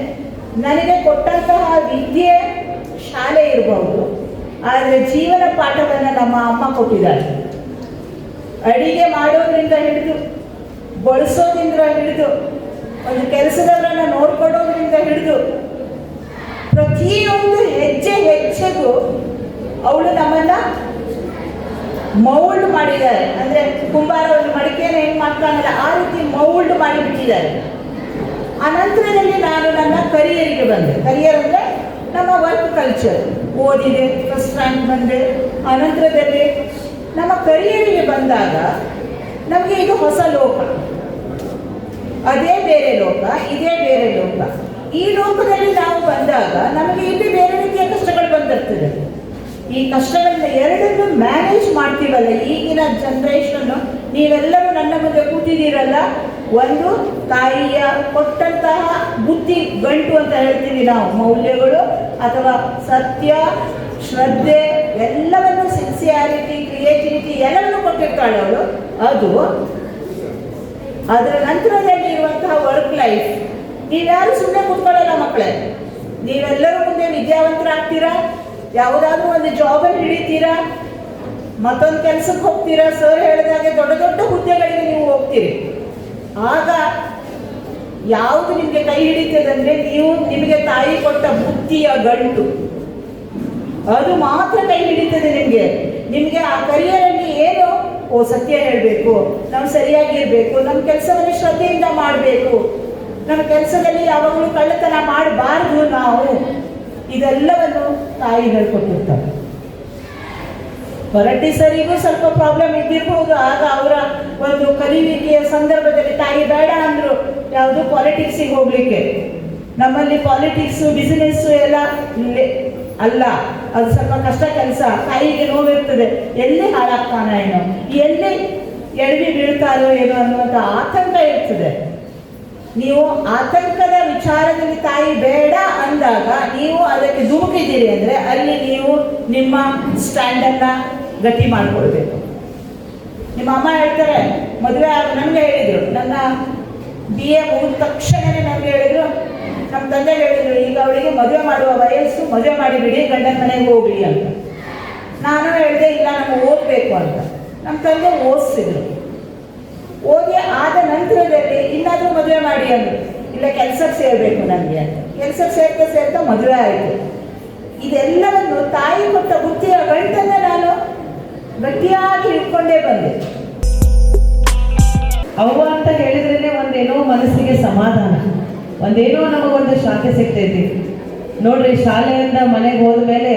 ನನಗೆ ಕೊಟ್ಟಂತಹ ವಿದ್ಯೆ ಶಾಲೆ ಇರಬಹುದು, ಆದರೆ ಜೀವನ ಪಾಠವನ್ನು ನಮ್ಮ ಅಮ್ಮ ಕೊಟ್ಟಿದ್ದಾರೆ. ಅಡಿಗೆ ಮಾಡೋದ್ರಿಂದ ಹಿಡಿದು, ಬಳಸೋದ್ರಿಂದ ಹಿಡಿದು, ಒಂದು ಕೆಲಸದವರನ್ನು ನೋಡ್ಕೊಳ್ಳೋದ್ರಿಂದ ಹಿಡಿದು ಪ್ರತಿಯೊಂದು ಹೆಜ್ಜೆ ಹೆಜ್ಜೆಗೂ ಅವಳು ನಮ್ಮನ್ನ ಮೌಲ್ಡ್ ಮಾಡಿದ್ದಾರೆ. ಅಂದರೆ ಕುಂಬಾರ ಒಂದು ಮಡಿಕೆನ ಹೆಂಗೆ ಮಾಡ್ತಾನಲ್ಲ ಆ ರೀತಿ ಮೌಲ್ಡ್ ಮಾಡಿಬಿಟ್ಟಿದ್ದಾರೆ. ಅನಂತರದಲ್ಲಿ ನಾನು ನನ್ನ ಕರಿಯರಿಗೆ ಬಂದೆ. ಕರಿಯರ್ ಅಂದರೆ ನಮ್ಮ ವರ್ಕ್ ಕಲ್ಚರ್. ಓದಿದೆ, ಫಸ್ಟ್ ರ್ಯಾಂಕ್ ಬಂದೆ. ಅನಂತರದಲ್ಲಿ ನಮ್ಮ ಕರಿಯರಿಗೆ ಬಂದಾಗ ನಮಗೆ ಇದು ಹೊಸ ಲೋಕ, ಅದೇ ಬೇರೆ ಲೋಕ, ಇದೇ ಬೇರೆ ಲೋಕ. ಈ ಲೋಕದಲ್ಲಿ ನಾವು ಬಂದಾಗ ನಮಗೆ ಇಲ್ಲಿ ಬೇರೆ ರೀತಿಯ ಕಷ್ಟಗಳು ಬಂದಿರ್ತದೆ. ಈ ಕಷ್ಟಗಳನ್ನ ಎರಡನ್ನು ಮ್ಯಾನೇಜ್ ಮಾಡ್ತೀವಲ್ಲ ಈಗಿನ ಜನ್ರೇಷನ್ನು, ನೀವೆಲ್ಲರೂ ನನ್ನ ಮುಂದೆ ಕೂತಿದ್ದೀರಲ್ಲ, ಒಂದು ತಾಯಿಯ ಕೊಟ್ಟಂತಹ ಬುದ್ಧಿ ಗಂಟು ಅಂತ ಹೇಳ್ತೀವಿ ನಾವು, ಮೌಲ್ಯಗಳು ಅಥವಾ ಸತ್ಯ, ಶ್ರದ್ಧೆ, ಎಲ್ಲವನ್ನು ಸಿನ್ಸಿಯಾರಿಟಿ, ಕ್ರಿಯೇಟಿವಿಟಿ ಎಲ್ಲವನ್ನು ಕೊಟ್ಟಿರ್ತಾಳೆ ಅವಳು. ಅದು ಅದರ ನಂತರದಲ್ಲಿ ಇರುವಂತಹ ವರ್ಕ್ ಲೈಫ್. ನೀವ್ಯಾರು ಸುಮ್ಮನೆ ಕೂತ್ಕೊಳ್ಳಲ್ಲ ಮಕ್ಕಳೇ, ನೀವೆಲ್ಲರೂ ಮುಂದೆ ವಿದ್ಯಾವಂತರಾಗ್ತೀರಾ, ಯಾವುದಾದ್ರೂ ಒಂದು ಜಾಬನ್ನು ಹಿಡಿತೀರಾ, ಮತ್ತೊಂದು ಕೆಲಸಕ್ಕೆ ಹೋಗ್ತೀರಾ, ಸರ್ ಹೇಳಿದಾಗೆ ದೊಡ್ಡ ದೊಡ್ಡ ಹುದ್ದೆಗಳಿಗೆ ನೀವು ಹೋಗ್ತೀರಿ. ಆಗ ಯಾವುದು ನಿಮಗೆ ಕೈ ಹಿಡಿತದಂದ್ರೆ ನೀವು ನಿಮಗೆ ತಾಯಿ ಕೊಟ್ಟ ಬುದ್ಧಿಯ ಗಂಟು, ಅದು ಮಾತ್ರ ಕೈ ಹಿಡಿತದೆ ನಿಮಗೆ. ನಿಮಗೆ ಆ ಕರಿಯರಲ್ಲಿ ಏನು, ಓ ಸತ್ಯ ಹೇಳಬೇಕು, ನಾವು ಸರಿಯಾಗಿರ್ಬೇಕು, ನಮ್ಮ ಕೆಲಸವನ್ನು ಶ್ರದ್ಧೆಯಿಂದ ಮಾಡಬೇಕು, ನಮ್ಮ ಕೆಲಸದಲ್ಲಿ ಯಾವಾಗಲೂ ಕಳ್ಳತನ ಮಾಡಬಾರ್ದು ನಾವು, ಇದೆಲ್ಲವನ್ನು ತಾಯಿ ಹೇಳ್ಕೊಟ್ಟಿರ್ತಾರೆ. ಹೊರಟ್ಟಿ ಸರಿಗೂ ಸ್ವಲ್ಪ ಪ್ರಾಬ್ಲಮ್ ಇದ್ದಿರ್ಬೋದು. ಆಗ ಅವರ ಒಂದು ಕಲಿಯುವಿಕೆಯ ಸಂದರ್ಭದಲ್ಲಿ ತಾಯಿ ಬೇಡ ಅಂದರು ಯಾವುದು ಪಾಲಿಟಿಕ್ಸಿಗೆ ಹೋಗ್ಲಿಕ್ಕೆ. ನಮ್ಮಲ್ಲಿ ಪಾಲಿಟಿಕ್ಸು ಬಿಸಿನೆಸ್ಸು ಎಲ್ಲ ಇಲ್ಲೇ ಅಲ್ಲ, ಅದು ಸ್ವಲ್ಪ ಕಷ್ಟ ಕೆಲಸ. ತಾಯಿಗೆ ನೋವಿರ್ತದೆ, ಎಲ್ಲಿ ಹಾಳಾಗ್ತಾನ ಏನೋ, ಎಲ್ಲಿ ಎಡವಿ ಬೀಳ್ತಾರೋ ಏನೋ ಅನ್ನುವಂಥ ಆತಂಕ ಇರ್ತದೆ. ನೀವು ಆತಂಕದ ವಿಚಾರದಲ್ಲಿ ತಾಯಿ ಬೇಡ ಅಂದಾಗ ನೀವು ಅದಕ್ಕೆ ಧುಮುಕಿದ್ದೀರಿ ಅಂದರೆ ಅಲ್ಲಿ ನೀವು ನಿಮ್ಮ ಸ್ಟ್ಯಾಂಡನ್ನು ಗಟ್ಟಿ ಮಾಡಿಕೊಳ್ಬೇಕು. ನಿಮ್ಮ ಅಮ್ಮ ಹೇಳ್ತಾರೆ, ಮದುವೆ ನನಗೆ ಹೇಳಿದರು, ನನ್ನ BA ಮುಗಿದ ತಕ್ಷಣವೇ ನನಗೆ ಹೇಳಿದರು, ನಮ್ಮ ತಂದೆ ಹೇಳಿದರು, ಈಗ ಅವಳಿಗೆ ಮದುವೆ ಮಾಡುವ ವಯಸ್ಸು, ಮದುವೆ ಮಾಡಿಬಿಡಿ, ಗಂಡನ ಮನೆಗೆ ಹೋಗಲಿ ಅಂತ. ನಾನು ಹೇಳಿದೆ, ಇಲ್ಲ ನಮಗೆ ಓದಬೇಕು ಅಂತ. ನಮ್ಮ ತಂದೆ ಓದಿಸಿದ್ರು. ಓದಿ ಆದ ನಂತರದಲ್ಲಿ ಇನ್ನಾದರೂ ಮದುವೆ ಮಾಡಿ ಅಂದರು. ಇಲ್ಲ ಕೆಲಸಕ್ಕೆ ಸೇರಬೇಕು ನನಗೆ ಅಂತ. ಕೆಲಸಕ್ಕೆ ಸೇರ್ತಾ ಮದುವೆ ಆಯಿತು. ಇದೆಲ್ಲವನ್ನು ತಾಯಿ ಕೊಟ್ಟ ಬುದ್ಧಿಯ ಗಂಟನ್ನು ನಾನು ಗಟ್ಟಿಯಾಗಿ ಇಟ್ಕೊಂಡೇ ಬಂದೆ. ಅವ್ವ ಅಂತ ಹೇಳಿದ್ರೇ ಒಂದೇನೋ ಮನಸ್ಸಿಗೆ ಸಮಾಧಾನ, ಒಂದೇನೋ ನಮಗೊಂದು ಶಾಂತಿ ಸಿಗ್ತೈತಿ. ನೋಡ್ರಿ, ಶಾಲೆಯಿಂದ ಮನೆಗೆ ಹೋದ್ಮೇಲೆ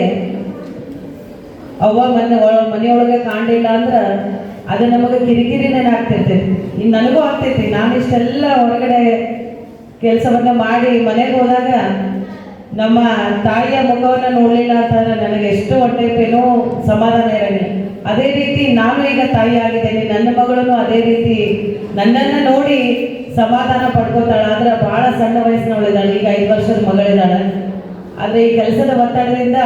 ಅವ್ವ ಮನೆಯೊಳಗೆ ಕಾಣಲಿಲ್ಲ ಅಂದ್ರೆ ಅದು ನಮಗೆ ಕಿರಿಕಿರಿನೇ ಆಗ್ತಿರ್ತೈತಿ. ಇನ್ನು ನನಗೂ ಆಗ್ತೈತಿ. ನಾನು ಇಷ್ಟೆಲ್ಲ ಹೊರಗಡೆ ಕೆಲಸವನ್ನು ಮಾಡಿ ಮನೆಗೆ ಹೋದಾಗ ನಮ್ಮ ತಾಯಿಯ ಮುಖವನ್ನು ನೋಡಲಿಲ್ಲ ಅಂತಂದ್ರೆ ನನಗೆ ಎಷ್ಟು ಹೊಟ್ಟೆನೋ ಸಮಾಧಾನ ಇರಂಗಿಲ್ಲ. ಅದೇ ರೀತಿ ನಾನು ಈಗ ತಾಯಿ ಆಗಿದ್ದೇನೆ, ನನ್ನ ಮಗಳನ್ನು ಅದೇ ರೀತಿ ನನ್ನನ್ನು ನೋಡಿ ಸಮಾಧಾನ ಪಡ್ಕೋತಾಳೆ. ಆದ್ರೆ ಭಾಳ ಸಣ್ಣ ವಯಸ್ಸಿನವಳಿದ್ದಾಳೆ, ಈಗ 5 ವರ್ಷದ ಮಗಳಿದ್ದಾಳೆ. ಆದರೆ ಈ ಕೆಲಸದ ಒತ್ತಡದಿಂದ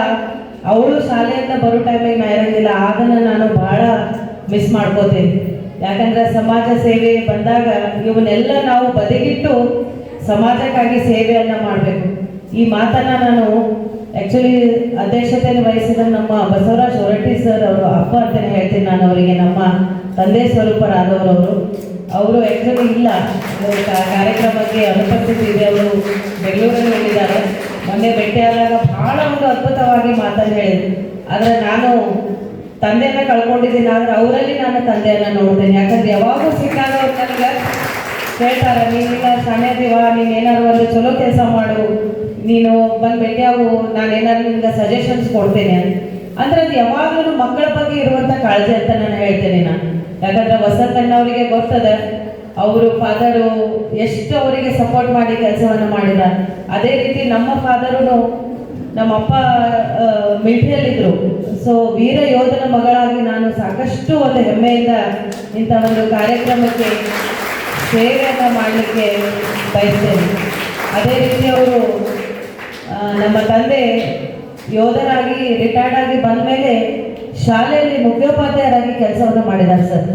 ಅವಳು ಶಾಲೆಯಿಂದ ಬರೋ ಟೈಮಿಗೆ ನಾ ಇರಂಗಿಲ್ಲ. ಅದನ್ನು ನಾನು ಭಾಳ ಮಿಸ್ ಮಾಡ್ಕೋತೇನೆ. ಯಾಕಂದ್ರೆ ಸಮಾಜ ಸೇವೆ ಬಂದಾಗ ಇವನ್ನೆಲ್ಲ ನಾವು ಬದಿಗಿಟ್ಟು ಸಮಾಜಕ್ಕಾಗಿ ಸೇವೆಯನ್ನು ಮಾಡಬೇಕು. ಈ ಮಾತನ್ನು ನಾನು ಆ್ಯಕ್ಚುಲಿ ಅಧ್ಯಕ್ಷತೆಯನ್ನು ವಹಿಸಿದ ನಮ್ಮ ಬಸವರಾಜ್ ಹೊರಟ್ಟಿ ಸರ್ ಅವರು ಅಪ್ಪ ಅಂತಲೇ ಹೇಳ್ತೀನಿ ನಾನು ಅವರಿಗೆ. ನಮ್ಮ ತಂದೆ ಸ್ವರೂಪರಾದವರು ಅವರು ಆ್ಯಕ್ಚುಲಿ ಇಲ್ಲ, ಕಾರ್ಯಕ್ರಮಕ್ಕೆ ಅನುಪಸ್ಥಿತಿ ಇದೆ. ಅವರು ಬೆಂಗಳೂರಲ್ಲಿ ಹೋಗಿದ್ದಾರೆ. ಮೊನ್ನೆ ಭೇಟಿಯಾದಾಗ ಭಾಳ ಒಂದು ಅದ್ಭುತವಾಗಿ ಮಾತನ್ನು ಹೇಳಿದ್ರು. ಆದರೆ ನಾನು ತಂದೆಯನ್ನು ಕಳ್ಕೊಂಡಿದ್ದೀನಿ, ಆದರೆ ಅವರಲ್ಲಿ ನಾನು ತಂದೆಯನ್ನು ನೋಡ್ತೇನೆ. ಯಾಕಂದ್ರೆ ಯಾವಾಗೂ ಸಿಕ್ಕಾಗ ಅವ್ರು ನನಗೆ ಹೇಳ್ತಾರೆ, ನೀನಿಲ್ಲ ಸಣ್ಣದಿವ, ನೀನು ಏನಾದ್ರು ಒಂದು ಚಲೋ ಕೆಲಸ ಮಾಡು, ನೀನು ಬಂದು ಭೇಟಿಯಾಗು, ನಾನು ಏನಾದ್ರು ನಿಮ್ಗೆ ಸಜೆಷನ್ಸ್ ಕೊಡ್ತೇನೆ ಅಂದ್ರೆ ಅದು ಯಾವಾಗಲೂ ಮಕ್ಕಳ ಬಗ್ಗೆ ಇರುವಂಥ ಕಾಳಜಿ ಅಂತ ನಾನು ಹೇಳ್ತೇನೆ. ಯಾಕಂದ್ರೆ ವಸಂತಣ್ಣವರಿಗೆ ಗೊತ್ತದ ಅವರು ಫಾದರು ಎಷ್ಟು ಅವರಿಗೆ ಸಪೋರ್ಟ್ ಮಾಡಿ ಕೆಲಸವನ್ನು ಮಾಡಿದ್ದಾರೆ. ಅದೇ ರೀತಿ ನಮ್ಮ ಫಾದರು, ನಮ್ಮಪ್ಪ ಮಿಲಿಟರಿಯಲ್ಲಿದ್ದರು. ಸೊ ವೀರ ಯೋಧನ ಮಗಳಾಗಿ ನಾನು ಸಾಕಷ್ಟು ಒಂದು ಹೆಮ್ಮೆಯಿಂದ ಇಂಥ ಒಂದು ಕಾರ್ಯಕ್ರಮಕ್ಕೆ ಸೇವೆಯನ್ನು ಮಾಡಲಿಕ್ಕೆ ಬಯಸ್ತೇನೆ. ಅದೇ ರೀತಿ ಅವರು ನಮ್ಮ ತಂದೆ ಯೋಧರಾಗಿ ರಿಟೈರ್ಡ್ ಆಗಿ ಬಂದ ಮೇಲೆ ಶಾಲೆಯಲ್ಲಿ ಮುಖ್ಯೋಪಾಧ್ಯಾಯರಾಗಿ ಕೆಲಸವನ್ನು ಮಾಡಿದ್ದಾರೆ ಸರ್.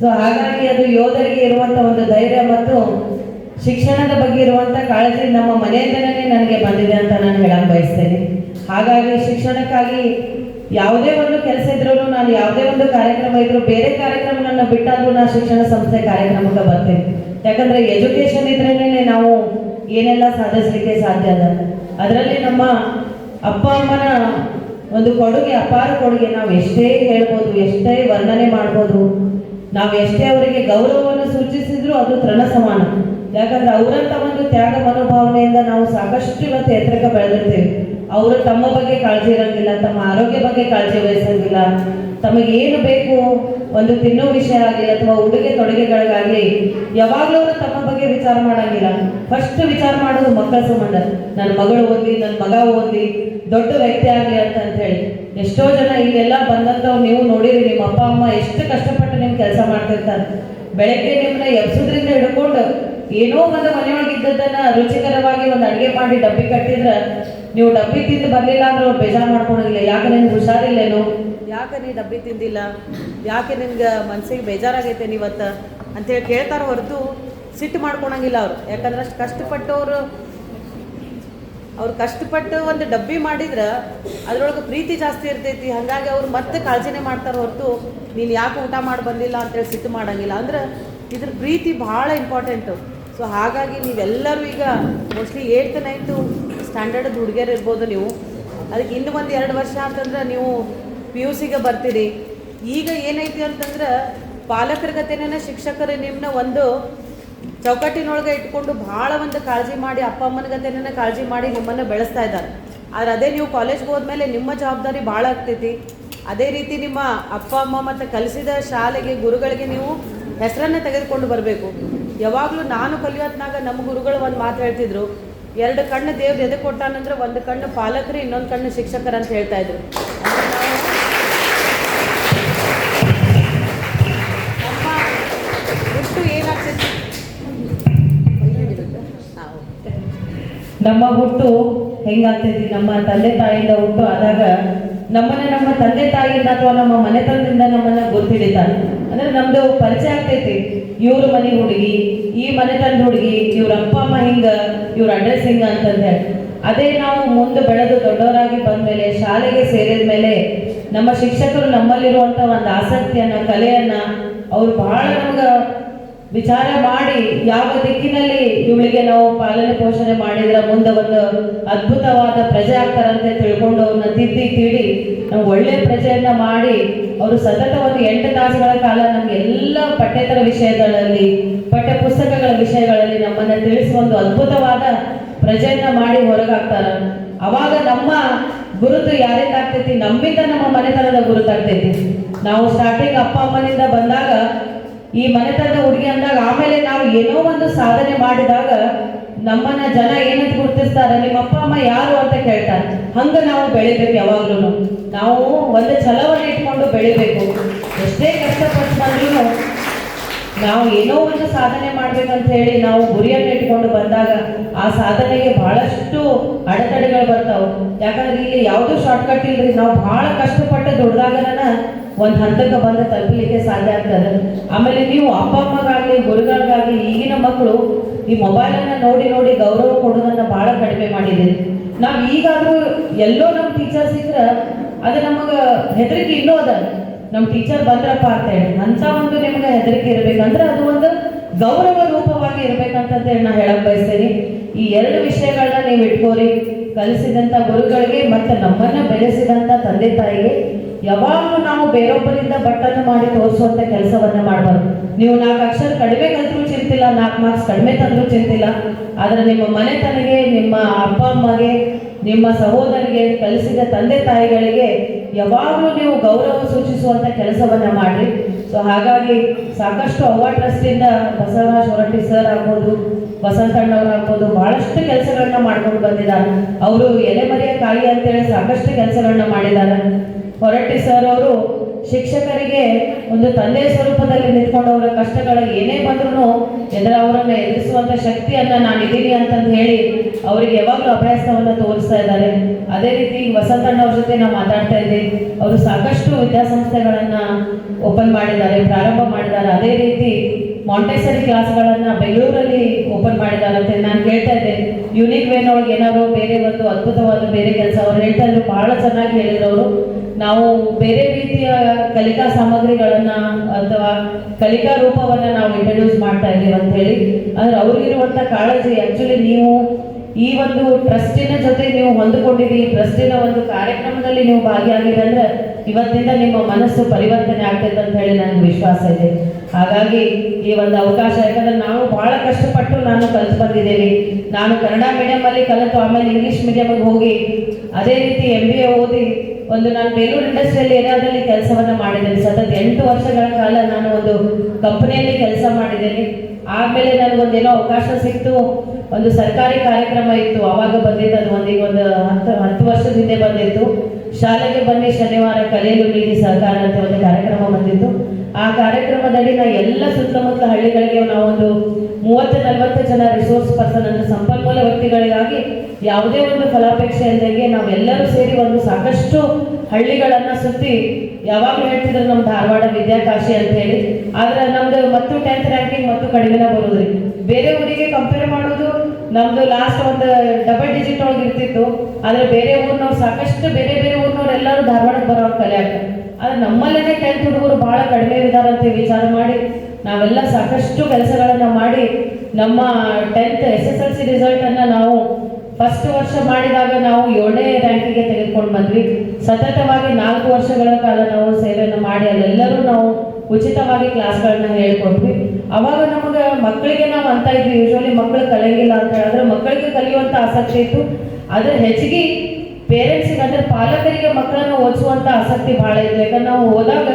ಸೊ ಹಾಗಾಗಿ ಅದು ಯೋಧರಿಗೆ ಇರುವಂಥ ಒಂದು ಧೈರ್ಯ ಮತ್ತು ಶಿಕ್ಷಣದ ಬಗ್ಗೆ ಇರುವಂಥ ಕಾಳಜಿ ನಮ್ಮ ಮನೆಯಿಂದನೇ ನನಗೆ ಬಂದಿದೆ ಅಂತ ನಾನು ಹೇಳಕ್ಕೆ ಬಯಸ್ತೇನೆ. ಹಾಗಾಗಿ ಶಿಕ್ಷಣಕ್ಕಾಗಿ ಯಾವುದೇ ಒಂದು ಕೆಲಸ ಇದ್ರೂ, ನಾನು ಯಾವುದೇ ಒಂದು ಕಾರ್ಯಕ್ರಮ ಇದ್ರೂ, ಬೇರೆ ಕಾರ್ಯಕ್ರಮಗಳನ್ನ ಬಿಟ್ಟಾದ್ರೂ ನಾನು ಶಿಕ್ಷಣ ಸಂಸ್ಥೆ ಕಾರ್ಯಕ್ರಮಕ್ಕೆ ಬರ್ತೇನೆ. ಯಾಕಂದರೆ ಎಜುಕೇಷನ್ ಇದ್ರೇ ನಾವು ಏನೆಲ್ಲ ಸಾಧಿಸಲಿಕ್ಕೆ ಸಾಧ್ಯ ಅದ. ಅದರಲ್ಲಿ ನಮ್ಮ ಅಪ್ಪ ಅಮ್ಮನ ಒಂದು ಕೊಡುಗೆ, ಅಪಾರ ಕೊಡುಗೆ. ನಾವು ಎಷ್ಟೇ ಹೇಳ್ಬೋದು, ಎಷ್ಟೇ ವರ್ಣನೆ ಮಾಡ್ಬೋದು, ನಾವು ಎಷ್ಟೇ ಅವರಿಗೆ ಗೌರವವನ್ನು ಸೂಚಿಸಿದ್ರು ಅದು ತೃಣ ಸಮಾನ. ಯಾಕಂದ್ರೆ ಅವರಂತ ಒಂದು ತ್ಯಾಗ ಮನೋಭಾವನೆಯಿಂದ ನಾವು ಸಾಕಷ್ಟು ಇವತ್ತು ಎತ್ತರಕ್ಕೆ ಬೆಳೆದಿರ್ತೀವಿ. ಅವರು ತಮ್ಮ ಬಗ್ಗೆ ಕಾಳಜಿ ಇರೋಂಗಿಲ್ಲ, ತಮ್ಮ ಆರೋಗ್ಯ ಬಗ್ಗೆ ಕಾಳಜಿ ವಹಿಸೋಂಗಿಲ್ಲ, ತಮಗೇನು ಬೇಕು ಒಂದು ತಿನ್ನೋ ವಿಷಯ ಆಗಲಿ ಅಥವಾ ಉಡುಗೆ ತೊಡುಗೆಗಳಿಗಾಗಲಿ ಯಾವಾಗಲೂ ಅವರು ತಮ್ಮ ಬಗ್ಗೆ ವಿಚಾರ ಮಾಡೋಂಗಿಲ್ಲ. ಫಸ್ಟ್ ವಿಚಾರ ಮಾಡೋದು ಮಕ್ಕಳ ಸಂಬಂಧ. ನನ್ನ ಮಗಳು ಓದಲಿ, ನನ್ನ ಮಗ ಓದಲಿ, ದೊಡ್ಡ ವ್ಯಕ್ತಿ ಆಗಲಿ ಅಂತ ಹೇಳಿ. ಎಷ್ಟೋ ಜನ ಇಲ್ಲೆಲ್ಲ ಬಂದಂಥವ್ರು ನೀವು ನೋಡಿರಿ, ನಿಮ್ಮ ಅಪ್ಪ ಅಮ್ಮ ಎಷ್ಟು ಕಷ್ಟಪಟ್ಟು ನೀವು ಕೆಲಸ ಮಾಡ್ತಿರ್ತಾರೆ. ಬೆಳಗ್ಗೆ ನಿಮ್ಮನ್ನ ಎಬ್ಸೋದ್ರಿಂದ ಹಿಡ್ಕೊಂಡು ಏನೋ ಒಂದು ಮನೆಯೊಳಗೆ ಇದ್ದದ್ದನ್ನು ರುಚಿಕರವಾಗಿ ಒಂದು ಅಡುಗೆ ಮಾಡಿ ಡಬ್ಬಿ ಕಟ್ಟಿದ್ರೆ ನೀವು ಡಬ್ಬಿ ತಿಂದು ಬರಲಿಲ್ಲ ಅಂದ್ರೆ ಅವ್ರು ಬೇಜಾರು ಮಾಡ್ಕೊಳಂಗಿಲ್ಲ. ಯಾಕೆ ನಿನ್ಗೆ ಹುಷಾರಿಲ್ಲೇನು, ಯಾಕೆ ನೀ ಡಬ್ಬಿ ತಿಂದಿಲ್ಲ, ಯಾಕೆ ನಿನ್ಗೆ ಮನಸ್ಸಿಗೆ ಬೇಜಾರಾಗೈತೆ ನೀವತ್ತು ಅಂತೇಳಿ ಕೇಳ್ತಾರೆ ಹೊರತು ಸಿಟ್ಟು ಮಾಡ್ಕೊಳಂಗಿಲ್ಲ ಅವರು. ಯಾಕಂದ್ರೆ ಅಷ್ಟು ಕಷ್ಟಪಟ್ಟವರು, ಅವ್ರು ಕಷ್ಟಪಟ್ಟು ಒಂದು ಡಬ್ಬಿ ಮಾಡಿದ್ರೆ ಅದ್ರೊಳಗೆ ಪ್ರೀತಿ ಜಾಸ್ತಿ ಇರ್ತೈತಿ. ಹಾಗಾಗಿ ಅವ್ರು ಮತ್ತೆ ಕಾಳಜಿನೇ ಮಾಡ್ತಾರೆ ಹೊರತು ನೀನು ಯಾಕೆ ಊಟ ಮಾಡಿ ಬಂದಿಲ್ಲ ಅಂತೇಳಿ ಸಿಟ್ಟು ಮಾಡೋಂಗಿಲ್ಲ. ಅಂದ್ರೆ ಇದ್ರ ಪ್ರೀತಿ ಭಾಳ ಇಂಪಾರ್ಟೆಂಟು. ಸೊ ಹಾಗಾಗಿ ನೀವೆಲ್ಲರೂ ಈಗ ಮೋಸ್ಟ್ಲಿ 8th 9th ಸ್ಟ್ಯಾಂಡರ್ಡ್ ಹುಡುಗಿಯರು ಇರ್ಬೋದು ನೀವು. ಅದಕ್ಕೆ ಇನ್ನು ಒಂದು 2 ವರ್ಷ ಅಂತಂದ್ರೆ ನೀವು PUCಗೆ ಬರ್ತೀರಿ. ಈಗ ಏನೈತಿ ಅಂತಂದ್ರೆ ಪಾಲಕರ ಗತೆನೇ ಶಿಕ್ಷಕರು ನಿಮ್ಮನ್ನ ಒಂದು ಚೌಕಟ್ಟಿನೊಳಗೆ ಇಟ್ಕೊಂಡು ಭಾಳ ಒಂದು ಕಾಳಜಿ ಮಾಡಿ, ಅಪ್ಪ ಅಮ್ಮನ ಗತೆನೇ ಕಾಳಜಿ ಮಾಡಿ ನಿಮ್ಮನ್ನು ಬೆಳೆಸ್ತಾ ಇದ್ದಾರೆ. ಆದರೆ ಅದೇ ನೀವು ಕಾಲೇಜ್ಗೆ ಹೋದ್ಮೇಲೆ ನಿಮ್ಮ ಜವಾಬ್ದಾರಿ ಭಾಳ ಆಗ್ತೈತಿ. ಅದೇ ರೀತಿ ನಿಮ್ಮ ಅಪ್ಪ ಅಮ್ಮ ಮತ್ತು ಕಲಿಸಿದ ಶಾಲೆಗೆ, ಗುರುಗಳಿಗೆ ನೀವು ಹೆಸರನ್ನು ತೆಗೆದುಕೊಂಡು ಬರಬೇಕು. ಯಾವಾಗಲೂ ನಾನು ಕಲಿಯೋತ್ನಾಗ ನಮ್ಮ ಗುರುಗಳು ಒಂದು ಮಾತು ಹೇಳ್ತಿದ್ರು, 2 ಕಣ್ಣು ದೇವ್ರು ಎದೆ ಕೊಟ್ಟಾನಂದ್ರೆ ಒಂದು ಕಣ್ಣು ಪಾಲಕರು, ಇನ್ನೊಂದು ಕಣ್ಣು ಶಿಕ್ಷಕರು ಅಂತ ಹೇಳ್ತಾಯಿದ್ರು. ನಮ್ಮ ಹುಟ್ಟು ಏನಾಗ್ತೈತಿ, ನಮ್ಮ ಹುಟ್ಟು ಹೆಂಗಾಗ್ತೈತಿ, ನಮ್ಮ ತಂದೆ ತಾಯಿಯಿಂದ ಹುಟ್ಟು ಆದಾಗ ನಮ್ಮನ್ನ ನಮ್ಮ ತಂದೆ ತಾಯಿಯಿಂದ ಅಥವಾ ನಮ್ಮ ಮನೆತನದಿಂದ ನಮ್ಮನ್ನ ಗುರ್ತಿಡಿತಾರೆ. ಅಂದ್ರೆ ನಮ್ದು ಪರಿಚಯ ಆಗ್ತೈತಿ. ಇವ್ರ ಮನೆ ಹುಡುಗಿ, ಈ ಮನೆತನದ ಹುಡುಗಿ, ಇವ್ರ ಅಪ್ಪ ಅಮ್ಮ ಹಿಂಗ, ಇವ್ರ ಅಡ್ರೆಸ್ ಹಿಂಗ ಅಂತಂದೇಳಿ. ಅದೇ ನಾವು ಮುಂದೆ ಬೆಳೆದು ದೊಡ್ಡವರಾಗಿ ಬಂದ್ಮೇಲೆ, ಶಾಲೆಗೆ ಸೇರಿದ ಮೇಲೆ ನಮ್ಮ ಶಿಕ್ಷಕರು ನಮ್ಮಲ್ಲಿರುವಂಥ ಒಂದು ಆಸಕ್ತಿಯನ್ನ, ಕಲೆಯನ್ನ ಅವ್ರು ಬಹಳ ನಮ್ಗೆ ವಿಚಾರ ಮಾಡಿ ಯಾವ ದಿಕ್ಕಿನಲ್ಲಿ ಇವಳಿಗೆ ನಾವು ಪಾಲನೆ ಪೋಷಣೆ ಮಾಡಿದ್ರೆ ಮುಂದೆ ಒಂದು ಅದ್ಭುತವಾದ ಪ್ರಜೆ ಆಗ್ತಾರಂತೆ ತಿಳ್ಕೊಂಡು ಅವ್ರನ್ನ ತಿದ್ದಿ ತೀಡಿ ನಾವು ಒಳ್ಳೆಯ ಪ್ರಜೆಯನ್ನ ಮಾಡಿ ಅವರು ಸತತ ಒಂದು 8 ತಾಸುಗಳ ಕಾಲ ನಮಗೆಲ್ಲ ಪಠ್ಯೇತರ ವಿಷಯಗಳಲ್ಲಿ, ಪಠ್ಯ ಪುಸ್ತಕಗಳ ವಿಷಯಗಳಲ್ಲಿ ನಮ್ಮನ್ನು ತಿಳಿಸುವ ಒಂದು ಅದ್ಭುತವಾದ ಪ್ರಜೆಯನ್ನ ಮಾಡಿ ಹೊರಗಾಗ್ತಾರ. ಅವಾಗ ನಮ್ಮ ಗುರುತು ಯಾರಿಂದ ಆಗ್ತೈತಿ, ನಮ್ಮಿಂದ ನಮ್ಮ ಮನೆತನದ ಗುರುತಾಗ್ತೈತಿ. ನಾವು ಸ್ಟಾರ್ಟಿಂಗ್ ಅಪ್ಪ ಅಮ್ಮನಿಂದ ಬಂದಾಗ ಈ ಮನೆತನದ ಹುಡುಗಿ ಅಂದಾಗ ಆಮೇಲೆ ನಾವು ಏನೋ ಒಂದು ಸಾಧನೆ ಮಾಡಿದಾಗ ನಮ್ಮನ್ನ ಜನ ಏನಂತ ಗುರುತಿಸ್ತಾರೆ, ನಿಮ್ಮ ಅಪ್ಪ ಅಮ್ಮ ಯಾರು ಅಂತ ಕೇಳ್ತಾರೆ. ಹಂಗ ನಾವು ಬೆಳಿಬೇಕು. ಯಾವಾಗ್ಲೂ ನಾವು ಒಂದು ಛಲವನ್ನು ಇಟ್ಕೊಂಡು ಬೆಳಿಬೇಕು. ಎಷ್ಟೇ ಕಷ್ಟಪಟ್ಟು ಬಂದ್ರೂ ನಾವು ಏನೋ ಒಂದು ಸಾಧನೆ ಮಾಡ್ಬೇಕಂತ ಹೇಳಿ ನಾವು ಗುರಿಯನ್ನು ಇಟ್ಕೊಂಡು ಬಂದಾಗ ಆ ಸಾಧನೆಗೆ ಬಹಳಷ್ಟು ಅಡೆತಡೆಗಳು ಬರ್ತಾವೆ. ಯಾಕಂದ್ರೆ ಇಲ್ಲಿ ಯಾವುದೂ ಶಾರ್ಟ್ಕಟ್ ಇಲ್ರಿ. ನಾವು ಬಹಳ ಕಷ್ಟಪಟ್ಟು ದುಡ್ದಾಗನ ಒಂದು ಹಂತಕ್ಕೆ ಬಂದು ತಲುಪಲಿಕ್ಕೆ ಸಾಧ್ಯ ಆಗ್ತದೆ. ಆಮೇಲೆ ನೀವು ಅಪ್ಪ ಅಮ್ಮಗಾಗಲಿ, ಗುರುಗಳಿಗಾಗಲಿ, ಈಗಿನ ಮಕ್ಕಳು ಈ ಮೊಬೈಲನ್ನು ನೋಡಿ ನೋಡಿ ಗೌರವ ಕೊಡೋದನ್ನು ಭಾಳ ಕಡಿಮೆ ಮಾಡಿದ್ದೀರಿ. ನಾವು ಈಗಾದರೂ ಎಲ್ಲೋ ನಮ್ಮ ಟೀಚರ್ ಸಿಕ್ಕರೆ ಅದು ನಮಗೆ ಹೆದರಿಕೆ ಇನ್ನೂ ಅದ. ನಮ್ಮ ಟೀಚರ್ ಬಂದ್ರಪ್ಪ ಅಂತೇಳಿ ಅಂತ ಒಂದು ನಿಮ್ಗೆ ಹೆದರಿಕೆ ಇರಬೇಕಂದ್ರೆ ಅದು ಒಂದು ಗೌರವ ರೂಪವಾಗಿ ಇರಬೇಕಂತಂತೇಳಿ ನಾನು ಹೇಳಕ್ ಬಯಸ್ತೇನೆ. ಈ 2 ವಿಷಯಗಳನ್ನ ನೀವು ಇಟ್ಕೋರಿ. ಕಲಿಸಿದಂಥ ಗುರುಗಳಿಗೆ ಮತ್ತು ನಮ್ಮನ್ನ ಬೆಳೆಸಿದಂಥ ತಂದೆ ತಾಯಿಗೆ ಯಾವಾಗಲೂ ನಾವು ಬೇರೊಬ್ಬರಿಂದ ಬಟ್ಟನ್ನು ಮಾಡಿ ತೋರಿಸುವಂಥ ಕೆಲಸವನ್ನ ಮಾಡಬಾರ್ದು. ನೀವು 4 ಅಕ್ಷರ ಕಡಿಮೆ ಕಲ್ತ್ರೂ ಚಿಂತಿಲ್ಲ, 4 ಮಾರ್ಕ್ಸ್ ಕಡಿಮೆ ತಂದ್ರೂ ಚಿಂತಿಲ್ಲ. ಆದರೆ ನಿಮ್ಮ ಮನೆತನಗೆ, ನಿಮ್ಮ ಅಪ್ಪ ಅಮ್ಮಗೆ, ನಿಮ್ಮ ಸಹೋದರಿಗೆ, ಕಲಿಸಿದ ತಂದೆ ತಾಯಿಗಳಿಗೆ ಯಾವಾಗಲೂ ನೀವು ಗೌರವ ಸೂಚಿಸುವಂಥ ಕೆಲಸವನ್ನ ಮಾಡ್ರಿ. ಸೊ ಹಾಗಾಗಿ ಸಾಕಷ್ಟು ಅವ್ವ ಟ್ರಸ್ಟಿಂದ ಬಸವರಾಜ್ ಹೊರಟ್ಟಿ ಸರ್ ಆಗ್ಬೋದು, ವಸಂತಣ್ಣವ್ರು ಆಗ್ಬೋದು, ಬಹಳಷ್ಟು ಕೆಲಸಗಳನ್ನ ಮಾಡ್ಕೊಂಡು ಬಂದಿದ್ದಾರೆ. ಅವರು ಎಲೆಮರೆಯ ಕಾಯಿ ಅಂತೇಳಿ ಸಾಕಷ್ಟು ಕೆಲಸಗಳನ್ನ ಮಾಡಿದ್ದಾರೆ. ಹೊರಟ್ಟಿ ಸರ್ ಅವರು ಶಿಕ್ಷಕರಿಗೆ ಒಂದು ತಂದೆ ಸ್ವರೂಪದಲ್ಲಿ ನಿಂತ್ಕೊಂಡು ಅವರ ಕಷ್ಟಗಳ ಏನೇ ಬಂದ್ರೂ ಅವರನ್ನು ಎದುರಿಸುವಂತ ಶಕ್ತಿಯನ್ನ ನಾನಿದ್ದೀನಿ ಅಂತಂದು ಹೇಳಿ ಅವರಿಗೆ ಯಾವಾಗಲೂ ಅಭ್ಯಾಸವನ್ನ ತೋರಿಸ್ತಾ ಇದ್ದಾರೆ. ಅದೇ ರೀತಿ ವಸಂತಣ್ಣ ಅವ್ರ ಜೊತೆ ನಾವು ಮಾತಾಡ್ತಾ ಇದ್ದೀವಿ. ಅವರು ಸಾಕಷ್ಟು ವಿದ್ಯಾಸಂಸ್ಥೆಗಳನ್ನ ಓಪನ್ ಮಾಡಿದ್ದಾರೆ, ಪ್ರಾರಂಭ ಮಾಡಿದ್ದಾರೆ. ಅದೇ ರೀತಿ ಮಾಂಟೆಸರಿ ಕ್ಲಾಸ್ಗಳನ್ನ ಬೆಂಗಳೂರಲ್ಲಿ ಓಪನ್ ಮಾಡಿದ್ದಾರೆ ಅಂತ ನಾನು ಕೇಳ್ತಾ ಇದ್ದೆ. ಯೂನಿಕ್ ವೇನ್ ಒಳಗೆ ಏನಾದ್ರು ಬೇರೆ ಒಂದು ಅದ್ಭುತವಾದ ಬೇರೆ ಕೆಲಸ ಅವ್ರು ಹೇಳ್ತಾ ಇದ್ರು. ಬಹಳ ಚೆನ್ನಾಗಿ ಹೇಳಿದ್ರು ಅವರು. ನಾವು ಬೇರೆ ರೀತಿಯ ಕಲಿಕಾ ಸಾಮಗ್ರಿಗಳನ್ನ ಅಥವಾ ಕಲಿಕಾ ರೂಪವನ್ನ ನಾವು ಇಂಟ್ರೊಡ್ಯೂಸ್ ಮಾಡ್ತಾ ಇದ್ದೀವಿ ಅಂತ ಹೇಳಿ. ಅಂದ್ರೆ ಅವ್ರಿಗಿರುವಂತ ಕಾಳಜಿ, ಆಕ್ಚುಲಿ ನೀವು ಈ ಒಂದು ಟ್ರಸ್ಟಿನ ಜೊತೆ ನೀವು ಹೊಂದಿಕೊಂಡಿದ್ದೀರಿ, ಟ್ರಸ್ಟಿನ ಒಂದು ಕಾರ್ಯಕ್ರಮದಲ್ಲಿ ನೀವು ಭಾಗಿಯಾಗಿರಿ ಅಂದ್ರೆ ಇವತ್ತಿಂದ ನಿಮ್ಮ ಮನಸ್ಸು ಪರಿವರ್ತನೆ ಆಗ್ತೈತೆ ಅಂತ ಹೇಳಿ ನನಗೆ ವಿಶ್ವಾಸ ಇದೆ. ಹಾಗಾಗಿ ಈ ಒಂದು ಅವಕಾಶ, ಯಾಕಂದ್ರೆ ನಾವು ಬಹಳ ಕಷ್ಟಪಟ್ಟು ನಾನು ಕಲಿತು ಬಂದಿದ್ದೇನೆ. ನಾನು ಕನ್ನಡ ಮೀಡಿಯಂ ಅಲ್ಲಿ ಕಲಿತು ಆಮೇಲೆ ಇಂಗ್ಲಿಷ್ ಮೀಡಿಯಂಗೆ ಹೋಗಿ ಅದೇ ರೀತಿ MBA ಓದಿ ನಾನು ಬೇಲೂರು ಇಂಡಸ್ಟ್ರಿಯಲ್ ಏರಿಯಾದಲ್ಲಿ ಕೆಲಸವನ್ನ ಮಾಡಿದ್ದೇನೆ. ಸತತ 8 ವರ್ಷಗಳ ಕಾಲ ನಾನು ಒಂದು ಕಂಪನಿಯಲ್ಲಿ ಕೆಲಸ ಮಾಡಿದ್ದೇನೆ. ಆಮೇಲೆ ನನಗೊಂದೇನೋ ಅವಕಾಶ ಸಿಕ್ತು, ಒಂದು ಸರ್ಕಾರಿ ಕಾರ್ಯಕ್ರಮ ಇತ್ತು, ಅವಾಗ ಬಂದಿದ್ದು. ಅದು ಒಂದು 10 ವರ್ಷದ ಹಿಂದೆ ಬಂದಿತ್ತು. ಶಾಲೆಗೆ ಬನ್ನಿ ಶನಿವಾರ ಕಲಿಯಲು ನೀಡಿ ಸಹಕಾರ ಅಂತ ಒಂದು ಕಾರ್ಯಕ್ರಮ ಬಂದಿತ್ತು. ಆ ಕಾರ್ಯಕ್ರಮದಲ್ಲಿ ಎಲ್ಲ ಸುತ್ತಮುತ್ತಲ ಹಳ್ಳಿಗಳಿಗೆ ನಾವೊಂದು 30-40 ಜನ ರಿಸೋರ್ಸ್ ಪರ್ಸನ್ ಅಂದ್ರೆ ಸಂಪನ್ಮೂಲ ವ್ಯಕ್ತಿಗಳಿಗಾಗಿ ಯಾವುದೇ ಒಂದು ಫಲಾಪೇಕ್ಷೆ ಇಲ್ಲದಂಗೆ ನಾವೆಲ್ಲರೂ ಸೇರಿ ಒಂದು ಸಾಕಷ್ಟು ಹಳ್ಳಿಗಳನ್ನ ಸುತ್ತಿ, ಯಾವಾಗಲೂ ಹೇಳ್ತಿದ್ರು ನಮ್ಮ ಧಾರವಾಡ ವಿದ್ಯಾಕಾಶಿ ಅಂತ ಹೇಳಿ. ಆದ್ರೆ ನಮ್ದು ಮತ್ತು 10th ರ್ಯಾಂಕಿಂಗ್ ಮತ್ತು ಕಡಿಮೆನ ಬರೋದ್ರಿ. ಬೇರೆ ಊರಿಗೆ ಕಂಪೇರ್ ಮಾಡೋದು ನಮ್ದು ಲಾಸ್ಟ್ ಒಂದು ಡಬಲ್ ಡಿಜಿಟ್ ಒಳಗೆ ಇರ್ತಿತ್ತು. ಆದ್ರೆ ಬೇರೆ ಊರಿನವ್ರು ಸಾಕಷ್ಟು ಬೇರೆ ಊರಿನವ್ರು ಎಲ್ಲರೂ ಧಾರವಾಡಕ್ಕೆ ಬರೋರು ಕಲಿಯಾಕ. ಆದ್ರೆ ನಮ್ಮಲ್ಲೇನೆ 10th ಹುಡುಗರು ಬಹಳ ಕಡಿಮೆ ಇದಾರಂತೆ ವಿಚಾರ ಮಾಡಿ ನಾವೆಲ್ಲ ಸಾಕಷ್ಟು ಕೆಲಸಗಳನ್ನ ಮಾಡಿ ನಮ್ಮ 10th SSLC ರಿಸಲ್ಟ್ ಅನ್ನ ನಾವು ಫಸ್ಟ್ ವರ್ಷ ಮಾಡಿದಾಗ ನಾವು 7ನೇ ರ್ಯಾಂಕಿಗೆ ತೆಗೆದುಕೊಂಡು ಬಂದ್ವಿ. ಸತತವಾಗಿ 4 ವರ್ಷಗಳ ಕಾಲ ನಾವು ಸೇವೆಯನ್ನು ಮಾಡಿ ಅಲ್ಲೆಲ್ಲರೂ ನಾವು ಉಚಿತವಾಗಿ ಕ್ಲಾಸ್ಗಳನ್ನ ಹೇಳ್ಕೊಟ್ವಿ. ಅವಾಗ ನಮಗೆ ಮಕ್ಕಳಿಗೆ ನಾವು ಅಂತ ಇದ್ವಿ, ಯೂಶುವಲಿ ಮಕ್ಕಳು ಕಲಿಯಂಗಿಲ್ಲ ಅಂತ ಹೇಳಿದ್ರೆ ಮಕ್ಕಳಿಗೆ ಕಲಿಯುವಂತ ಆಸಕ್ತಿ ಇತ್ತು. ಆದ್ರೆ ಹೆಚ್ಚಿಗೆ ಪೇರೆಂಟ್ಸಿಗೆ ಅಂದ್ರೆ ಪಾಲಕರಿಗೆ ಮಕ್ಕಳನ್ನ ಓದಿಸುವಂತ ಆಸಕ್ತಿ ಬಹಳ ಇತ್ತು. ಯಾಕಂದ್ರೆ ನಾವು ಹೋದಾಗ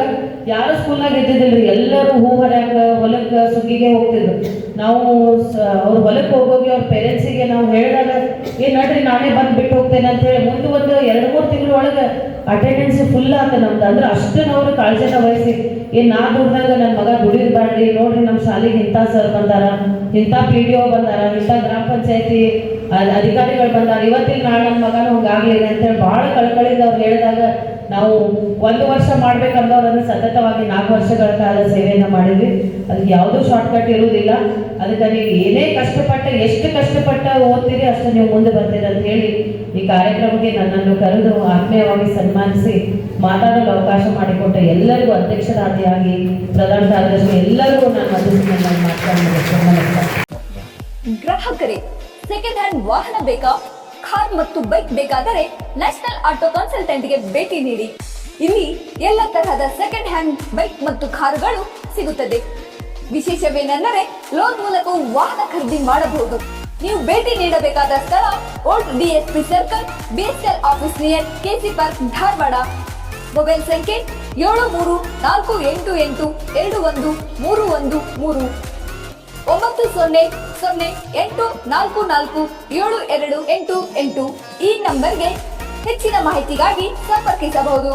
ಯಾರು ಸ್ಕೂಲ್ನಾಗ ಇದ್ದಿದ್ದಿಲ್ರಿ, ಎಲ್ಲರೂ ಹೂ ಹೊರಕ ಹೊಲಕ್ಕೆ ಸುಗ್ಗಿಗೆ ಹೋಗ್ತಿದ್ರು. ನಾವು ಅವ್ರು ಹೊಲಕ್ಕೆ ಹೋಗೋಗಿ ಅವ್ರ ಪೇರೆಂಟ್ಸಿಗೆ ನಾವು ಹೇಳಿದಾಗ ನೋಡ್ರಿ ನಾನೇ ಬಂದು ಬಿಟ್ಟು ಹೋಗ್ತೇನೆ ಅಂತ ಹೇಳಿ ಮುಂದೆ ಒಂದು 2-3 ತಿಂಗಳ ಒಳಗೆ ಅಟೆಂಡೆನ್ಸ್ ಫುಲ್ ಆತ ನಮ್ದು. ಅಂದ್ರೆ ಅಷ್ಟು ನಾವು ಕಾಳಜಿನ ವಹಿಸಿ ನಾ ದುಡ್ದಾಗ ನನ್ನ ಮಗ ದುಡಿದ್ ಬ್ಯಾಡ್ರಿ, ನೋಡ್ರಿ ನಮ್ಮ ಶಾಲೆಗೆ ಇಂಥ ಸರ್ ಬಂದಾರ, ಇಂಥ PDO ಬಂದಾರ, ಇಂಥ ಗ್ರಾಮ ಪಂಚಾಯತಿ ಅಧಿಕಾರಿಗಳು ಬಂದಾರ, ಇವತ್ತಿನ ನಾಳೆ ನನ್ನ ಮಗನ ಹಂಗಾಗ್ಲಿಲ್ಲ ಅಂತೇಳಿ ಬಹಳ ಕಳ್ಕಳಿಂದ ಅವ್ರು ಹೇಳಿದಾಗ ನಾವು 1 ವರ್ಷ ಮಾಡ್ಬೇಕಂದವ್ರನ್ನ ಸತತವಾಗಿ 4 ವರ್ಷಗಳ ಕಾಲ ಸೇವೆಯನ್ನ ಮಾಡಿದ್ವಿ. ಅದಕ್ಕೆ ಯಾವುದೂ ಶಾರ್ಟ್ಕಟ್ ಇರುವುದಿಲ್ಲ. ಅದಕ್ಕೆ ನೀವು ಏನೇ ಕಷ್ಟಪಟ್ಟ, ಎಷ್ಟು ಕಷ್ಟಪಟ್ಟ ಓದ್ತೀರಿ ಅಷ್ಟು ನೀವು ಮುಂದೆ ಬರ್ತೀರಿ ಅಂತ ಹೇಳಿ ಈ ಕಾರ್ಯಕ್ರಮಕ್ಕೆ ನನ್ನನ್ನು ಕರೆದು ಆತ್ಮೀಯವಾಗಿ ಸನ್ಮಾನಿಸಿ ಮಾತಾಡಲು ಅವಕಾಶ ಮಾಡಿಕೊಟ್ಟ ಎಲ್ಲರಿಗೂ ಅಧ್ಯಕ್ಷರಾದಿಯಾಗಿ ಪ್ರಧಾನ ಕಾರ್ಯದರ್ಶಿ ಎಲ್ಲರಿಗೂ ನಾನು ವಂದಿಸಿ ಮಾತನಾಡಿದ. ಗ್ರಾಹಕರೇ, ಸೆಕೆಂಡ್ ಹ್ಯಾಂಡ್ ವಾಹನ ಬೇಕಾ? ಕಾರ್ ಮತ್ತು ಬೈಕ್ ಬೇಕಾದರೆ ನ್ಯಾಷನಲ್ ಆಟೋ ಕನ್ಸಲ್ಟೆಂಟ್ಗೆ ಭೇಟಿ ನೀಡಿ. ಇಲ್ಲಿ ಎಲ್ಲ ತರಹದ ಸೆಕೆಂಡ್ ಹ್ಯಾಂಡ್ ಬೈಕ್ ಮತ್ತು ಕಾರುಗಳು ಸಿಗುತ್ತದೆ. ವಿಶೇಷವೇನೆಂದರೆ ಲೋನ್ ಮೂಲಕ ವಾಹನ ಖರೀದಿ ಮಾಡಬಹುದು. ನೀವು ಭೇಟಿ ನೀಡಬೇಕಾದ ಸ್ಥಳ old DSP circle, BSL office near KC park, Dharwad. Mobile ಸಂಖ್ಯೆ 7348821313 9008447288. ಈ ನಂಬರ್ಗೆ ಹೆಚ್ಚಿನ ಮಾಹಿತಿಗಾಗಿ ಸಂಪರ್ಕಿಸಬಹುದು.